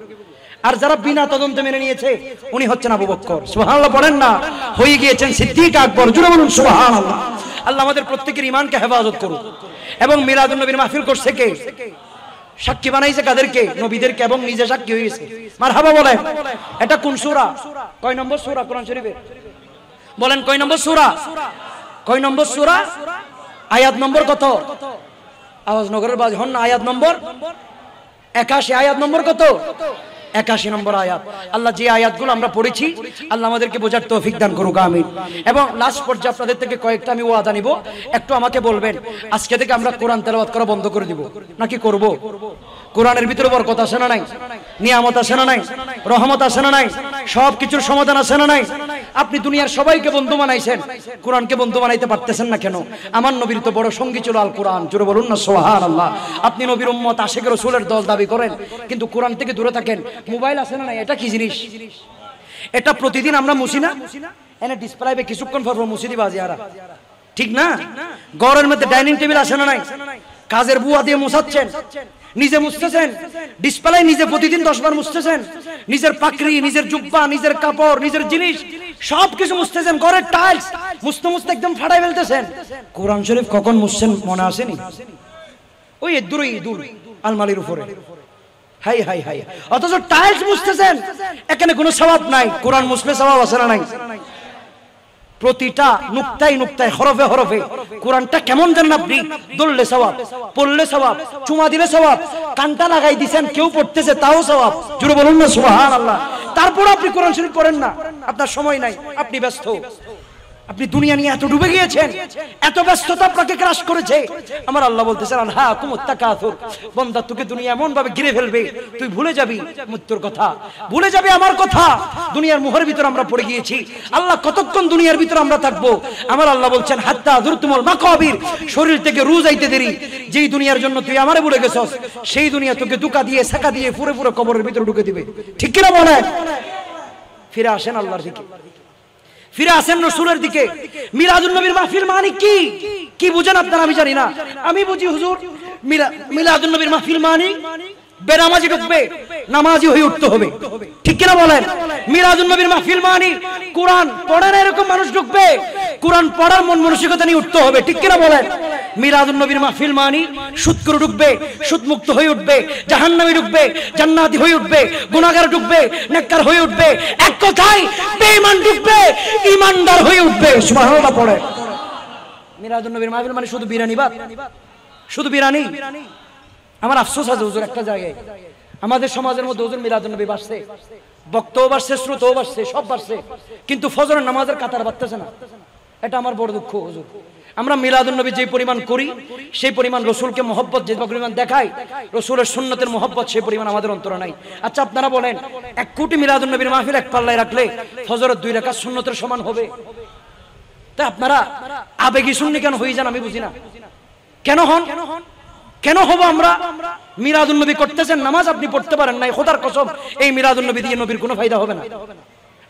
আর যারা বিনা তদন্তে মেনে নিয়েছে, উনি হচ্ছেন আবু বকর। সুবহানাল্লাহ বলেন না? হয়ে গিয়েছেন সিদ্দিক আকবর। জোরে বলুন সুবহানাল্লাহ। আল্লাহ আমাদের প্রত্যেকের ঈমানকে হেফাজত করুন। এবং মিলাদুন নবীর মাহফিল করছে কে? সাক্ষী বানাইছে কাদেরকে? নবীদেরকে, এবং নিজে সাক্ষী হয়ে গেছে। মারহাবা বলেন। এটা কোন সূরা? কয় নম্বর সূরা কোরআন শরীফে? বলেন কয় নম্বর সূরা? কয় নম্বর সূরা? আয়াত নম্বর কত? আওয়াজ নগরের বাজ হন না। আয়াত নম্বর 81। আয়াত নম্বর কত? 81 নম্বর আয়াত। আল্লাহ যে আয়াতগুলো আমরা পড়েছি, আল্লাহ আমাদেরকে বোঝার তৌফিক দান করুক, আমিন। এবং লাস্ট পর্যায়ে আপনাদের থেকে কয়েকটা আমি ওয়াদা নিব, একটু আমাকে বলবেন, আজকে থেকে আমরা কোরআন তেলাওয়াত করা বন্ধ করে দিব নাকি করব? কোরআনের ভিতরে বরকত আছে না নাই? নিয়ামত আছে না নাই? রহমত আছে না নাই? সব কিছুর সমাধান আছে না নাই? আপনি দুনিয়ার সবাইকে বন্ধু বানাইছেন, কোরআনকে বন্ধু বানাইতে পারতেছেন না কেন? আমার নবীর তো বড় সঙ্গী ছিল আল কোরআন। জোরে বলুন না সুবহানাল্লাহ। আপনি নবীর উম্মত, আশিক রাসূলের দল দাবি করেন, কিন্তু কোরআন থেকে দূরে থাকেন। মোবাইল আছে না নাই? এটা কি জিনিস? এটা প্রতিদিন আমরা মুছি না? এনে ডিসপ্লেবে কিছুক্ষণ পর মুছি দিবা জিয়ারা, ঠিক না? ঘরের মধ্যে ডাইনিং টেবিল আছে না নাই? কাজের বুয়া দিয়ে মুছাচ্ছেন, নিজে মুছতেছেন, ডিসপ্লে নিজে প্রতিদিন 10 বার মুছতেছেন, নিজের পাকড়ি, নিজের জুব্বা, নিজের কাপড়, নিজের জিনিস সবকিছু মুছতেছেন, ঘরের টাইলস মুছতে মুছতে একদম ফাটাই ফেলতেছেন। কোরআন শরীফ কখন মুছছেন মনে আসেনি? ওই দূর আলমারির উপরে, হাই হাই হাই। অথচ টাইলস মুছতেছেন, এখানে কোনো সওয়াব নাই। কোরআন মুছলে সওয়াব আছে না নাই? প্রতিটা নুক্তায় নুক্তায়, হরফে হরফে কোরআনটা কেমন জানেন আপনি? দললে সওয়াব, পড়লে সওয়াব, চুমা দিলে সওয়াব, কানটা লাগাই দিছেন কেউ পড়তেছে তাও সওয়াব। জোরে বলুন না সুবহানাল্লাহ। তারপর আপনি কোরআন শরীফ পড়েন না, আপনার সময় নাই, আপনি ব্যস্ত, আপনি দুনিয়া নিয়ে এত ডুবে গিয়েছেন, এত ব্যস্ততা আপনাকে ক্রাশ করেছে। আমার আল্লাহ বলতেছেন আলহাকুমুত তাকাসুর, বান্দা তোকে দুনিয়া এমন ভাবে ঘিরে ফেলবে তুই ভুলে যাবি মৃত্যুর কথা, ভুলে যাবে আমার কথা। দুনিয়ার মোহের ভিতর আমরা পড়ে গিয়েছি। আল্লাহ কতক্ষণ দুনিয়ার ভিতর আমরা থাকবো? আমার আল্লাহ বলছেন হাত্তা যুরতুমুল মাকাবির, শরীর থেকে রূহ যাইতে দেরি। যেই দুনিয়ার জন্য তুই আমারে ভুলে গেছস, সেই দুনিয়া তোকে দুকা দিয়ে সাকা দিয়ে পুরো পুরো কবরের ভিতরে ঢুকে দিবে। ঠিক কিনা বলেন? ফিরে আসেন আল্লাহর দিকে, ফিরে আসেন রাসূলের দিকে। মিলাদুন নবীর মাহফিল মানে কি? কি বুঝেন আপনারা? আমি জানি না, আমি বুঝি হুজুর মিলাদুন নবীর মাহফিল মানে বেনামাজি ঢুকবে, নামাজি হয়ে উঠতে হবে। ঠিক কিনা বলেন? মিলাদুন নবীর মাহফিল মানে কোরআন পড়ার এরকম মানুষ ঢুকবে, কোরআন পড়ার মন মানসিকতা নিয়ে উঠতে হবে। ঠিক কিনা বলেন? মিলাদুন নবীর মাহফিল মানে সুদখোর ঢুকবে, সুদমুক্ত হয়ে উঠবে, জাহান্নামী ঢুকবে, জান্নাতি হয়ে উঠবে, গুনাহগার ঢুকবে, নেককার হয়ে উঠবে, এক কথায় বেঈমান ঢুকবে, ঈমানদার হয়ে উঠবে। সুবহানাল্লাহ পড়ে। মিলাদুন নবীর মাহফিল মানে শুধু বিরানি ভাত, শুধু বিরানি। আমার আফসোস আছে হুজুর, একটা জায়গায় আমাদের সমাজের মধ্যে হুজুর মিলাদুন নবী বাড়ছে, বক্তব্য বাড়ছে, শ্রোতাও বাড়ছে, সব বাড়ছে, কিন্তু ফজরের নামাজের কাতার বাড়তেছে না। এটা আমার বড় দুঃখ হুজুর। আমরা মিলাদুন নবী যে পরিমাণ করি, সেই পরিমাণ রসুলকে মহব্বত যে পরিমাণ দেখাই, রসুলের সুন্নতের মহব্বত সেই পরিমাণ আমাদের অন্তরে নাই। আচ্ছা আপনারা বলেন, 1 কোটি মিলাদুন নবীর মাহফিল এক পাল্লায় রাখলে ফজরের 2 রাকাত সুন্নতের সমান হবে? তাই আপনারা আবেগী সুন্নি কেন হয়ে যান আমি বুঝি না। কেন হন? কেন হবো আমরা? মিলাদুন নবী করতেছেন, নামাজ আপনি পড়তে পারেন নাই, খোদার কসম এই মিলাদুন নবী দিয়ে নবীর কোনো ফায়দা হবে না।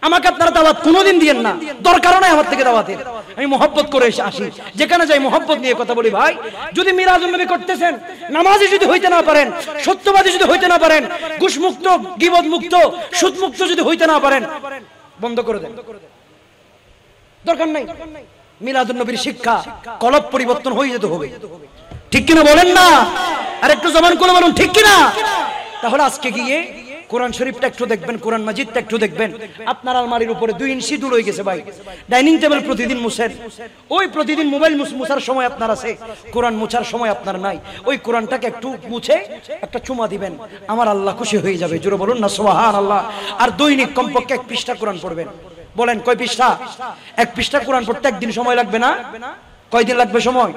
আমাকে আপনারা দাওয়াত কোনোদিন দিয়েন না, দরকার নাই আমার থেকে দাওয়াতের। আমি মহব্বত করে আসি, যেখানে যাই মহব্বত নিয়ে কথা বলি। ভাই যদি মিলাদুন নবী করতেছেন, নামাজি যদি হইতে না পারেন, সত্যবাদী যদি হইতে না পারেন, ঘুষমুক্ত, গীবত মুক্ত, সুদমুক্ত যদি হইতে না পারেন, বন্ধ করে দেন, দরকার নাই। মিলাদুন নবীর শিক্ষা কলব পরিবর্তন হয়ে যেতে হবে। ঠিক কিনা বলেন না? আর একটু জবান করে বলুন ঠিক কিনা? তাহলে আজকে গিয়ে কোরআন শরীফটা একটু দেখবেন, কোরআন মাজিদটা একটু দেখবেন। আপনার আলমারির উপরে 2 ইঞ্চি ধুলো হয়ে গেছে ভাই। ডাইনিং টেবিল প্রতিদিন মুছেন, ওই প্রতিদিন মোবাইল মুছার সময় আপনার আছে, কোরআন মুছার সময় আপনার নাই। ওই কোরআনটাকে একটু মুছে একটা চুমা দিবেন, আমার আল্লাহ খুশি হয়ে যাবে। জোরে বলুন না সুবহানাল্লাহ। আর দৈনিক কমপক্ষে 1 পৃষ্ঠা কোরআন পড়বেন। বলেন কয় পৃষ্ঠা? 1 পৃষ্ঠা কোরআন পড়তে একদিন সময় লাগবে না? কয়দিন লাগবে সময়?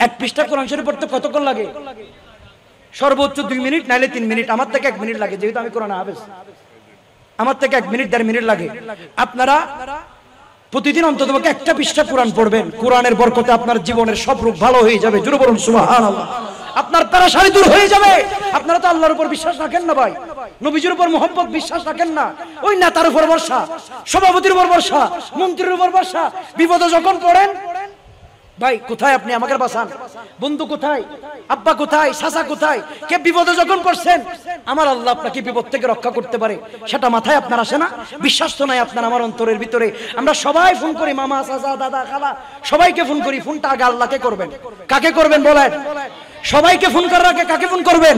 1 পৃষ্ঠা কোরআন শরীফ পড়তে কতক্ষণ লাগে? সর্বোচ্চ 2 মিনিট, নাইলে 3 মিনিট। আমার থেকে 1 মিনিট লাগে, যেহেতু আমি কোরআন হাফেজ, আমার থেকে 1 মিনিট 1.5 মিনিট লাগে। আপনারা প্রতিদিন অন্তত একটা পৃষ্ঠা কোরআন পড়বেন, কোরআনের বরকতে আপনার জীবনের সব রূপ ভালো হয়ে যাবে। জোরে বলুন সুবহানাল্লাহ। আপনার পেরেশানি দূর হয়ে যাবে। আপনারা তো আল্লাহর উপর বিশ্বাস রাখেন না ভাই, নবীজির উপর মহব্বত বিশ্বাস রাখেন না, ওই নেতার উপর ভরসা, সভাপতির উপর ভরসা, মন্ত্রীর উপর ভরসা। বিপদে যখন পড়েন, ভাই কোথায় আপনি আমাকে বাঁচান, বন্ধু কোথায়, আব্বা কোথায়, চাচা কোথায়, কে বিপদে যখন পড়ছেন, আমার আল্লাহ আপনাকে বিপদ থেকে রক্ষা করতে পারে, সেটা মাথায় আপনার আসে না? বিশ্বাস তো নাই আপনার আমার অন্তরের ভিতরে। আমরা সবাই ফোন করি, মামা, চাচা, দাদা, খালা, সবাইকে ফোন করি। ফোনটা আগে আল্লাহকে করবেন। কাকে করবেন বলেন? সবাইকে ফোন করার আগে কাকে ফোন করবেন?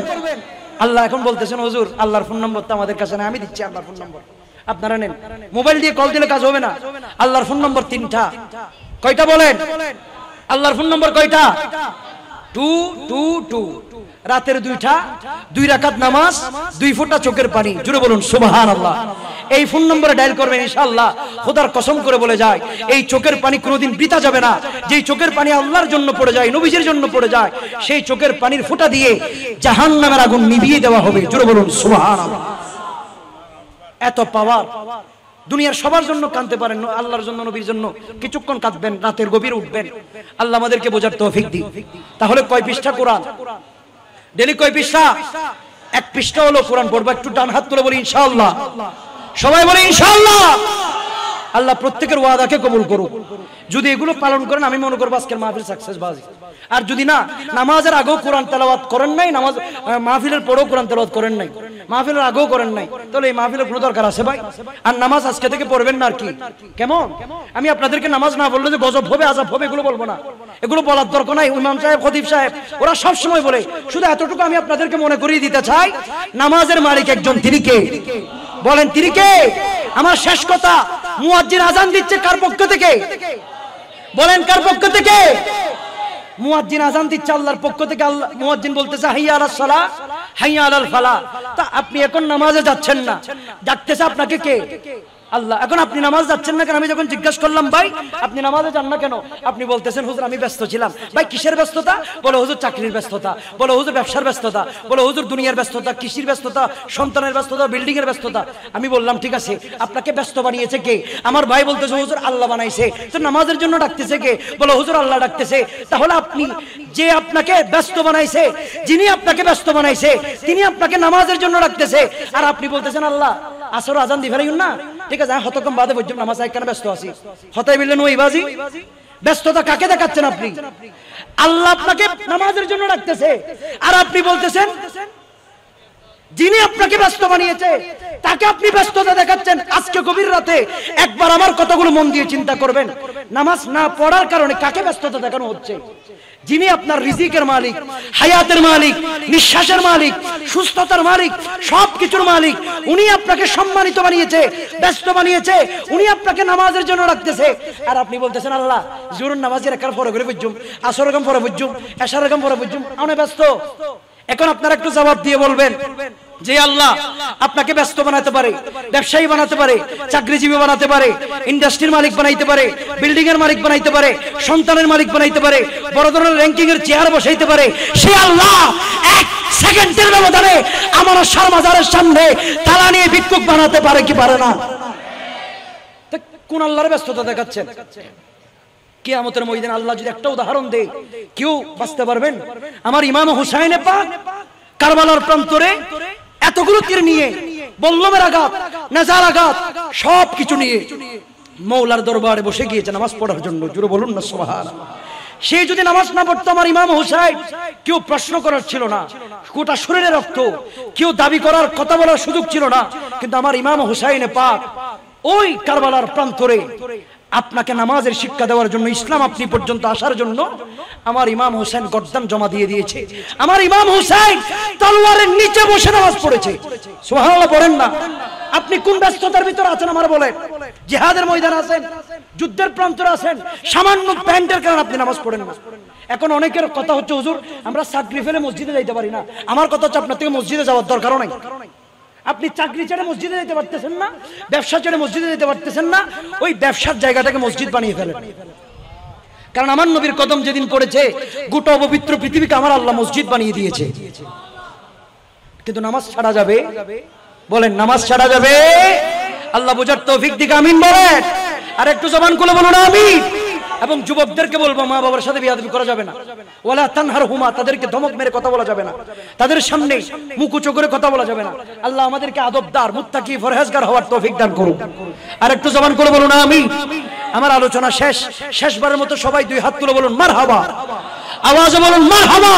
আল্লাহ। এখন বলতেছেন হুজুর আল্লাহর ফোন নম্বর তো আমাদের কাছে নাই। আমি দিচ্ছি আল্লাহর ফোন নম্বর, আপনারা নেন। মোবাইল দিয়ে কল দিলে কাজ হবে না। আল্লাহর ফোন নম্বর 3টা। কয়টা বলেন? আল্লাহর ফোন নম্বর কয়টা? 222। রাতের 2টা, 2 রাকাত নামাজ, 2 ফোঁটা চোখের পানি। জুড়ে বলুন সুবহানাল্লাহ। এই ফোন নম্বরে ডায়াল করবেন, ইনশাআল্লাহ খোদার কসম করে বলে যায়, এই চোখের পানি কোনোদিন বৃথা যাবে না। যেই চোখের পানি আল্লাহর জন্য পড়ে যায়, নবীজির জন্য পড়ে যায়, সেই চোখের পানির ফোঁটা দিয়ে জাহান্নামের আগুন নিভিয়ে দেওয়া হবে। জুড়ে বলুন সুবহানাল্লাহ। এত পাওয়ার। দুনিয়ার সবার জন্য কাঁদতে পারেন, আল্লাহর জন্য, নবীর জন্য কিছুক্ষণ কাঁদবেন, রাতের গভীরে উঠবেন। আল্লাহ আমাদেরকে বোঝার তৌফিক দিন। তাহলে কয় পৃষ্ঠা কোরআন? ডেলি কয় পৃষ্ঠা? 1 পৃষ্ঠা হলো কোরআন পড়বো। একটু ডান হাত তুলে বলি ইনশাআল্লাহ। সবাই বলে ইনশাআল্লাহ। আল্লাহ প্রত্যেকের ওয়াদাকে কবুল করুক। যদি এগুলো পালন করেন আমি মনে করব আজকের মাহফিল সাকসেস বাজি। আর যদি না, নামাজের আগেও কোরআন তেলাওয়াত করেন নাই, নামাজ মাহফিলের পরেও কোরআন তেলাওয়াত করেন নাই, মাহফিলের আগেও করেন নাই, তাহলে এই মাহফিলের কোনো দরকার আছে ভাই? আর নামাজ আজকে থেকে পড়বেন না আর কি? কেমন? আমি আপনাদেরকে নামাজ না বললে যে গজব হবে আযাব হবে এগুলো বলবো না, এগুলো বলার দরকার নাই। ইমাম সাহেব, খতিব সাহেব ওরা সব সময় বলে, শুধু এতটুকু আমি আপনাদেরকে মনে করিয়ে দিতে চাই, নামাজের মালিক একজন, তিনি কে? বলেন তিনি কে? আমার শেষ কথা, মুয়াজ্জিন আযান দিচ্ছে কার পক্ষ থেকে? বলেন কার পক্ষ থেকে? মুয়াজ্জিন আযান দিচ্ছে আল্লাহর পক্ষ থেকে। আল্লাহ মুয়াজ্জিন বলতেছে হাইয়া আলাস সালাহ হাইয়া আলাল ফালাহ। তা আপনি এখন নামাজে যাচ্ছেন না, ডাকতেছে আপনাকে কে? আল্লাহ। এখন আপনি নামাজ যাচ্ছেন না কেন? আমি যখন জিজ্ঞাসা করলাম ভাই আপনি নামাজে যান না কেন, আপনি বলতেছেন হুজুর আমি ব্যস্ত ছিলাম। ভাই কিসের ব্যস্ততা? বলে হুজুর চাকরির ব্যস্ততা, বলে হুজুর ব্যবসার ব্যস্ততা, বলে হুজুর দুনিয়ার ব্যস্ততা, কৃষির ব্যস্ততা, সন্তানের ব্যস্ততা, বিল্ডিং এর ব্যস্ততা। আমি বললাম ঠিক আছে, আপনাকে ব্যস্ত বানিয়েছে কে? আমার ভাই বলতেছে হুজুর আল্লাহ বানাইছে। তো নামাজের জন্য ডাকতেছে কে? বলে হুজুর আল্লাহ ডাকতেছে। তাহলে আপনি যে আপনাকে ব্যস্ত বানাইছে, যিনি আপনাকে ব্যস্ত বানাইছে, তিনি আপনাকে নামাজের জন্য ডাকতেছে, আর আপনি বলতেছেন আল্লাহ আসর আজান দি ফেলাইন না, ঠিক আছে হতকম বাদে বললাম নামাজ কেন ব্যস্ত আছি, হতাই বললেন ওই বাজি। ব্যস্ততা কাকে দেখাচ্ছেন আপনি? আল্লাহ আপনাকে নামাজের জন্য ডাকতেছে, আর আপনি বলতেছেন যিনি আপনাকে ব্যস্ত বানিয়েছে তাকে আপনি ব্যস্ততা দেখাচ্ছেন। আজকে গভীর রাতে একবার আমার কথাগুলো মন দিয়ে চিন্তা করবেন, নামাজ না পড়ার কারণে কাকে ব্যস্ততা দেখানো হচ্ছে? যিনি আপনার রিজিকের মালিক, হায়াতের মালিক, নিঃশ্বাসের মালিক, সুস্থতার মালিক, সবকিছুর মালিক, উনি আপনাকে সম্মানিত বানিয়েছে, ব্যস্ত বানিয়েছে, উনি আপনাকে নামাজের জন্য রাখতেছে। আর আপনি বলতেছেন আল্লাহ জোহরের নামাজের একার পরে করে বুঝুম, আসর রকম পরে বুঝুম, এশার রকম পরে বুঝুম, আমি ব্যস্ত। এখন আপনারা একটু জবাব দিয়ে বলবেন যে আল্লাহ আপনাকে ব্যস্ত বানাতে পারে, ব্যবসায়ী বানাতে পারে, চাকরিজীবী বানাতে পারে, ইন্ডাস্ট্রির মালিক বানাইতে পারে, বিল্ডিং এর মালিক বানাইতে পারে, সন্তানের মালিক বানাইতে পারে, বড় ধরনের র্যাঙ্কিং এর চেয়ার বসাইতে পারে। সে আল্লাহ এক সেকেন্ডের ব্যবধানে আমার মাজারের সামনে তালা নিয়ে ভিক্ষুক বানাতে পারে কি পারে না? কোন আল্লাহর ব্যস্ততা দেখাচ্ছেন? কিয়ামতের ময়দানে আল্লাহ যদি একটা উদাহরণ দেয় কেউ বাঁচতে পারবেন? আমার ইমাম হুসাইনে পাক কারবালার প্রান্তরে এতগুলো তীর নিয়ে, বল্লমের আঘাত, নেজার আঘাত, সবকিছু নিয়ে মৌলার দরবারে বসে গিয়েছে নামাজ পড়ার জন্য। জোরে বলুন না সুবহানাল্লাহ। সে যদি নামাজ না পড়তো আমার ইমাম হুসাইন, কেউ প্রশ্ন করার ছিল না, গোটা শরীরে রক্ত, কেউ দাবি করার কথা বলার সুযোগ ছিল না। কিন্তু আমার ইমাম হুসাইনে পাক ওই কারবালার প্রান্তরে আপনাকে নামাজের শিক্ষা দেওয়ার জন্য, ইসলাম আপনি পর্যন্ত আসার জন্য আমার ইমাম হুসাইন গর্দান জমা দিয়ে দিয়েছে। আমার ইমাম হুসাইন তলোয়ারের নিচে বসে নামাজ পড়েছে। সুবহানাল্লাহ পড়েন না? আপনি কোন ব্যস্ততার ভিতরে আছেন আমার বলেন? জিহাদের ময়দানে আছেন, যুদ্ধের প্রান্তরে আছেন, সামান্য প্যান্টের কারণে আপনি নামাজ পড়েন না। এখন অনেকের কথা হচ্ছে হুজুর আমরা চাকরি ফেলে মসজিদে যাইতে পারি না। আমার কথা হচ্ছে আপনার থেকে মসজিদে যাওয়ার দরকারও নাই। আপনি চাকরি ছেড়ে মসজিদে যেতে পারতেছেন না, ব্যবসা ছেড়ে মসজিদে যেতে পারতেছেন না, ওই ব্যবসার জায়গাটাকে মসজিদ বানিয়ে ফেলেন। কারণ আমার নবীর কদম যেদিন পড়েছে গোটা অপবিত্র পৃথিবীকে আমার আল্লাহ মসজিদ বানিয়ে দিয়েছে। কিন্তু নামাজ ছাড়া যাবে? বলেন নামাজ ছাড়া যাবে? আল্লাহ বোঝার তৌফিক দিকে আমিন বলেন। আর একটু জবান খুলে বলুন আমিন। এবং যুবকদেরকে বলবো মা বাবার সাথে বিয়াদবি করা যাবে না। ওয়ালা তানহারহুমা, তাদেরকে ধমক মেরে কথা বলা যাবে না, তাদের সামনে মুখ উঁচু করে কথা বলা যাবে না। আল্লাহ আমাদেরকে আদবদার, মুত্তাকি, ফরহেজগার হওয়ার তৌফিক দান করুন। আর একটু জবান করে বলুন আমিন। আমার আলোচনা শেষ, শেষবারের মতো সবাই দুই হাত তুলে বলুন মারহাবা, আওয়াজে বলুন মারহাবা।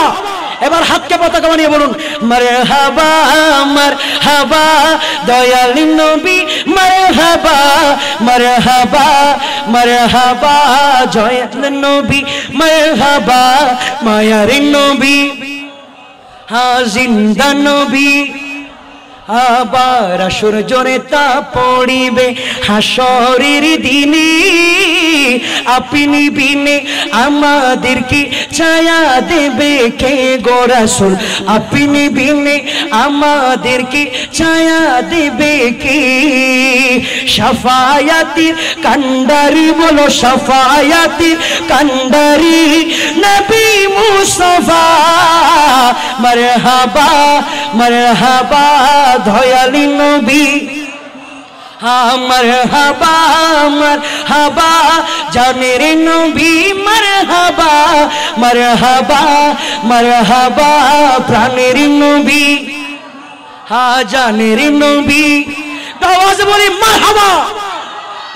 এবার হাতকে পতাকা বানিয়ে বলুন মারহাবা মারহাবা দয়ালি নবী, মারহাবা মারহাবা মারহাবা জয়াল নবী, মারহাবা মায়ার নবী, হ্যাঁ জিন্দা নবী। আবার সূর্যরে তা পড়িবে হাসরের দিনে, আপনি বিনে আমাদের কি ছায়া দেবে কে গো রাসূল, আপনি বিনে আমাদের কি ছায়া দেবে কে? শাফায়াতির কান্ডারি বলো, শাফায়াতির কান্ডারি নবী মুস্তাফা, মারহাবা মারহাবা দয়ালি নবী, হ্যাঁ মারহাবা মারহাবা জানের নবী, মারহাবা মারহাবা মারহাবা প্রাণের নবী, হ্যাঁ জানের নবী। আওয়াজ বলি মারহাবা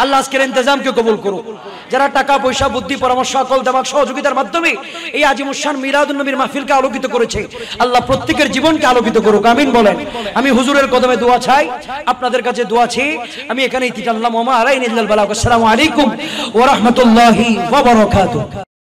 আল্লাহ আজকের ইন্তজামকে কবুল করুক। যারা টাকা পয়সা বুদ্ধি পরামর্শ আকল দেওয়া সহযোগিতার মাধ্যমে এই আজিমুশান মিলাদুন নবীর মাহফিলকে আলোকিত করেছে, আল্লাহ প্রত্যেকের জীবনকে আলোকিত করুক, আমিন বলেন। আমি হুজুরের কদমে দোয়া চাই, আপনাদের কাছে দোয়া চাই। আমি এখানেই তিতাল্লাম ওয়া মা আলাইনা ইল্লাল বালাগ। আসসালামু আলাইকুম ওয়া রাহমাতুল্লাহি ওয়া বারাকাতুহু।